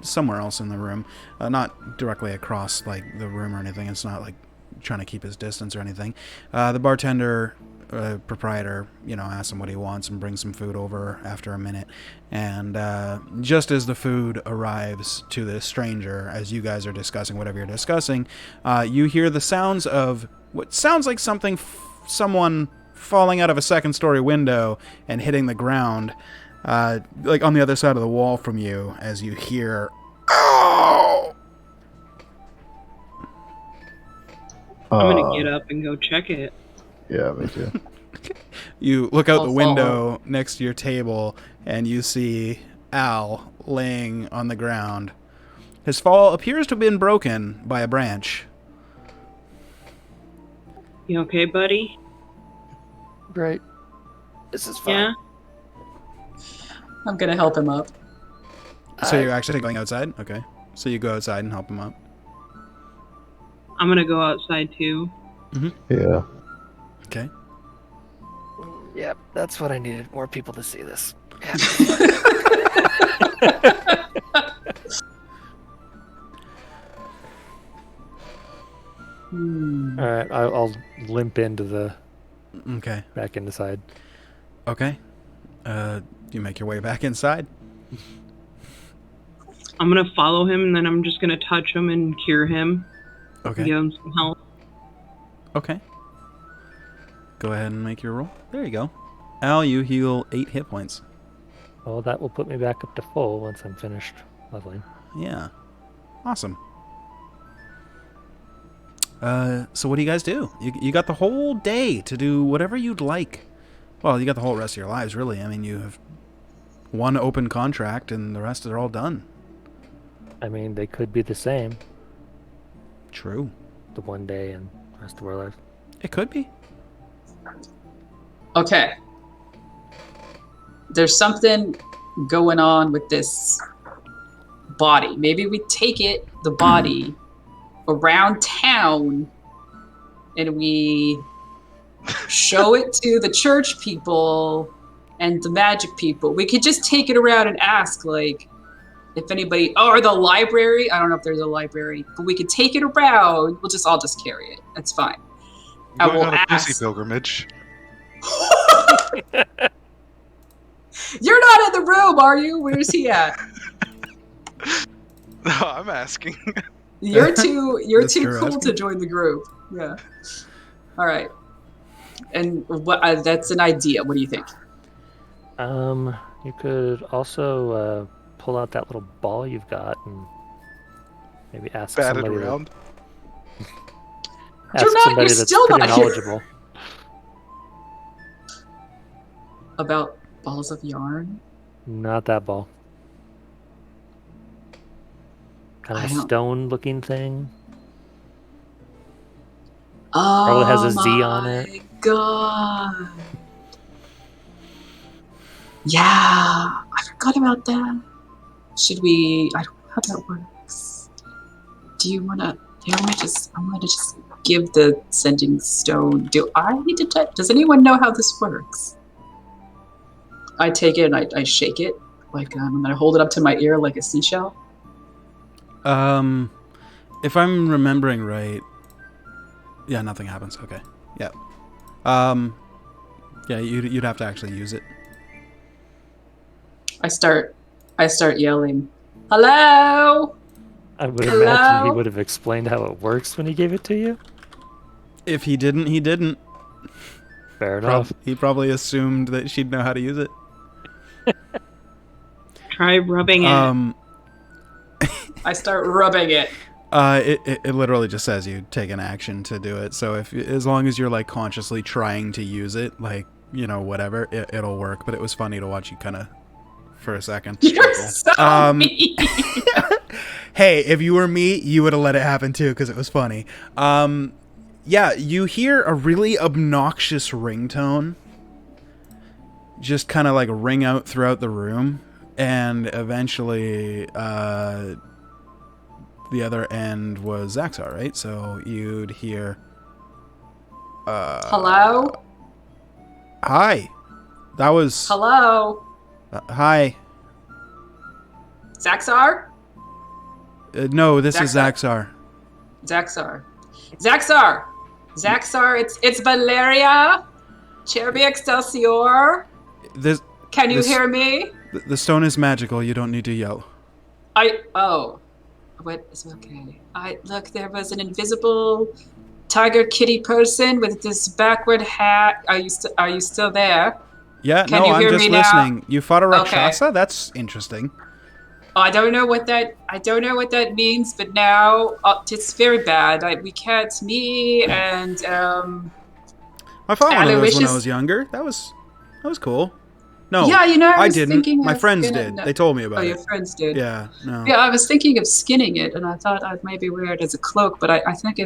Speaker 1: somewhere else in the room. Not directly across, like, the room or anything. It's not, like, trying to keep his distance or anything. The bartender... proprietor, asks him what he wants and brings some food over after a minute. And just as the food arrives to the stranger, as you guys are discussing whatever you're discussing, you hear the sounds of what sounds like someone falling out of a second-story window and hitting the ground, like on the other side of the wall from you, as you hear, "Oh!"
Speaker 6: I'm gonna get up and go check it.
Speaker 5: Yeah, me too.
Speaker 1: You look out
Speaker 4: I'll
Speaker 1: the window next to your table, and you see Al laying on the ground. His fall appears to have been broken by a branch.
Speaker 6: You okay, buddy?
Speaker 3: Great. This is fine.
Speaker 6: Yeah?
Speaker 4: I'm gonna help him up.
Speaker 1: So you're actually going outside? Okay. So you go outside and help him up.
Speaker 6: I'm gonna go outside too.
Speaker 5: Yeah.
Speaker 1: Okay.
Speaker 3: Yep, that's what I needed. More people to see this. All right, I'll limp into the
Speaker 1: Okay.
Speaker 3: back inside.
Speaker 1: Okay. You make your way back inside.
Speaker 6: I'm gonna follow him, and then I'm just gonna touch him and cure him.
Speaker 1: Okay.
Speaker 6: Give him some help.
Speaker 1: Okay. Go ahead and make your roll. There you go. Al, you heal 8 hit points.
Speaker 3: Well, that will put me back up to full once I'm finished leveling.
Speaker 1: Yeah. Awesome. So what do you guys do? You got the whole day to do whatever you'd like. Well, you got the whole rest of your lives, really. I mean, you have one open contract, and the rest are all done.
Speaker 3: I mean, they could be the same,
Speaker 1: True.
Speaker 3: the one day and the rest of our lives.
Speaker 1: It could be.
Speaker 4: Okay. There's something going on with this body. Maybe we take the body, around town, and we show it to the church people and the magic people. We could just take it around and ask, like, if anybody, or the library. I don't know if there's a library, but we could take it around. I'll just carry it. That's fine. I
Speaker 2: Going
Speaker 4: will
Speaker 2: on a
Speaker 4: ask.
Speaker 2: pussy pilgrimage.
Speaker 4: You're not in the room, are you? Where's he at?
Speaker 2: No, I'm asking.
Speaker 4: You're too
Speaker 1: That's
Speaker 4: cool
Speaker 1: true,
Speaker 4: to join the group. Yeah. All right. And what? That's an idea. What do you think?
Speaker 3: You could also pull out that little ball you've got and maybe ask
Speaker 2: Bat it
Speaker 3: somebody
Speaker 2: around.
Speaker 3: ask
Speaker 4: You're
Speaker 3: somebody that's
Speaker 4: still
Speaker 3: pretty
Speaker 4: not here.
Speaker 3: knowledgeable.
Speaker 4: About balls of yarn?
Speaker 3: Not that ball. Kind
Speaker 4: I
Speaker 3: of a
Speaker 4: don't-
Speaker 3: stone-looking thing.
Speaker 4: Oh,
Speaker 3: Probably has a Z on it.
Speaker 4: my God. Yeah, I forgot about that. Should we? I don't know how that works. Do you wanna? I wanna just give the sending stone. Do I need to touch? Does anyone know how this works? I take it and I shake it, like I'm gonna hold it up to my ear like a seashell.
Speaker 1: If I'm remembering right, yeah, nothing happens. Okay, yeah, yeah, you'd have to actually use it.
Speaker 4: I start yelling, "Hello!"
Speaker 3: I would
Speaker 4: Hello?
Speaker 3: imagine he would have explained how it works when he gave it to you.
Speaker 1: If he didn't, he didn't.
Speaker 3: Fair enough.
Speaker 1: He probably assumed that she'd know how to use it.
Speaker 6: Try rubbing it.
Speaker 4: I start rubbing it.
Speaker 1: It literally just says you take an action to do it. So as long as you're like consciously trying to use it, like, you know, whatever, it'll work. But it was funny to watch you kind of for a second.
Speaker 4: You're so mean.
Speaker 1: Hey, if you were me, you would have let it happen too because it was funny. Yeah, you hear a really obnoxious ringtone just kind of like ring out throughout the room, and eventually the other end was Zaxar, right? So you'd hear
Speaker 4: Hello?
Speaker 1: hi. That was
Speaker 4: Hello?
Speaker 1: hi.
Speaker 4: Zaxar?
Speaker 1: No, this is
Speaker 4: Zaxar.
Speaker 1: Zaxar.
Speaker 4: Zaxar, it's Valeria. Cherby Excelsior. Can you hear me?
Speaker 1: The stone is magical. You don't need to yell.
Speaker 4: What is okay? Look, there was an invisible tiger kitty person with this backward hat. Are you still there?
Speaker 1: Yeah,
Speaker 4: Can
Speaker 1: no,
Speaker 4: you
Speaker 1: I'm
Speaker 4: hear
Speaker 1: just
Speaker 4: me now?
Speaker 1: listening. You fought a Rakshasa?
Speaker 4: Okay.
Speaker 1: That's interesting.
Speaker 4: I don't know what that means, but now it's very bad. Me and
Speaker 1: I fought one of those when I
Speaker 4: Aloysius-
Speaker 1: was younger. That was cool. No,
Speaker 4: yeah, you know, I was
Speaker 1: didn't.
Speaker 4: thinking
Speaker 1: My
Speaker 4: of
Speaker 1: friends
Speaker 4: skinning
Speaker 1: did.
Speaker 4: it.
Speaker 1: They told me
Speaker 4: Oh,
Speaker 1: about
Speaker 4: your
Speaker 1: it.
Speaker 4: friends did.
Speaker 1: Yeah, no.
Speaker 4: Yeah, I was thinking of skinning it, and I thought I'd maybe wear it as a cloak, but I think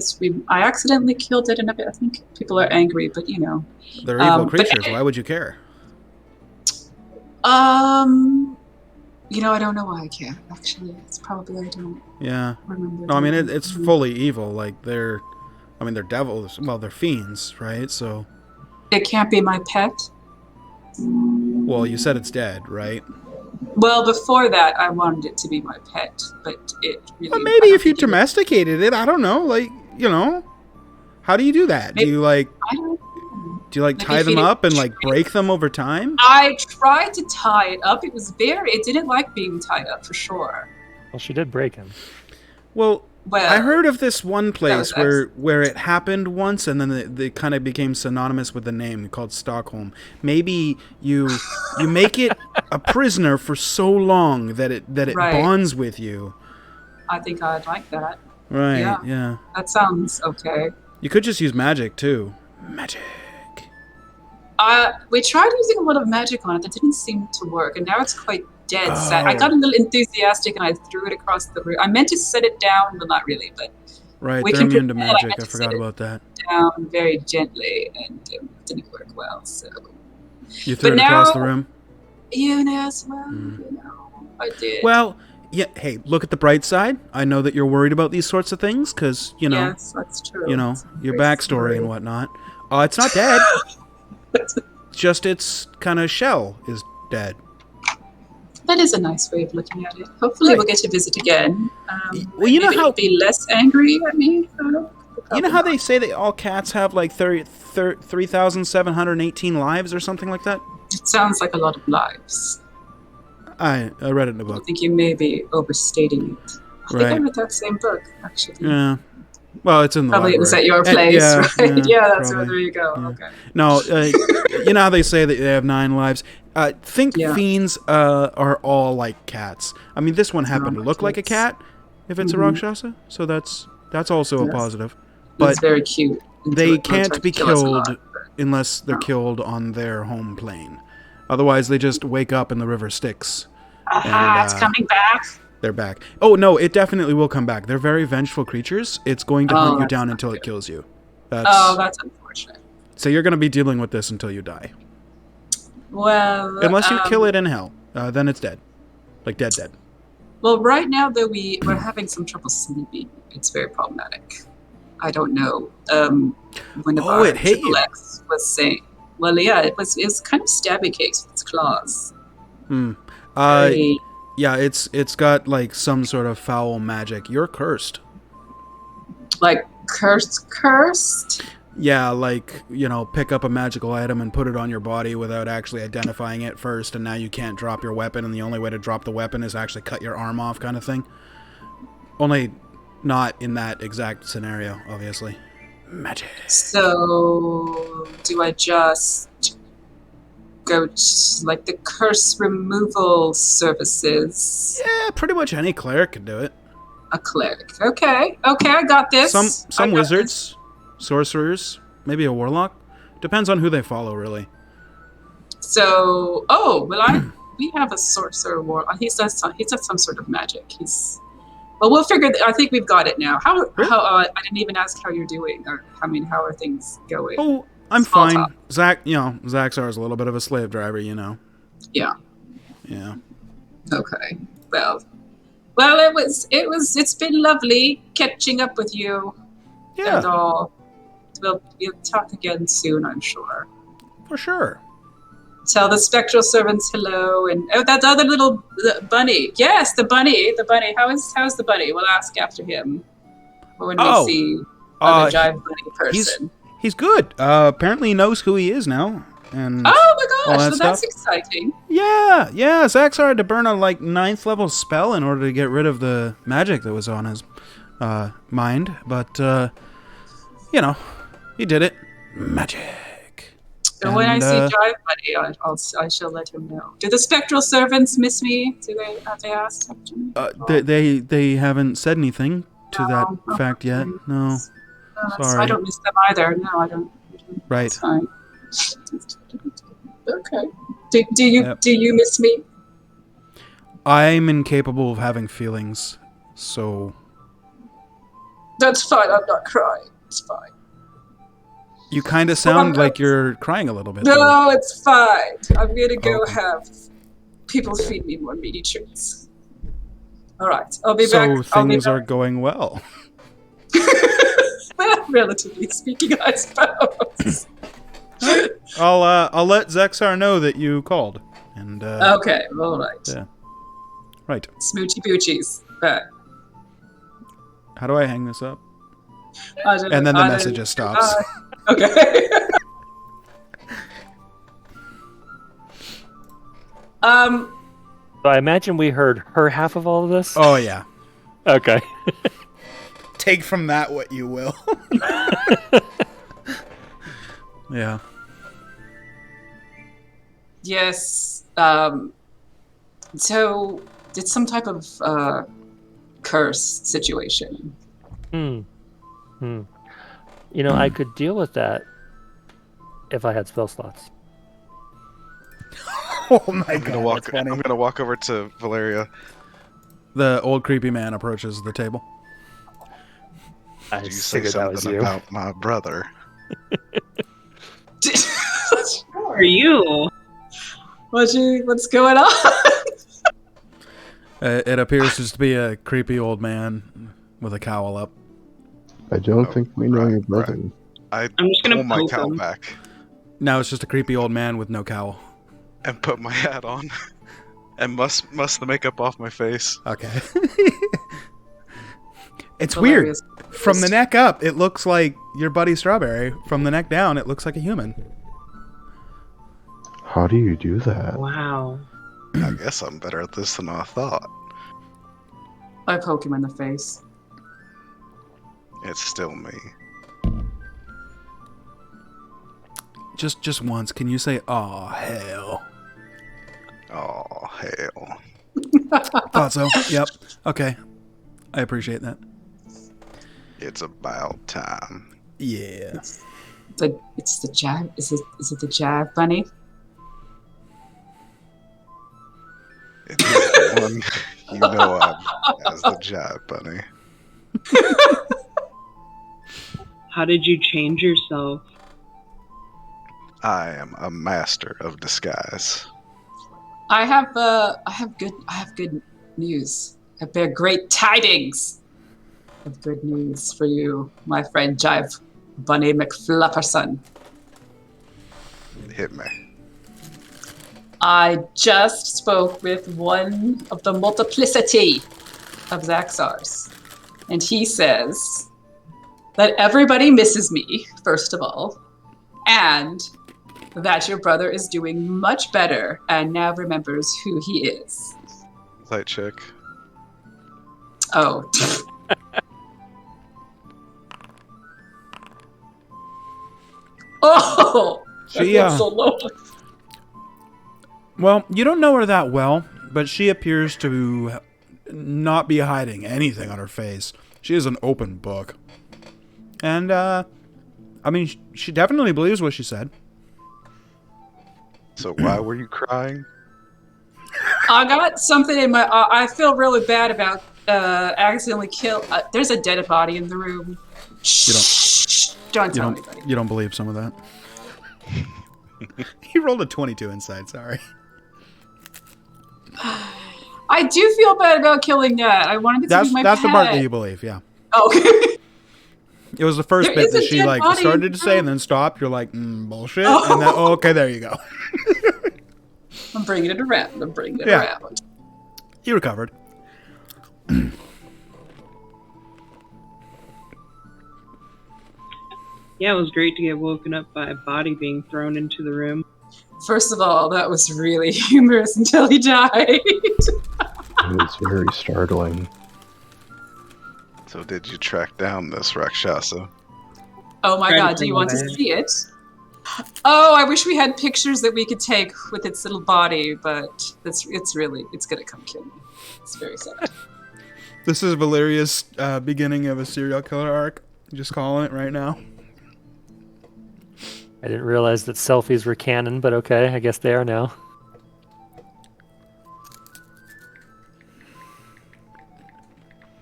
Speaker 4: I accidentally killed it, and I think people are angry, but you know.
Speaker 1: They're evil
Speaker 4: but-
Speaker 1: creatures. Why would you care?
Speaker 4: You know, I don't know why I care. Actually, it's probably I don't
Speaker 1: Yeah.
Speaker 4: remember.
Speaker 1: No, I mean it's fully evil. Like they're devils. Well, they're fiends, right? So,
Speaker 4: It can't be my pet.
Speaker 1: well, you said it's dead, right?
Speaker 4: Well, before that, I wanted it to be my pet, but it really.
Speaker 1: Well,
Speaker 4: I
Speaker 1: maybe
Speaker 4: don't
Speaker 1: if you
Speaker 4: think it-
Speaker 1: domesticated it, I don't know. Like, you know, how do you do that?
Speaker 4: Maybe-
Speaker 1: Do you like
Speaker 4: I don't. Maybe
Speaker 1: tie them
Speaker 4: feed it
Speaker 1: up and like break them over time?
Speaker 4: I tried to tie it up. It didn't like being tied up for sure.
Speaker 3: Well, she did break him.
Speaker 1: Well,
Speaker 4: Well,
Speaker 1: I heard of this one
Speaker 4: was
Speaker 1: place where it happened once, and then they kind of became synonymous with the name called Stockholm. Maybe you make it a prisoner for so long that it
Speaker 4: Right.
Speaker 1: bonds with you.
Speaker 4: I think I'd like that.
Speaker 1: Right?
Speaker 4: Yeah.
Speaker 1: Yeah.
Speaker 4: That sounds okay.
Speaker 1: You could just use magic too. Magic.
Speaker 4: We tried using a lot of magic on it. That didn't seem to work, and now it's quite dead set. I
Speaker 1: Oh.
Speaker 4: got a little enthusiastic, and I threw it across the room. I meant to set it down, but not really. But
Speaker 1: Right.
Speaker 4: We
Speaker 1: They're
Speaker 4: can
Speaker 1: immune to
Speaker 4: pretend I
Speaker 1: magic.
Speaker 4: meant
Speaker 1: I
Speaker 4: to
Speaker 1: forgot
Speaker 4: say it.
Speaker 1: about that.
Speaker 4: down very gently, and it didn't work well. So
Speaker 1: You threw
Speaker 4: But
Speaker 1: it across
Speaker 4: now-
Speaker 1: the room.
Speaker 4: you know, well,
Speaker 1: Mm.
Speaker 4: you know, I did.
Speaker 1: Well, yeah. Hey, look at the bright side. I know that you're worried about these sorts of things because
Speaker 4: yes, that's true.
Speaker 1: your
Speaker 4: It's
Speaker 1: backstory
Speaker 4: very
Speaker 1: and
Speaker 4: scary.
Speaker 1: whatnot. It's not dead. Just its kind of shell is dead.
Speaker 4: That is a nice way of looking at it. Hopefully,
Speaker 1: Right.
Speaker 4: we'll get to visit again.
Speaker 1: Well, you know
Speaker 4: maybe
Speaker 1: how-
Speaker 4: it'll be less angry at me. I don't know.
Speaker 1: You know how they say that all cats have like 3,718 lives or something like that?
Speaker 4: It sounds like a lot of lives.
Speaker 1: I read it in a
Speaker 4: I
Speaker 1: book.
Speaker 4: think you may be overstating it. I think I
Speaker 1: Right.
Speaker 4: read that same book, actually.
Speaker 1: Yeah. Well, it's in the
Speaker 4: Probably it was
Speaker 1: library.
Speaker 4: at your place, right? Yeah, that's
Speaker 1: probably.
Speaker 4: where. There you go.
Speaker 1: Yeah.
Speaker 4: Okay.
Speaker 1: No, you know how they say that they have 9 lives? Think
Speaker 4: Yeah.
Speaker 1: fiends are all like cats. I mean, this one happened to
Speaker 4: Not
Speaker 1: look like a
Speaker 4: cats.
Speaker 1: cat, if it's a
Speaker 4: Mhm.
Speaker 1: Rakshasa, so that's also a
Speaker 4: Yes.
Speaker 1: positive.
Speaker 4: It's
Speaker 1: But
Speaker 4: very cute. until
Speaker 1: they
Speaker 4: it
Speaker 1: can't
Speaker 4: tried to
Speaker 1: be
Speaker 4: kill us a lot,
Speaker 1: killed
Speaker 4: but-
Speaker 1: unless they're
Speaker 4: Oh.
Speaker 1: killed on their home plane. Otherwise, they just wake up and the river Styx.
Speaker 4: Aha, it's
Speaker 1: And,
Speaker 4: coming back.
Speaker 1: They're back. Oh, no, it definitely will come back. They're very vengeful creatures. It's going to
Speaker 4: Oh,
Speaker 1: hunt you
Speaker 4: that's
Speaker 1: down
Speaker 4: not
Speaker 1: until it
Speaker 4: good.
Speaker 1: kills you.
Speaker 4: That's unfortunate.
Speaker 1: So you're going to be dealing with this until you die.
Speaker 4: Well,
Speaker 1: Unless you kill it in hell. Then it's dead. Like dead.
Speaker 4: Well, right now though we're having some trouble sleeping. It's very problematic. I don't know. One of
Speaker 1: Oh,
Speaker 4: our
Speaker 1: it hit
Speaker 4: triple
Speaker 1: you.
Speaker 4: X was saying, well, yeah, it was kind of stabby cakes with its claws.
Speaker 1: Hmm.
Speaker 4: Very-
Speaker 1: Yeah, it's got like some sort of foul magic. You're cursed.
Speaker 4: like cursed.
Speaker 1: Yeah, like, pick up a magical item and put it on your body without actually identifying it first, and now you can't drop your weapon, and the only way to drop the weapon is actually cut your arm off kind of thing. Only not in that exact scenario, obviously. Magic.
Speaker 4: So, do I just go to, like, the curse removal services?
Speaker 1: Yeah, pretty much any cleric can do it.
Speaker 4: A cleric. Okay, I got this.
Speaker 1: Some wizards, sorcerers, maybe a warlock. Depends on who they follow, really.
Speaker 4: So, we have a sorcerer warlock. He does some sort of magic. Well, we'll figure. I think we've got it now. How? I didn't even ask how you're doing, or how are things going?
Speaker 1: Oh, I'm
Speaker 4: Small
Speaker 1: fine.
Speaker 4: talk.
Speaker 1: Zaxar is a little bit of a slave driver,
Speaker 4: Yeah.
Speaker 1: Yeah.
Speaker 4: Okay. Well, it's been lovely catching up with you.
Speaker 1: Yeah,
Speaker 4: And all. We'll talk again soon, I'm sure.
Speaker 1: for sure.
Speaker 4: Tell the spectral servants hello, and that other little bunny. Yes, the bunny. How's the bunny? We'll ask after him when we see the jive bunny person.
Speaker 1: He's good. Apparently he knows who he is now. And
Speaker 4: Oh my
Speaker 1: all
Speaker 4: gosh,
Speaker 1: that
Speaker 4: so that's
Speaker 1: stuff.
Speaker 4: exciting.
Speaker 1: Yeah. Zaxar had to burn a 9th level spell in order to get rid of the magic that was on his mind, but he did it. Magic.
Speaker 4: And when I see Jive Buddy, I shall let him know. Do the spectral servants miss me? Have they asked?
Speaker 1: They haven't said anything to that
Speaker 4: No.
Speaker 1: fact yet. No. Sorry.
Speaker 4: I don't miss them either. No, I don't.
Speaker 1: Right.
Speaker 4: It's fine. Okay. Do you miss me?
Speaker 1: I'm incapable of having feelings, so
Speaker 4: That's fine. I'm not crying. It's fine.
Speaker 1: you kind of sound like you're crying a little bit. though.
Speaker 4: No, it's fine. I'm gonna go
Speaker 1: Okay.
Speaker 4: have people feed me more meaty treats. All right, I'll be back.
Speaker 1: So things are going well.
Speaker 4: Well, relatively speaking, I suppose.
Speaker 1: I'll let Zaxar know that you called. And
Speaker 4: Okay, all right.
Speaker 1: yeah. Right.
Speaker 4: Smoochy boochies. Back.
Speaker 1: How do I hang this up?
Speaker 4: I don't
Speaker 1: And then
Speaker 4: know.
Speaker 1: the message just stops.
Speaker 4: Okay.
Speaker 3: So I imagine we heard her half of all of this.
Speaker 1: Oh yeah.
Speaker 3: Okay.
Speaker 1: Take from that what you will. Yeah.
Speaker 4: Yes. So it's some type of curse situation.
Speaker 3: I could deal with that if I had spell slots.
Speaker 1: Oh my
Speaker 2: I'm gonna walk over to Valeria.
Speaker 1: The old creepy man approaches the table.
Speaker 3: I
Speaker 2: Did you say
Speaker 3: figured that was
Speaker 2: something
Speaker 3: you.
Speaker 2: about my brother?
Speaker 6: Who are you?
Speaker 4: What's going on?
Speaker 1: It appears just to be a creepy old man with a cowl up.
Speaker 5: I don't
Speaker 2: Oh,
Speaker 5: think we know
Speaker 2: right,
Speaker 5: your brother.
Speaker 2: I
Speaker 6: I'm just gonna
Speaker 2: pull my
Speaker 6: poke
Speaker 2: cowl
Speaker 6: him.
Speaker 2: back
Speaker 1: Now it's just a creepy old man with no cowl.
Speaker 2: and put my hat on and must the makeup off my face.
Speaker 1: Okay. It's weird.
Speaker 4: Hilarious.
Speaker 1: From the neck up, it looks like your buddy Strawberry. From the neck down, it looks like a human.
Speaker 5: How do you do that?
Speaker 6: Wow.
Speaker 2: I guess I'm better at this than I thought.
Speaker 4: I poke him in the face.
Speaker 2: It's still me.
Speaker 1: Just once, can you say, "Aw, hell"?
Speaker 2: Oh hell!
Speaker 1: Thought so. Yep. Okay. I appreciate that.
Speaker 2: It's about time.
Speaker 1: Yeah.
Speaker 4: It's the jab. Is it the jab bunny?
Speaker 2: It's the one you know of as the Jive Bunny.
Speaker 6: How did you change yourself?
Speaker 2: I am a master of disguise.
Speaker 4: I have good news. I bear great tidings of good news for you, my friend Jive Bunny McFlufferson.
Speaker 2: Hit me.
Speaker 4: I just spoke with one of the multiplicity of Zaxars, and he says that everybody misses me, first of all, and that your brother is doing much better and now remembers who he is.
Speaker 2: Light check.
Speaker 4: Oh. Oh!
Speaker 1: She,
Speaker 4: I feel so low.
Speaker 1: Well, you don't know her that well, but she appears to not be hiding anything on her face. She is an open book. And, I mean, she definitely believes what she said.
Speaker 2: So why were you crying?
Speaker 4: I got something in my. I feel really bad about accidentally kill. There's a dead body in the room. Shh! Don't tell anybody.
Speaker 1: You don't believe some of that? He rolled a 22 inside, sorry.
Speaker 4: I do feel bad about killing that. I wanted it to be my
Speaker 1: That's
Speaker 4: pet.
Speaker 1: the part that you believe, yeah.
Speaker 4: Oh.
Speaker 1: It was the first
Speaker 4: There
Speaker 1: bit
Speaker 4: is
Speaker 1: that
Speaker 4: a
Speaker 1: she
Speaker 4: dead
Speaker 1: like
Speaker 4: body.
Speaker 1: started to say and then stopped. You're like, bullshit.
Speaker 4: Oh.
Speaker 1: And then, okay, there you go.
Speaker 4: I'm bringing it around.
Speaker 1: Yeah.
Speaker 4: Around.
Speaker 1: You recovered.
Speaker 6: Yeah, it was great to get woken up by a body being thrown into the room.
Speaker 4: First of all, that was really humorous until he died.
Speaker 5: It was very startling.
Speaker 2: So did you track down this Rakshasa?
Speaker 4: Oh my
Speaker 6: Try to
Speaker 4: god, do
Speaker 6: bring
Speaker 4: you want to
Speaker 6: it.
Speaker 4: see it? Oh, I wish we had pictures that we could take with its little body, but it's gonna come kill me. It's very sad.
Speaker 1: This is Valeria's beginning of a serial killer arc. Just calling it right now.
Speaker 3: I didn't realize that selfies were canon, but okay, I guess they are now.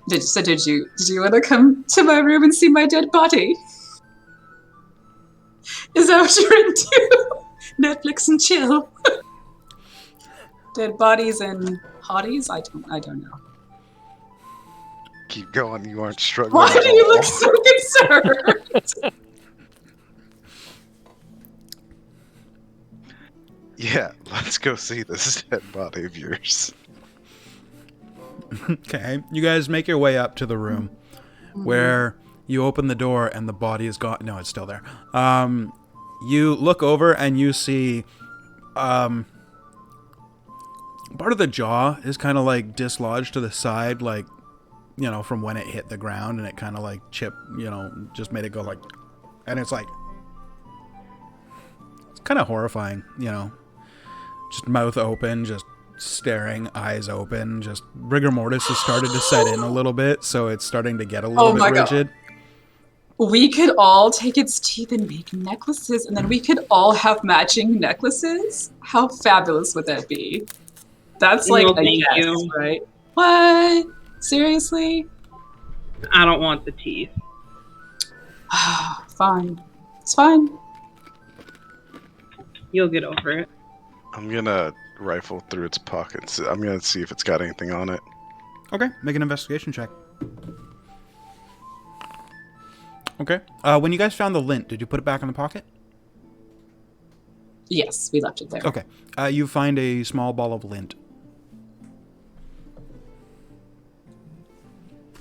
Speaker 4: Did you want to come to my room and see my dead body? Is that what you're into? Netflix and chill. Dead bodies and hotties? I don't know.
Speaker 2: Keep going, you aren't struggling.
Speaker 4: Why
Speaker 2: at
Speaker 4: do you
Speaker 2: all.
Speaker 4: look so concerned?
Speaker 2: Yeah, let's go see this dead body of yours.
Speaker 1: Okay, you guys make your way up to the room where you open the door and the body is gone. No, it's still there. You look over and you see part of the jaw is kind of like dislodged to the side, like, you know, from when it hit the ground, and it kind of like just made it go like, and it's like, it's kind of horrifying, you know, just mouth open, just staring, eyes open, just rigor mortis has started to set in a little bit, so it's starting to get a little bit rigid.
Speaker 4: We could all take its teeth and make necklaces, and then we could all have matching necklaces. How fabulous would that be? That's like
Speaker 6: No,
Speaker 4: a
Speaker 6: thank
Speaker 4: yes,
Speaker 6: you.
Speaker 4: right? What? Seriously?
Speaker 6: I don't want the teeth.
Speaker 4: Fine. It's fine.
Speaker 6: You'll get over it.
Speaker 2: I'm gonna rifle through its pockets. I'm gonna see if it's got anything on it.
Speaker 1: Okay, make an investigation check. Okay. When you guys found the lint, did you put it back in the pocket?
Speaker 4: Yes, we left it there.
Speaker 1: Okay. You find a small ball of lint.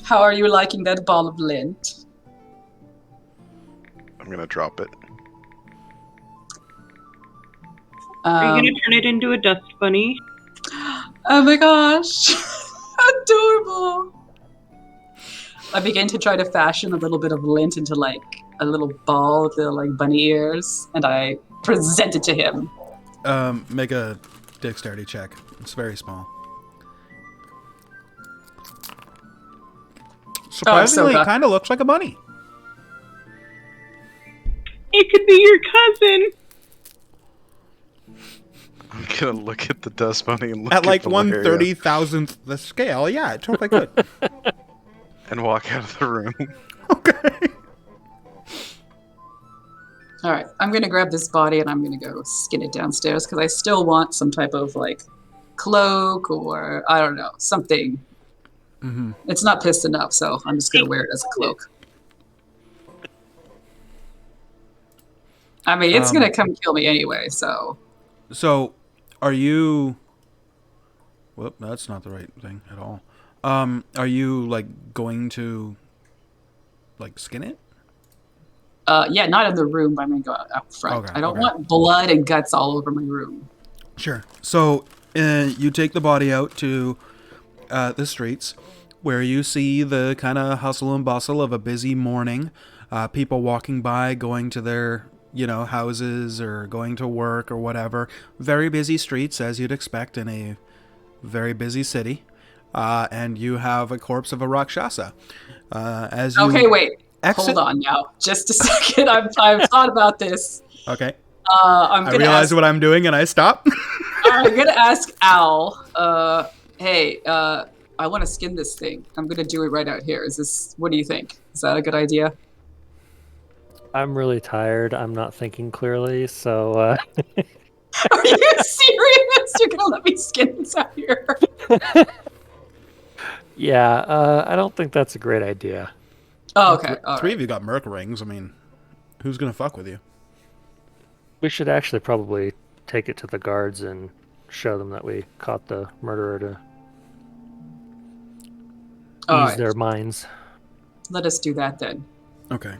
Speaker 4: How are you liking that ball of lint?
Speaker 2: I'm gonna drop it.
Speaker 6: Are you gonna turn it into a dust bunny?
Speaker 4: Oh my gosh. Adorable. I begin to try to fashion a little bit of lint into like a little ball with little like bunny ears, and I present it to him.
Speaker 1: Make a dexterity check. It's very small. Surprisingly, it kind of looks like a bunny.
Speaker 6: It could be your cousin.
Speaker 2: I'm gonna look at the dust bunny and look
Speaker 1: At like
Speaker 2: Valeria
Speaker 1: 1/30,000th the scale, yeah, it totally could.
Speaker 2: and walk out of the room.
Speaker 1: Okay.
Speaker 4: All right, I'm gonna grab this body and I'm gonna go skin it downstairs because I still want some type of like cloak or I don't know, something.
Speaker 1: Mm-hmm.
Speaker 4: It's not pissed enough, so I'm just gonna wear it as a cloak. I mean, it's gonna come kill me anyway, so.
Speaker 1: So, are you... Whoop, that's not the right thing at all. Are you, like, going to, like, skin it?
Speaker 4: Yeah, not in the room, but I'm gonna go out front.
Speaker 1: Okay,
Speaker 4: I don't
Speaker 1: okay.
Speaker 4: want blood and guts all over my room.
Speaker 1: Sure. So, you take the body out to the streets, where you see the kind of hustle and bustle of a busy morning. People walking by, going to their, houses or going to work or whatever. Very busy streets, as you'd expect in a very busy city. and you have a corpse of a Rakshasa. As you
Speaker 4: Okay, wait.
Speaker 1: exit,
Speaker 4: Hold on now. Just a second. I've thought about this.
Speaker 1: Okay.
Speaker 4: I'm
Speaker 1: I
Speaker 4: gonna
Speaker 1: realize
Speaker 4: ask.
Speaker 1: what I'm doing and I stop.
Speaker 4: I'm gonna ask Al. Hey. I want to skin this thing. I'm gonna do it right out here. What do you think? Is that a good idea?
Speaker 3: I'm really tired. I'm not thinking clearly, so
Speaker 4: Are you serious? You're gonna let me skin this out here?
Speaker 3: yeah, I don't think that's a great idea.
Speaker 4: Oh, okay. All
Speaker 1: Three
Speaker 4: right.
Speaker 1: of you got Merc rings. I mean, who's gonna fuck with you?
Speaker 3: We should actually probably take it to the guards and show them that we caught the murderer to
Speaker 4: All
Speaker 3: ease
Speaker 4: right.
Speaker 3: their minds.
Speaker 4: Let us do that then.
Speaker 1: Okay.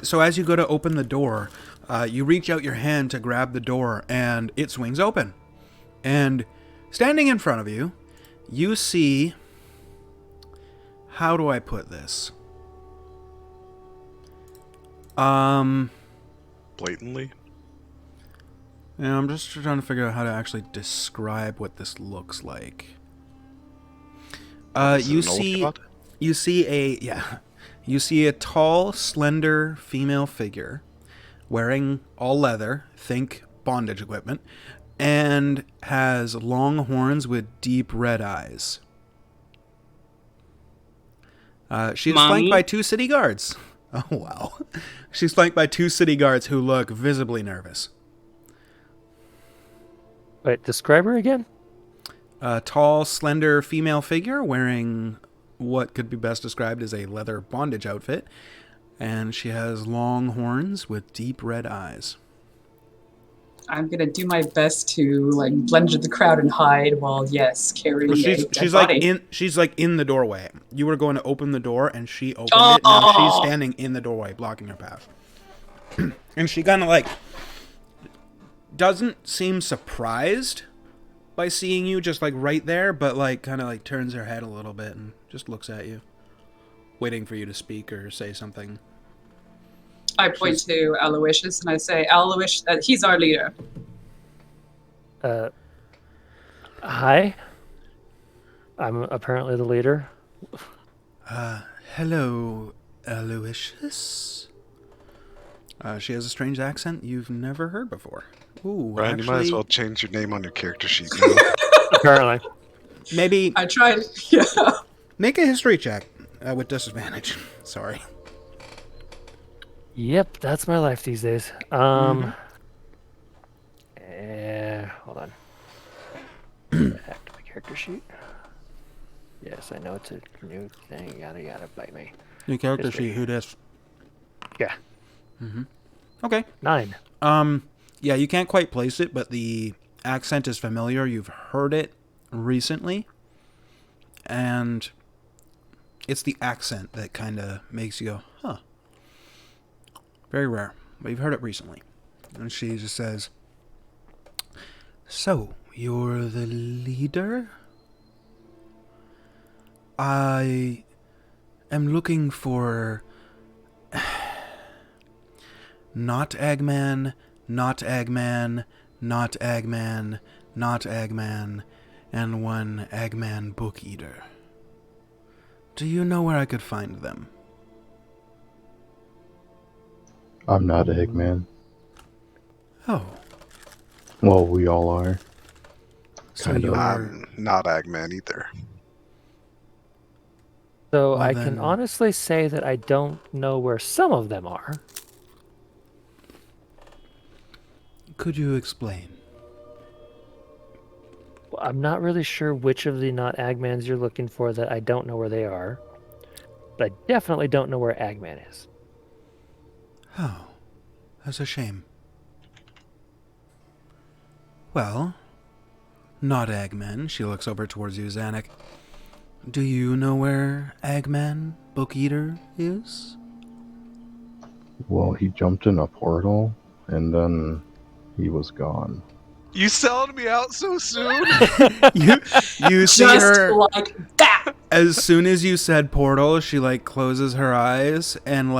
Speaker 1: So as you go to open the door, you reach out your hand to grab the door, and it swings open. And standing in front of you, you see... How do I put this?
Speaker 2: Blatantly.
Speaker 1: Yeah, I'm just trying to figure out how to actually describe what this looks like.
Speaker 2: Is it
Speaker 1: You
Speaker 2: an old
Speaker 1: see...
Speaker 2: god?
Speaker 1: You see You see a tall, slender female figure wearing all leather, think bondage equipment, and has long horns with deep red eyes. She is flanked
Speaker 6: Mommy?
Speaker 1: by 2 city guards. Oh, wow. She's flanked by 2 city guards who look visibly nervous.
Speaker 3: Wait, describe her again?
Speaker 1: A tall, slender female figure wearing what could be best described as a leather bondage outfit, and she has long horns with deep red eyes.
Speaker 4: I'm gonna do my best to blend into the crowd and hide while carrying a dead body.
Speaker 1: She's in the doorway. You were going to open the door and she opened it. Now she's standing in the doorway blocking your path. And she kind of doesn't seem surprised by seeing you just right there, but kind of turns her head a little bit and just looks at you, waiting for you to speak or say something.
Speaker 4: I point to Aloysius and I say, Aloysius, he's our leader.
Speaker 3: Hi. I'm apparently the leader.
Speaker 1: Hello, Aloysius. She has a strange accent you've never heard before. Ooh,
Speaker 2: Raen, you might as well change your name on your character sheet now.
Speaker 3: Apparently.
Speaker 1: Maybe
Speaker 4: I tried. Yeah.
Speaker 1: make a history check with disadvantage. Sorry.
Speaker 3: Yep, that's my life these days. Hold on. Back to my character sheet. Yes, I know it's a new thing. Yada bite me.
Speaker 1: New character
Speaker 3: History.
Speaker 1: sheet. Who dis?
Speaker 3: Yeah.
Speaker 1: Okay.
Speaker 3: 9.
Speaker 1: Yeah, you can't quite place it, but the accent is familiar. You've heard it recently, and it's the accent that kind of makes you go, huh. Very rare, but you've heard it recently. And she just says, so, you're the leader? I am looking for not Eggman, not Eggman, not Eggman, not Eggman, and one Eggman book eater. Do you know where I could find them?
Speaker 5: I'm not Eggman.
Speaker 1: Oh,
Speaker 5: Well, we all are.
Speaker 1: so
Speaker 5: Kind of.
Speaker 1: you're...
Speaker 2: I'm not Eggman either.
Speaker 3: So
Speaker 1: Well,
Speaker 3: I
Speaker 1: then-
Speaker 3: can honestly say that I don't know where some of them are.
Speaker 1: Could you explain?
Speaker 3: I'm not really sure which of the not Agmans you're looking for that I don't know where they are. But I definitely don't know where Agman is.
Speaker 1: Oh, that's a shame. Well, not Eggman. She looks over towards you, Zanuck. Do you know where Eggman, Book Eater, is?
Speaker 5: Well, he jumped in a portal, and then he was gone.
Speaker 2: You selling me out so soon?
Speaker 1: You see
Speaker 4: Just
Speaker 1: her...
Speaker 4: like that.
Speaker 1: As soon as you said portal, she closes her eyes and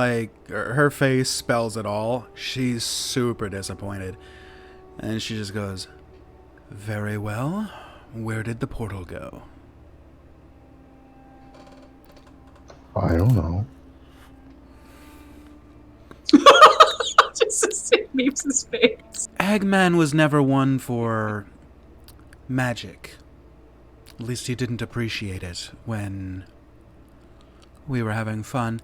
Speaker 1: her face spells it all. She's super disappointed. And she just goes, very well. Where did the portal go?
Speaker 5: I don't know.
Speaker 4: Just to see Meeps' face.
Speaker 1: Eggman was never one for magic. At least he didn't appreciate it when we were having fun.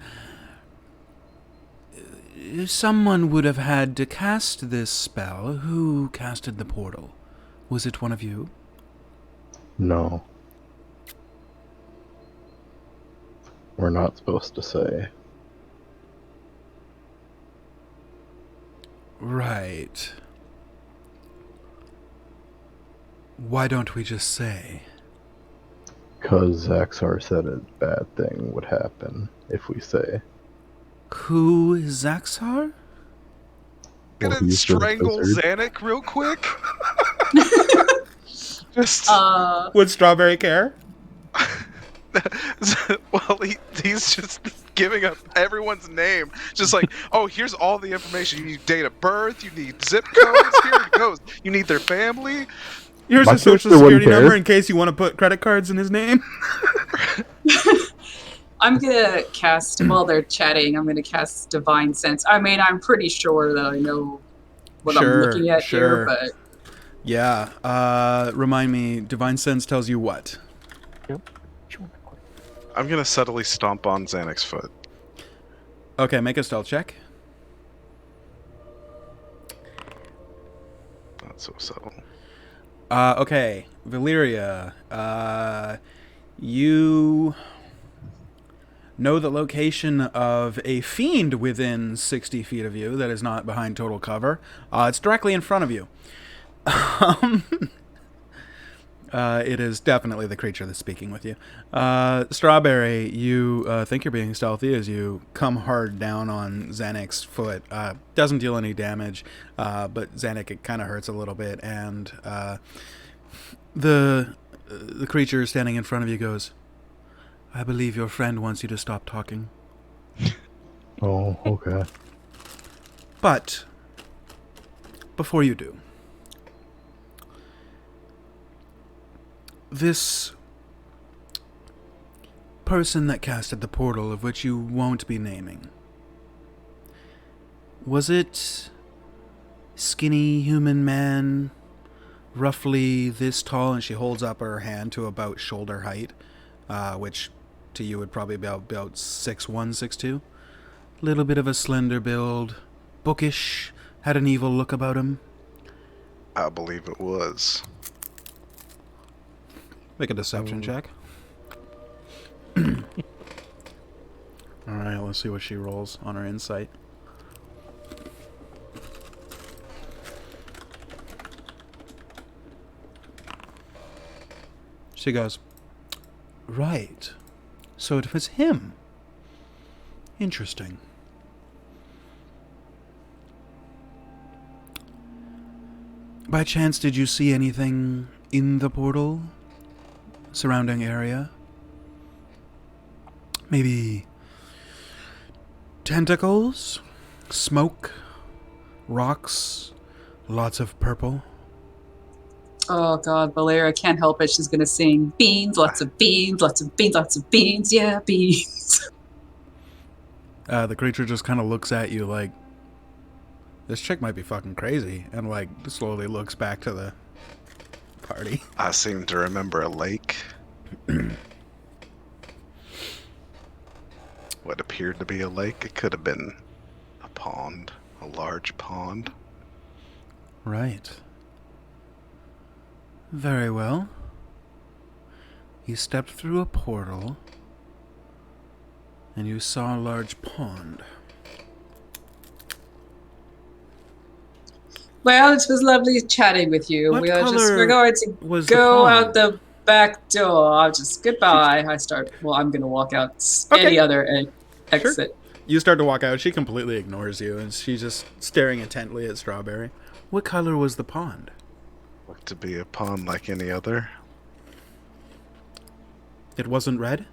Speaker 1: Someone would have had to cast this spell. Who casted the portal? Was it one of you?
Speaker 5: No. We're not supposed to say.
Speaker 1: Right. Why don't we just say?
Speaker 5: Because Zaxar said a bad thing would happen if we say.
Speaker 1: Who is Zaxar?
Speaker 2: Gonna
Speaker 5: he's the
Speaker 2: strangle
Speaker 5: wizard.
Speaker 2: Xanac real quick. Just
Speaker 1: Would Strawberry care?
Speaker 2: well, he's just giving up everyone's name. Just like, oh, here's all the information. You need date of birth. You need zip codes. Here it goes. You need their family.
Speaker 1: Here's
Speaker 5: My
Speaker 1: a social
Speaker 5: sister wouldn't
Speaker 1: security number
Speaker 5: care.
Speaker 1: in case you want to put credit cards in his name.
Speaker 4: I'm gonna cast, while they're chatting, I'm gonna cast Divine Sense. I mean, I'm pretty sure that I know what I'm looking at
Speaker 1: Sure.
Speaker 4: here, but
Speaker 1: Yeah. Remind me, Divine Sense tells you what?
Speaker 2: I'm gonna subtly stomp on Xanac's foot.
Speaker 1: Okay, make a stealth check.
Speaker 2: Not so subtle.
Speaker 1: Okay, Valyria, you know the location of a fiend within 60 feet of you that is not behind total cover. It's directly in front of you. It is definitely the creature that's speaking with you. Strawberry, you think you're being stealthy as you come hard down on Xanac's foot. Doesn't deal any damage, but Xanac, it kind of hurts a little bit, and the creature standing in front of you goes, "I believe your friend wants you to stop talking."
Speaker 5: Oh, okay.
Speaker 1: But before you do, this person that casted the portal, of which you won't be naming, was it skinny human man, roughly this tall? And she holds up her hand to about shoulder height, which to you would probably be about 6'1", 6'2". Little bit of a slender build, bookish, had an evil look about him.
Speaker 2: I believe it was.
Speaker 1: Make a deception check. Alright, let's see what she rolls on her insight. She goes, "Right. So it was him. Interesting. By chance, did you see anything in the portal? Surrounding area? Maybe tentacles? Smoke? Rocks? Lots of purple?"
Speaker 4: oh god, Valeria can't help it. She's gonna sing beans, lots of beans, lots of beans, lots of beans, yeah, beans.
Speaker 1: The creature just kind of looks at you like, this chick might be fucking crazy, and like slowly looks back to the party.
Speaker 2: I seem to remember a lake. What appeared to be a lake. It could have been a pond, a large pond.
Speaker 1: Right. Very well. You stepped through a portal, and you saw a large pond.
Speaker 4: Well, it was lovely chatting with you.
Speaker 1: What
Speaker 4: We're
Speaker 1: color
Speaker 4: going to
Speaker 1: was the
Speaker 4: go
Speaker 1: pond?
Speaker 4: out the back door. Just goodbye. I'm going to walk out
Speaker 1: Okay.
Speaker 4: any other exit.
Speaker 1: You start to walk out. She completely ignores you, and she's just staring intently at Strawberry. What color was the pond?
Speaker 2: Looked to be a pond like any other.
Speaker 1: It wasn't red?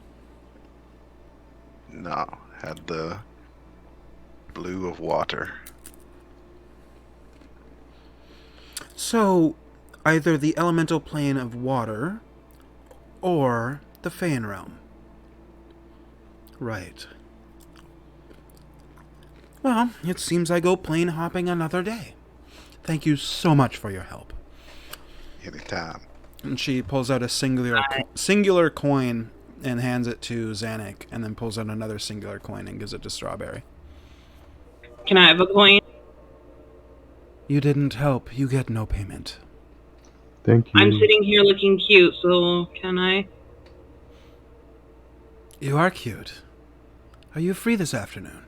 Speaker 2: No, had the blue of water.
Speaker 1: So, either the elemental plane of water or the Fein realm. Right. Well, it seems I go plane hopping another day. Thank you so much for your help.
Speaker 2: Anytime.
Speaker 1: And she pulls out a singular coin and hands it to Zanuck, and then pulls out another singular coin and gives it to Strawberry.
Speaker 6: Can I have a coin?
Speaker 1: You didn't help. You get no payment.
Speaker 5: Thank you.
Speaker 6: I'm sitting here looking cute, so can I?
Speaker 1: You are cute. Are you free this afternoon?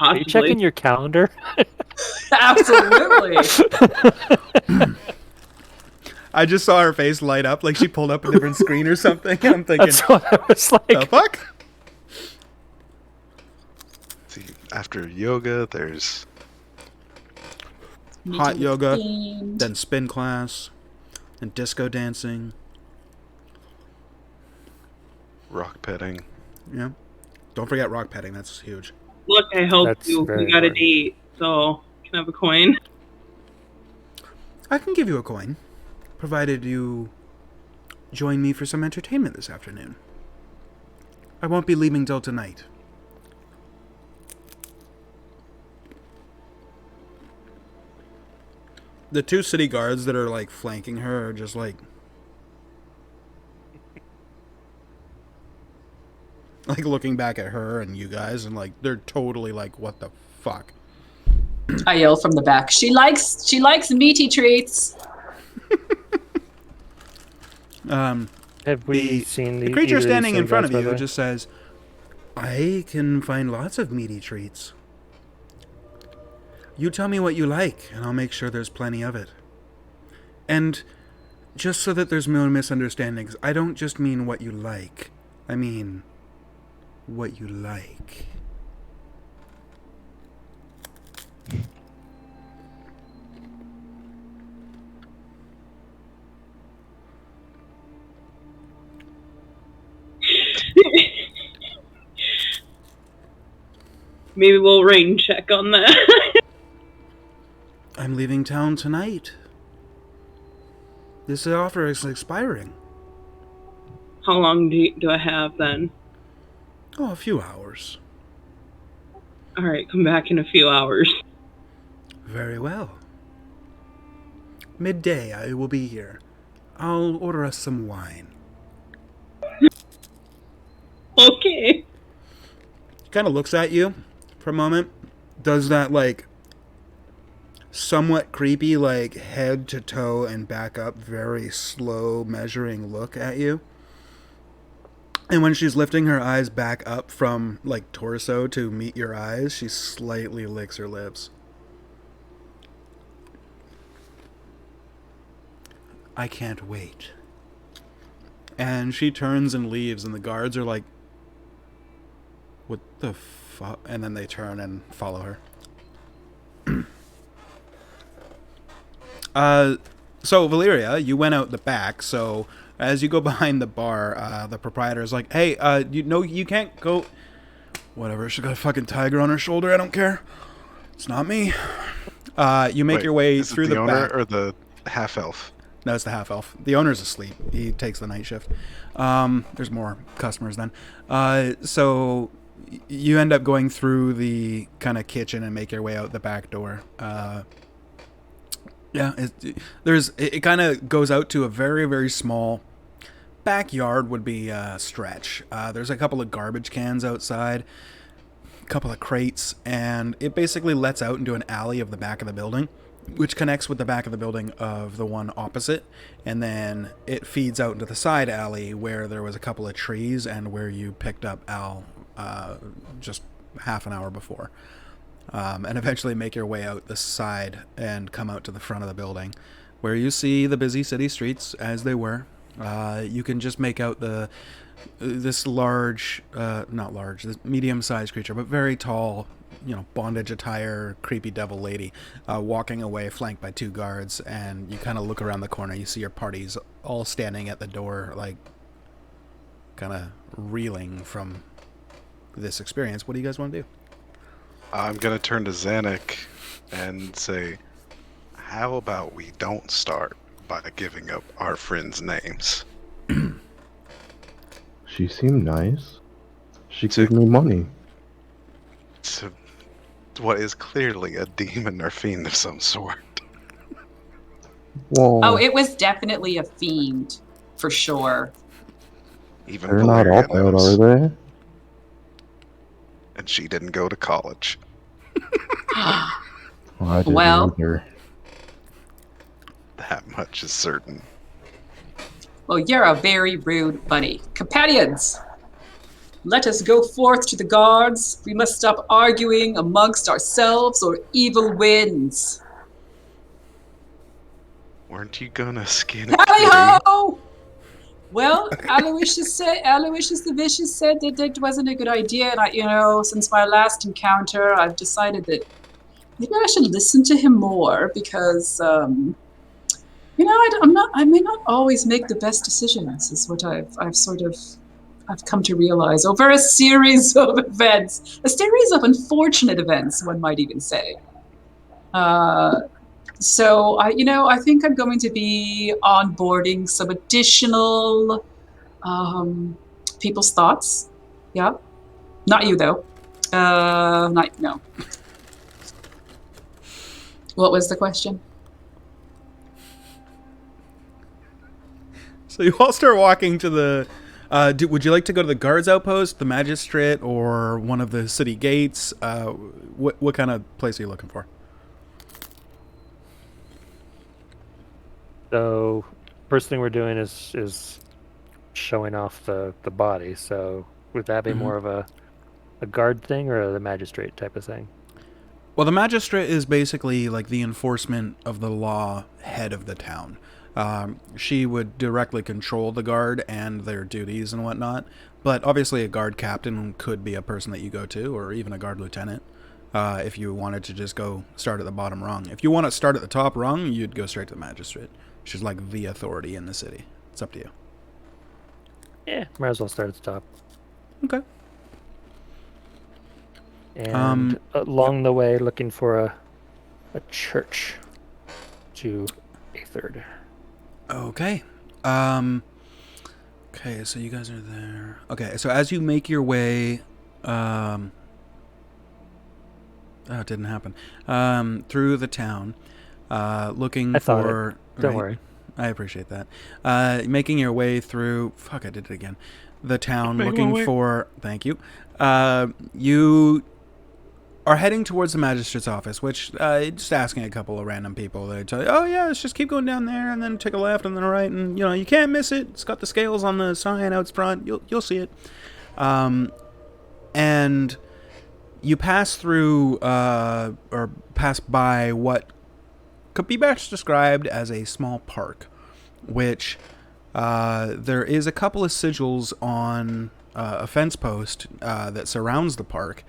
Speaker 3: Are you
Speaker 6: Possibly.
Speaker 3: checking your calendar?
Speaker 4: Absolutely.
Speaker 1: I just saw her face light up like she pulled up a different screen or something, and I'm thinking,
Speaker 3: That's what I was like.
Speaker 1: the fuck?
Speaker 2: See, after yoga, there's
Speaker 1: Hot yoga,
Speaker 4: Themed.
Speaker 1: then spin class, and disco dancing.
Speaker 2: rock petting.
Speaker 1: Yeah. Don't forget rock petting. That's huge.
Speaker 6: Look, I helped
Speaker 3: That's
Speaker 6: you.
Speaker 3: very
Speaker 6: We got a
Speaker 3: hard.
Speaker 6: date, so can I have a coin?
Speaker 1: I can give you a coin, provided you join me for some entertainment this afternoon. I won't be leaving till tonight. The two city guards that are like flanking her are just like looking back at her and you guys, and like they're totally like, what the fuck?
Speaker 4: I yell from the back. She likes meaty treats.
Speaker 3: Have we seen
Speaker 1: The creature
Speaker 3: either of these
Speaker 1: standing in
Speaker 3: city
Speaker 1: front of
Speaker 3: guards, by
Speaker 1: you
Speaker 3: the way?
Speaker 1: just says, I can find lots of meaty treats. You tell me what you like, and I'll make sure there's plenty of it. And just so that there's no misunderstandings, I don't just mean what you like. I mean what you like.
Speaker 6: Maybe we'll rain check on that.
Speaker 1: I'm leaving town tonight. This offer is expiring.
Speaker 6: How long do I have then?
Speaker 1: Oh, a few hours.
Speaker 6: All right, come back in a few hours.
Speaker 1: Very well. Midday, I will be here. I'll order us some wine.
Speaker 6: Okay.
Speaker 1: He kind of looks at you for a moment, does that like somewhat creepy like head to toe and back up very slow measuring look at you, and when she's lifting her eyes back up from like torso to meet your eyes, she slightly licks her lips. I can't wait. And she turns and leaves, and the guards are like, what the fuck? And then they turn and follow her. So Valeria, you went out the back, so as you go behind the bar, the proprietor is like, hey, you can't go. Whatever, she's got a fucking tiger on her shoulder, I don't care. It's not me. You make
Speaker 2: Wait,
Speaker 1: your way
Speaker 2: is it
Speaker 1: through
Speaker 2: the
Speaker 1: the
Speaker 2: owner
Speaker 1: back.
Speaker 2: or the half elf?
Speaker 1: No, it's the half elf. The owner's asleep. He takes the night shift. There's more customers then. So you end up going through the kind of kitchen and make your way out the back door. It kind of goes out to a very, very small backyard would be a stretch. There's a couple of garbage cans outside, a couple of crates, and it basically lets out into an alley of the back of the building, which connects with the back of the building of the one opposite, and then it feeds out into the side alley where there was a couple of trees and where you picked up Al just half an hour before. And eventually make your way out the side and come out to the front of the building, where you see the busy city streets as they were. You can just make out this medium-sized creature, but very tall, bondage attire, creepy devil lady, walking away, flanked by two guards. And you kind of look around the corner. You see your parties all standing at the door, like kind of reeling from this experience. What do you guys want to do?
Speaker 2: I'm gonna turn to Zanuck and say, how about we don't start by giving up our friends' names.
Speaker 5: She seemed nice. She
Speaker 2: To-
Speaker 5: gave me money.
Speaker 2: To what is clearly a demon or fiend of some sort.
Speaker 5: Well,
Speaker 4: Oh, it was definitely a fiend, for sure.
Speaker 2: Even
Speaker 5: they're not all
Speaker 2: Valeria
Speaker 5: bad,
Speaker 2: knows.
Speaker 5: are they?
Speaker 2: And she didn't go to college.
Speaker 5: Well, I didn't
Speaker 4: Well,
Speaker 5: either.
Speaker 2: That much is certain.
Speaker 4: well, you're a very rude bunny. Companions, let us go forth to the guards. We must stop arguing amongst ourselves or evil wins.
Speaker 2: Weren't you gonna skin a
Speaker 4: Tally
Speaker 2: kitty?
Speaker 4: ho! Well, Aloysius the Vicious said that it wasn't a good idea, and since my last encounter, I've decided that maybe I should listen to him more because, I may not always make the best decisions. Is what I've come to realize over a series of events, a series of unfortunate events, one might even say. So I think I'm going to be onboarding some additional people's thoughts. Yeah, not you though. No. What was the question?
Speaker 1: So you all start walking to the. Would you like to go to the guards outpost, the magistrate, or one of the city gates? What kind of place are you looking for?
Speaker 3: So, first thing we're doing is showing off the body. So, would that be more of a guard thing or the magistrate type of thing?
Speaker 1: Well, the magistrate is basically like the enforcement of the law head of the town. She would directly control the guard and their duties and whatnot. But obviously, a guard captain could be a person that you go to, or even a guard lieutenant, if you wanted to just go start at the bottom rung. If you want to start at the top rung, you'd go straight to the magistrate. She's like the authority in the city. It's up to you.
Speaker 3: Yeah, might as well start at the top.
Speaker 1: Okay.
Speaker 3: And along the way, looking for a church to a third.
Speaker 1: Okay. Okay, so you guys are there. Okay, so as you make your way, oh, it didn't happen. Through the town, looking
Speaker 3: I thought
Speaker 1: for.
Speaker 3: Don't worry.
Speaker 1: I appreciate that. Making your way through. Fuck, I did it again. The town,
Speaker 2: Make my
Speaker 1: looking
Speaker 2: way.
Speaker 1: for. Thank you. You are heading towards the magistrate's office, which just asking a couple of random people. They tell you, "Oh yeah, let's just keep going down there, and then take a left, and then a right, and you can't miss it. It's got the scales on the sign out front. You'll see it." And you pass through or pass by what could be best described as a small park, which there is a couple of sigils on a fence post that surrounds the park.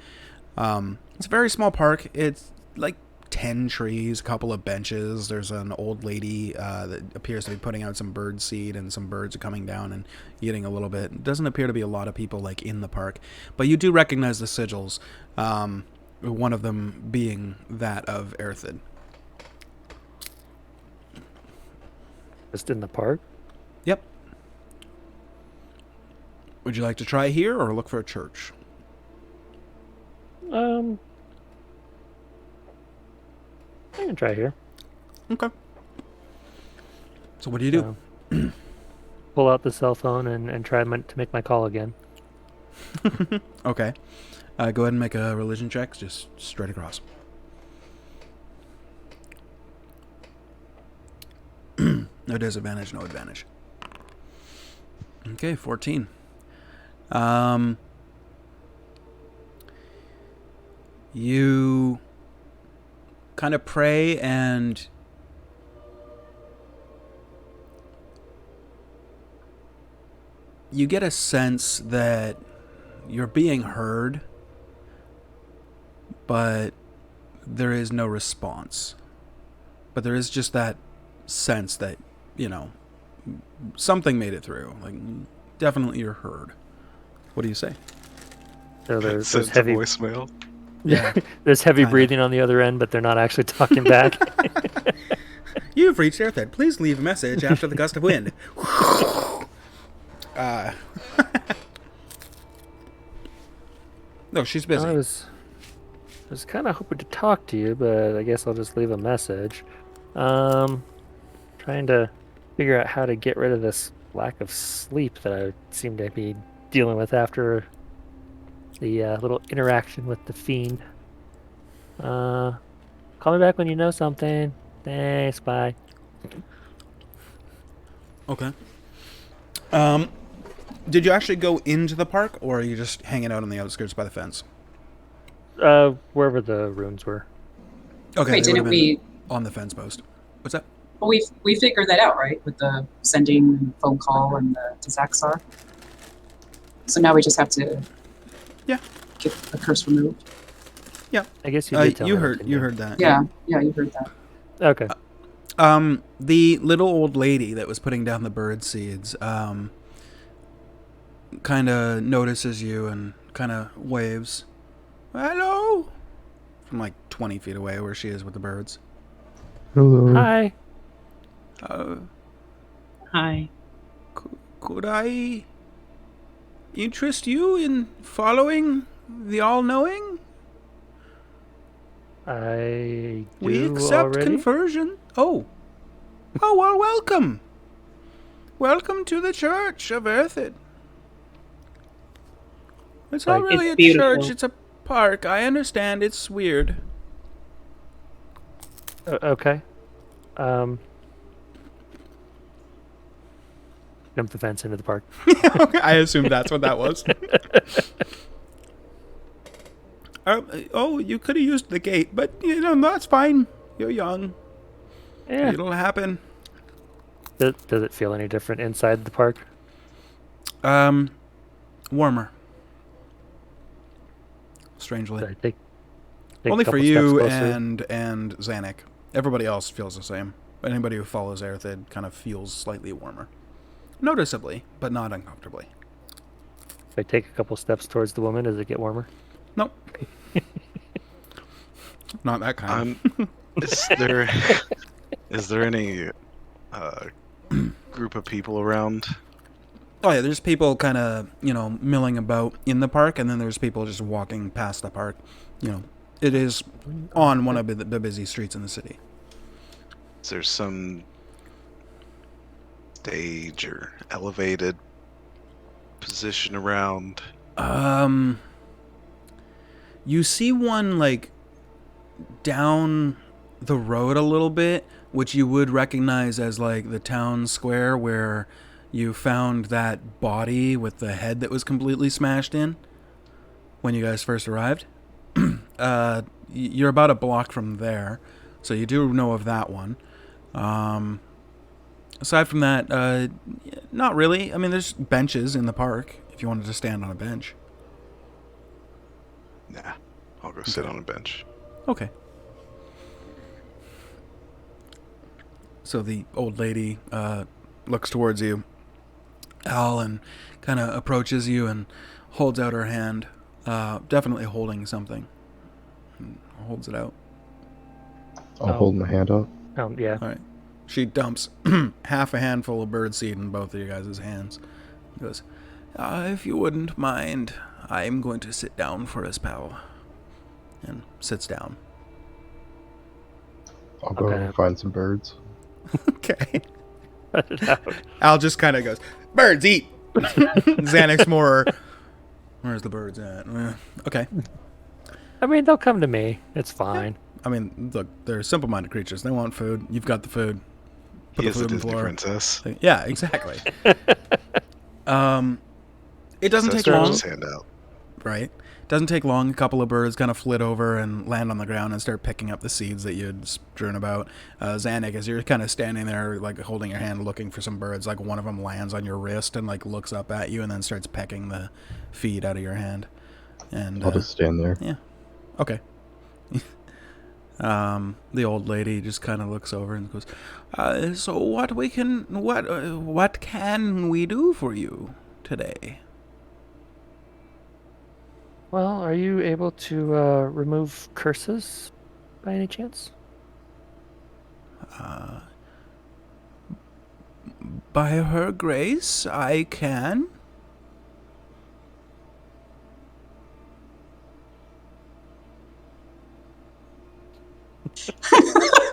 Speaker 1: It's a very small park. It's like 10 trees, a couple of benches. There's an old lady that appears to be putting out some bird seed, and some birds are coming down and eating a little bit. It doesn't appear to be a lot of people like in the park, but you do recognize the sigils, one of them being that of Erthid.
Speaker 3: Just in the park?
Speaker 1: Yep. Would you like to try here or look for a church?
Speaker 3: I can try here.
Speaker 1: Okay. So what do you do?
Speaker 3: Pull out the cell phone and try to make my call again.
Speaker 1: Okay. Go ahead and make a religion check, just straight across. No disadvantage, no advantage. Okay, 14. You kind of pray, and you get a sense that you're being heard, but there is no response. But there is just that sense that, something made it through. Like, definitely you're heard. What do you say?
Speaker 3: So there's
Speaker 2: Sends a
Speaker 3: heavy
Speaker 2: voicemail.
Speaker 1: Yeah.
Speaker 3: there's heavy
Speaker 1: Kinda.
Speaker 3: breathing on the other end, but they're not actually talking back.
Speaker 1: You've You've reached Earthhead. Please leave a message after the gust of wind. No, she's busy.
Speaker 3: I was kind of hoping to talk to you, but I guess I'll just leave a message. Trying to figure out how to get rid of this lack of sleep that I seem to be dealing with after the little interaction with the fiend. Call me back when you know something. Thanks, bye.
Speaker 1: Okay. Did you actually go into the park, or are you just hanging out on the outskirts by the fence?
Speaker 3: Wherever the runes were.
Speaker 1: Okay,
Speaker 4: Wait,
Speaker 1: they would have
Speaker 4: didn't
Speaker 1: been
Speaker 4: we?
Speaker 1: on the fence post. What's that?
Speaker 4: Well, we figured that out, right? With the sending phone call and the Zaxxar. So now we just have to.
Speaker 1: Yeah.
Speaker 4: Get the curse removed.
Speaker 3: I guess you did tell me.
Speaker 1: You heard that.
Speaker 4: Yeah, you heard that.
Speaker 3: Okay.
Speaker 1: The little old lady that was putting down the bird seeds, kind of notices you and kind of waves. Hello? From like 20 feet away where she is with the birds.
Speaker 5: Hello.
Speaker 3: Hi.
Speaker 6: Hi.
Speaker 1: Could I interest you in following the all-knowing?
Speaker 3: I do
Speaker 1: We accept
Speaker 3: already.
Speaker 1: conversion. Oh, well, welcome. Welcome to the Church of Earthid. It's not
Speaker 3: Like,
Speaker 1: really
Speaker 6: it's
Speaker 1: a
Speaker 6: beautiful.
Speaker 1: church, it's a park. I understand it's weird.
Speaker 3: Okay. Jump the fence into the park.
Speaker 1: Okay, I assumed that's what that was. You could have used the gate, but, that's fine. You're young.
Speaker 3: Yeah.
Speaker 1: It'll happen.
Speaker 3: Does it feel any different inside the park?
Speaker 1: Warmer. Strangely.
Speaker 3: Did I take
Speaker 1: Only
Speaker 3: a
Speaker 1: for
Speaker 3: couple
Speaker 1: you
Speaker 3: steps closer?
Speaker 1: and Zanuck. Everybody else feels the same. Anybody who follows Earthid kind of feels slightly warmer. Noticeably, but not uncomfortably.
Speaker 3: If I take a couple steps towards the woman, does it get warmer?
Speaker 1: Nope. Not that kind.
Speaker 2: Is there any group of people around?
Speaker 1: Oh yeah, there's people kind of, milling about in the park, and then there's people just walking past the park. It is on one of the busy streets in the city.
Speaker 2: Is there some stage or elevated position around?
Speaker 1: You see one, like, down the road a little bit, which you would recognize as, like, the town square where you found that body with the head that was completely smashed in when you guys first arrived. You're about a block from there, so you do know of that one. Aside from that, not really. I mean, there's benches in the park if you wanted to stand on a bench.
Speaker 2: Nah, I'll go sit on a bench.
Speaker 1: Okay. So the old lady looks towards you, Al, and kind of approaches you and holds out her hand, definitely holding something. And holds it out.
Speaker 5: I'll hold my hand up.
Speaker 3: Yeah.
Speaker 1: All right. She dumps half a handful of birdseed in both of you guys' hands. Goes, if you wouldn't mind, I'm going to sit down for a spell. And sits down.
Speaker 5: I'll go
Speaker 3: Okay.
Speaker 5: find some birds.
Speaker 1: Okay.
Speaker 3: Cut it out.
Speaker 1: Al just kind of goes, birds eat. Xanax more, where's the birds at? Okay.
Speaker 3: I mean, they'll come to me. It's fine.
Speaker 1: I mean, look, they're simple-minded creatures. They want food. You've got the food. Put
Speaker 2: He
Speaker 1: the
Speaker 2: is a
Speaker 1: food on the
Speaker 2: Disney
Speaker 1: floor.
Speaker 2: princess.
Speaker 1: Yeah, exactly. It doesn't take
Speaker 2: Stretch
Speaker 1: long,
Speaker 2: his hand out.
Speaker 1: right? Doesn't take long. A couple of birds kind of flit over and land on the ground and start picking up the seeds that you had strewn about. Zanuck, as you're kind of standing there, like holding your hand, looking for some birds, like one of them lands on your wrist and like looks up at you and then starts pecking the feed out of your hand. And
Speaker 5: I'll just stand there.
Speaker 1: yeah, okay. The old lady just kind of looks over and goes, "So what can we do for you today?"
Speaker 3: Well, are you able to remove curses by any chance?
Speaker 1: By her grace, I can.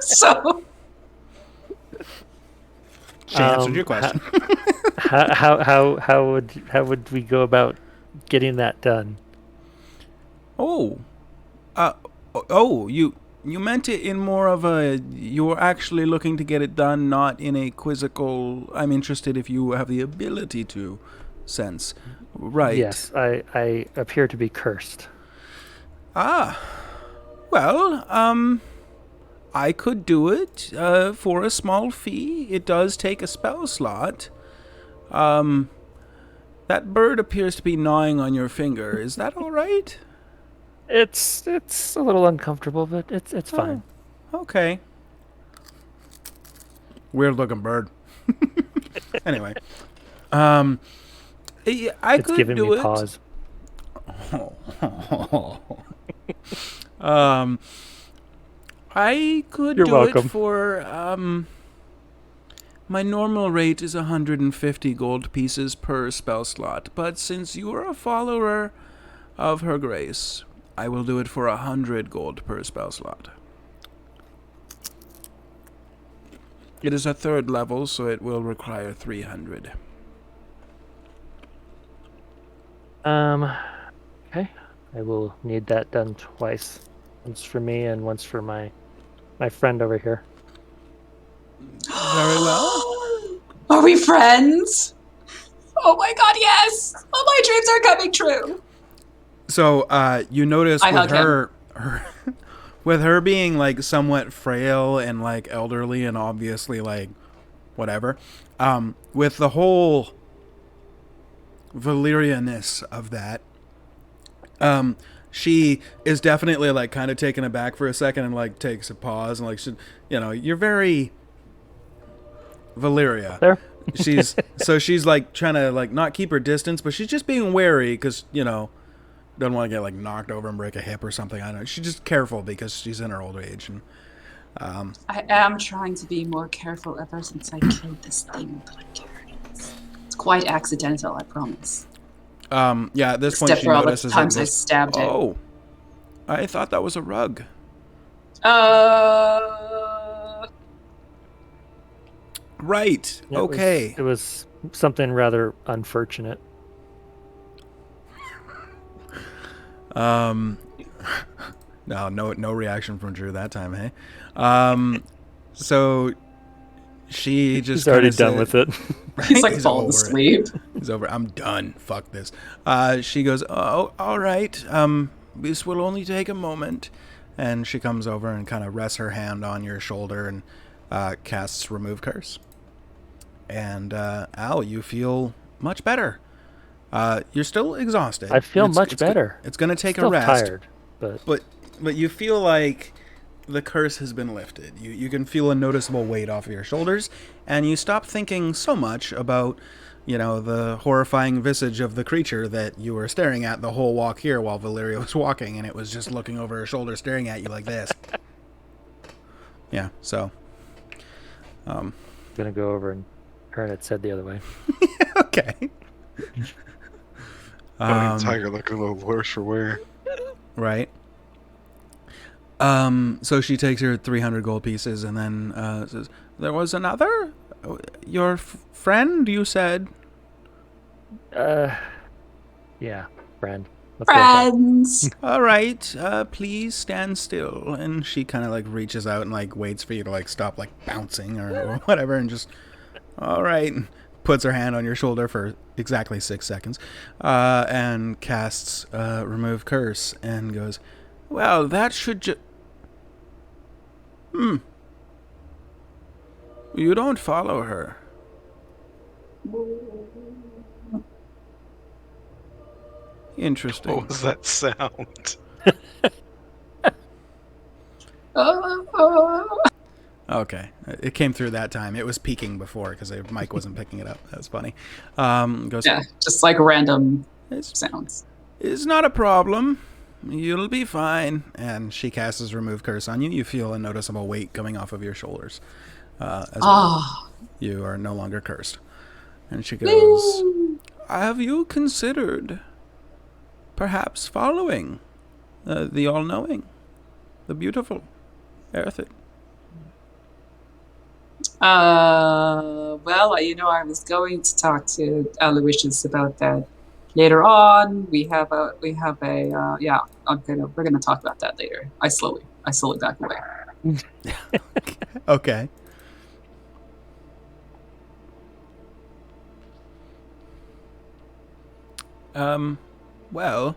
Speaker 4: So
Speaker 1: She answered your
Speaker 3: Um,
Speaker 1: question.
Speaker 3: How would we go about getting that done?
Speaker 1: Oh, uh, you meant it in more of a, you're actually looking to get it done, not in a quizzical, I'm interested if you have the ability to sense. Right.
Speaker 3: Yes, I appear to be cursed.
Speaker 1: Ah, well, I could do it, for a small fee. It does take a spell slot. That bird appears to be gnawing on your finger. Is that all right?
Speaker 3: It's a little uncomfortable, but it's fine.
Speaker 1: Okay. Weird looking bird. Anyway, I
Speaker 3: It's
Speaker 1: could
Speaker 3: giving
Speaker 1: do
Speaker 3: me
Speaker 1: it.
Speaker 3: pause.
Speaker 1: I could
Speaker 3: You're
Speaker 1: do
Speaker 3: welcome.
Speaker 1: it for my normal rate is 150 gold pieces per spell slot, but since you are a follower of her grace, I will do it for 100 gold per spell slot. It is a 3rd level, so it will require 300.
Speaker 3: Okay. I will need that done twice. Once for me and once for my friend over here.
Speaker 1: Very well.
Speaker 4: Are we friends? Oh my god, yes! All my dreams are coming true.
Speaker 1: So, you notice
Speaker 4: I
Speaker 1: with
Speaker 4: hug him.
Speaker 1: her with her being like somewhat frail and like elderly and obviously like whatever, with the whole Valyria-ness of that, she is definitely like kind of taken aback for a second and like takes a pause and like, you're very Valyria.
Speaker 3: There.
Speaker 1: She's like trying to like not keep her distance, but she's just being wary because doesn't want to get like knocked over and break a hip or something. I don't know. She's just careful because she's in her older age. And
Speaker 4: I am trying to be more careful ever since I killed this thing, but I can't. It's quite accidental, I promise.
Speaker 1: yeah, at this point
Speaker 4: Except
Speaker 1: she
Speaker 4: for all the
Speaker 1: notices
Speaker 4: times I
Speaker 1: this,
Speaker 4: stabbed it.
Speaker 1: oh, I thought that was a rug. Right.
Speaker 3: It
Speaker 1: Okay.
Speaker 3: it was something rather unfortunate.
Speaker 1: No reaction from Drew that time, hey? So she just
Speaker 3: He's already
Speaker 1: kinda
Speaker 3: done with it.
Speaker 4: He's like
Speaker 1: He's
Speaker 4: falling
Speaker 1: over it.
Speaker 4: asleep.
Speaker 1: He's over. I'm done. Fuck this. She goes, oh, all right. This will only take a moment. And she comes over and kind of rests her hand on your shoulder and casts Remove Curse. And Al, you feel much better. You're still exhausted.
Speaker 3: I feel
Speaker 1: It's-
Speaker 3: much
Speaker 1: it's go-
Speaker 3: better.
Speaker 1: It's going to take
Speaker 3: Still
Speaker 1: a rest.
Speaker 3: tired, but
Speaker 1: But you feel like the curse has been lifted. You can feel a noticeable weight off of your shoulders, and you stop thinking so much about, the horrifying visage of the creature that you were staring at the whole walk here while Valyria was walking, and it was just looking over her shoulder, staring at you like this. Yeah, so.
Speaker 3: I'm gonna go over and turn its head the other way.
Speaker 1: Okay.
Speaker 2: Tiger looking a little worse for wear.
Speaker 1: Right. So she takes her 300 gold pieces and then says, there was another? Your friend, you said?
Speaker 3: Yeah, friend. Let's go with that.
Speaker 4: Friends.
Speaker 1: All right, please stand still. And she kind of like reaches out and like waits for you to like stop like bouncing or whatever and just, all right, and puts her hand on your shoulder for exactly 6 seconds and casts Remove Curse and goes, well, that should You don't follow her. Interesting.
Speaker 2: What was that sound?
Speaker 1: Okay, it came through that time. It was peaking before because the mic wasn't picking it up. That's funny. Goes,
Speaker 4: Yeah, just like random
Speaker 1: it's
Speaker 4: sounds.
Speaker 1: not a problem. You'll be fine. And she casts Remove Curse on you. You feel a noticeable weight coming off of your shoulders. as well.
Speaker 4: Ah,
Speaker 1: You are no longer cursed. And she goes,
Speaker 4: woo.
Speaker 1: have you considered perhaps following the all-knowing, the beautiful Earthid?
Speaker 4: Well, I was going to talk to Aloysius about that later on. Yeah, we're gonna talk about that later. I slowly back away.
Speaker 1: Okay. Well,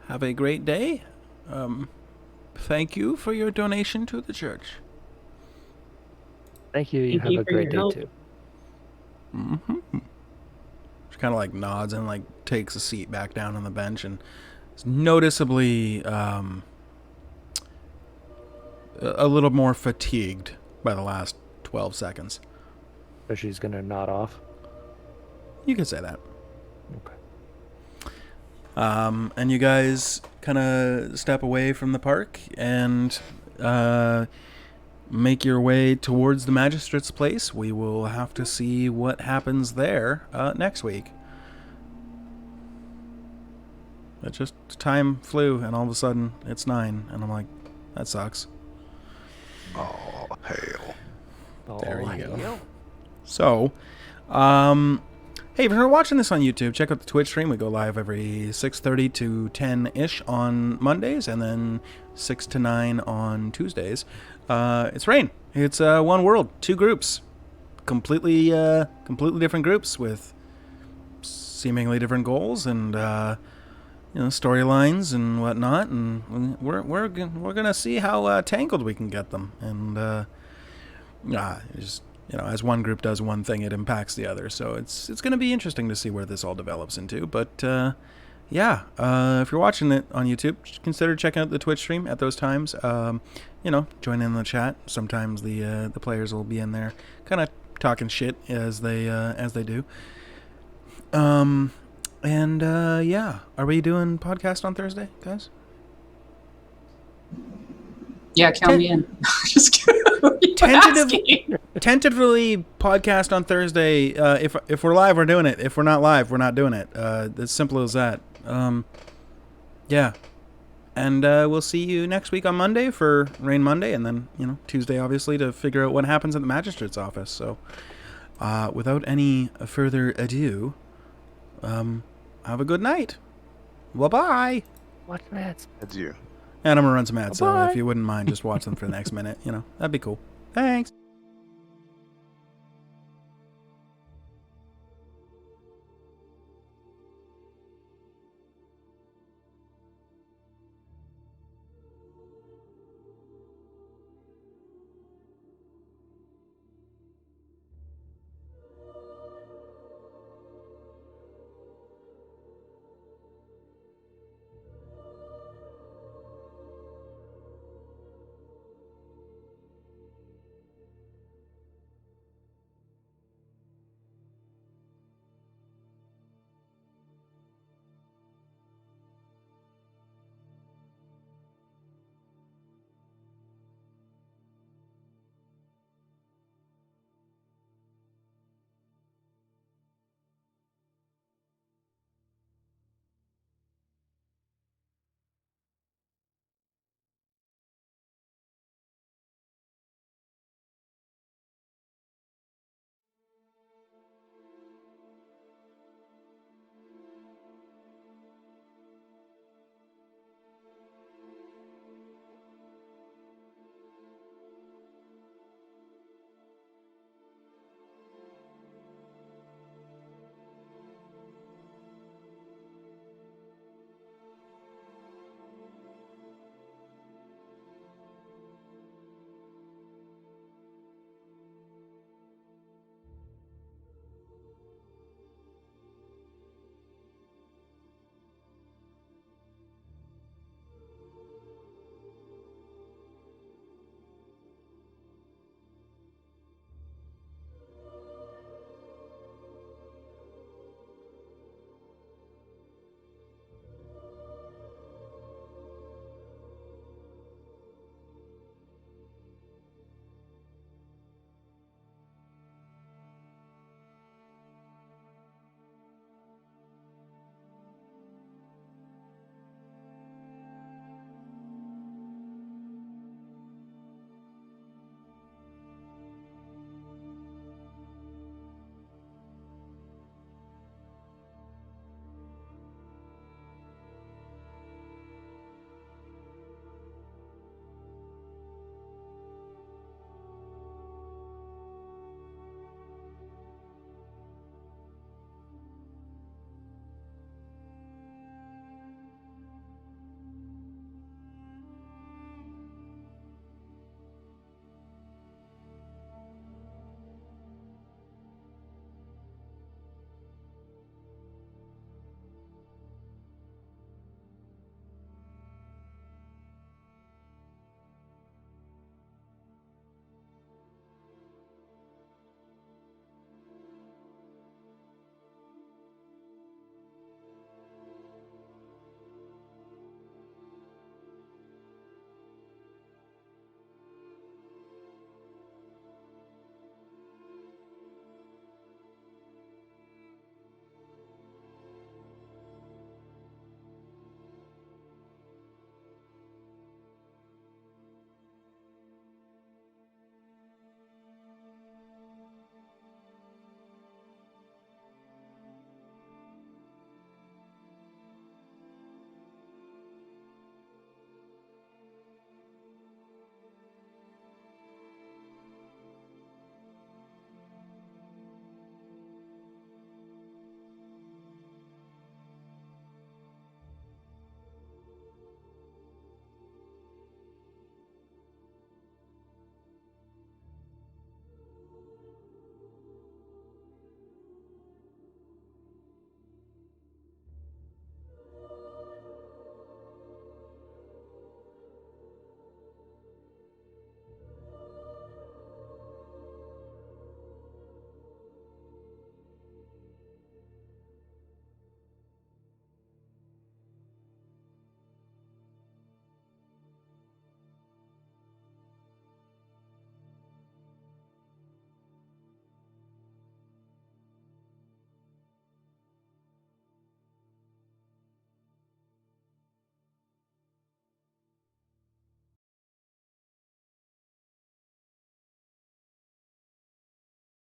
Speaker 1: have a great day. Thank you for your donation to the church.
Speaker 3: Thank you. You
Speaker 6: Thank
Speaker 3: have
Speaker 6: you
Speaker 3: a
Speaker 6: for
Speaker 3: great
Speaker 6: your
Speaker 3: day
Speaker 6: help.
Speaker 3: too.
Speaker 1: She kind of like nods and like takes a seat back down on the bench and is noticeably a little more fatigued by the last 12 seconds.
Speaker 3: So she's gonna nod off.
Speaker 1: You could say that.
Speaker 3: Okay.
Speaker 1: And you guys kind of step away from the park and make your way towards the magistrate's place. We will have to see what happens there next week. It just, time flew, and all of a sudden it's 9, and I'm like, that sucks.
Speaker 2: Oh, hail.
Speaker 1: There you go.
Speaker 3: Yo.
Speaker 1: So, hey, if you're watching this on YouTube, check out the Twitch stream. We go live every 6:30 to 10-ish on Mondays, and then 6 to 9 on Tuesdays. It's Raen. It's one world, 2 groups, completely different groups with seemingly different goals and storylines and whatnot. And we're gonna see how tangled we can get them. And just, as one group does one thing, it impacts the other. So it's going to be interesting to see where this all develops into. But if you're watching it on YouTube, consider checking out the Twitch stream at those times. Join in the chat. Sometimes the players will be in there, kind of talking shit as they do. Are we doing podcast on Thursday, guys?
Speaker 4: Yeah, count me in. Just kidding.
Speaker 1: Tentatively podcast on Thursday. If we're live, we're doing it. If we're not live, we're not doing it. As simple as that. Yeah. And we'll see you next week on Monday for Rain Monday, and then Tuesday, obviously, to figure out what happens at the magistrate's office. So, without any further ado, have a good night. Bye-bye.
Speaker 3: Watch that.
Speaker 2: Adieu.
Speaker 1: And I'm gonna run some ads, so
Speaker 3: Bye-bye.
Speaker 1: if you wouldn't mind, just watch them for the next minute. That'd be cool. Thanks.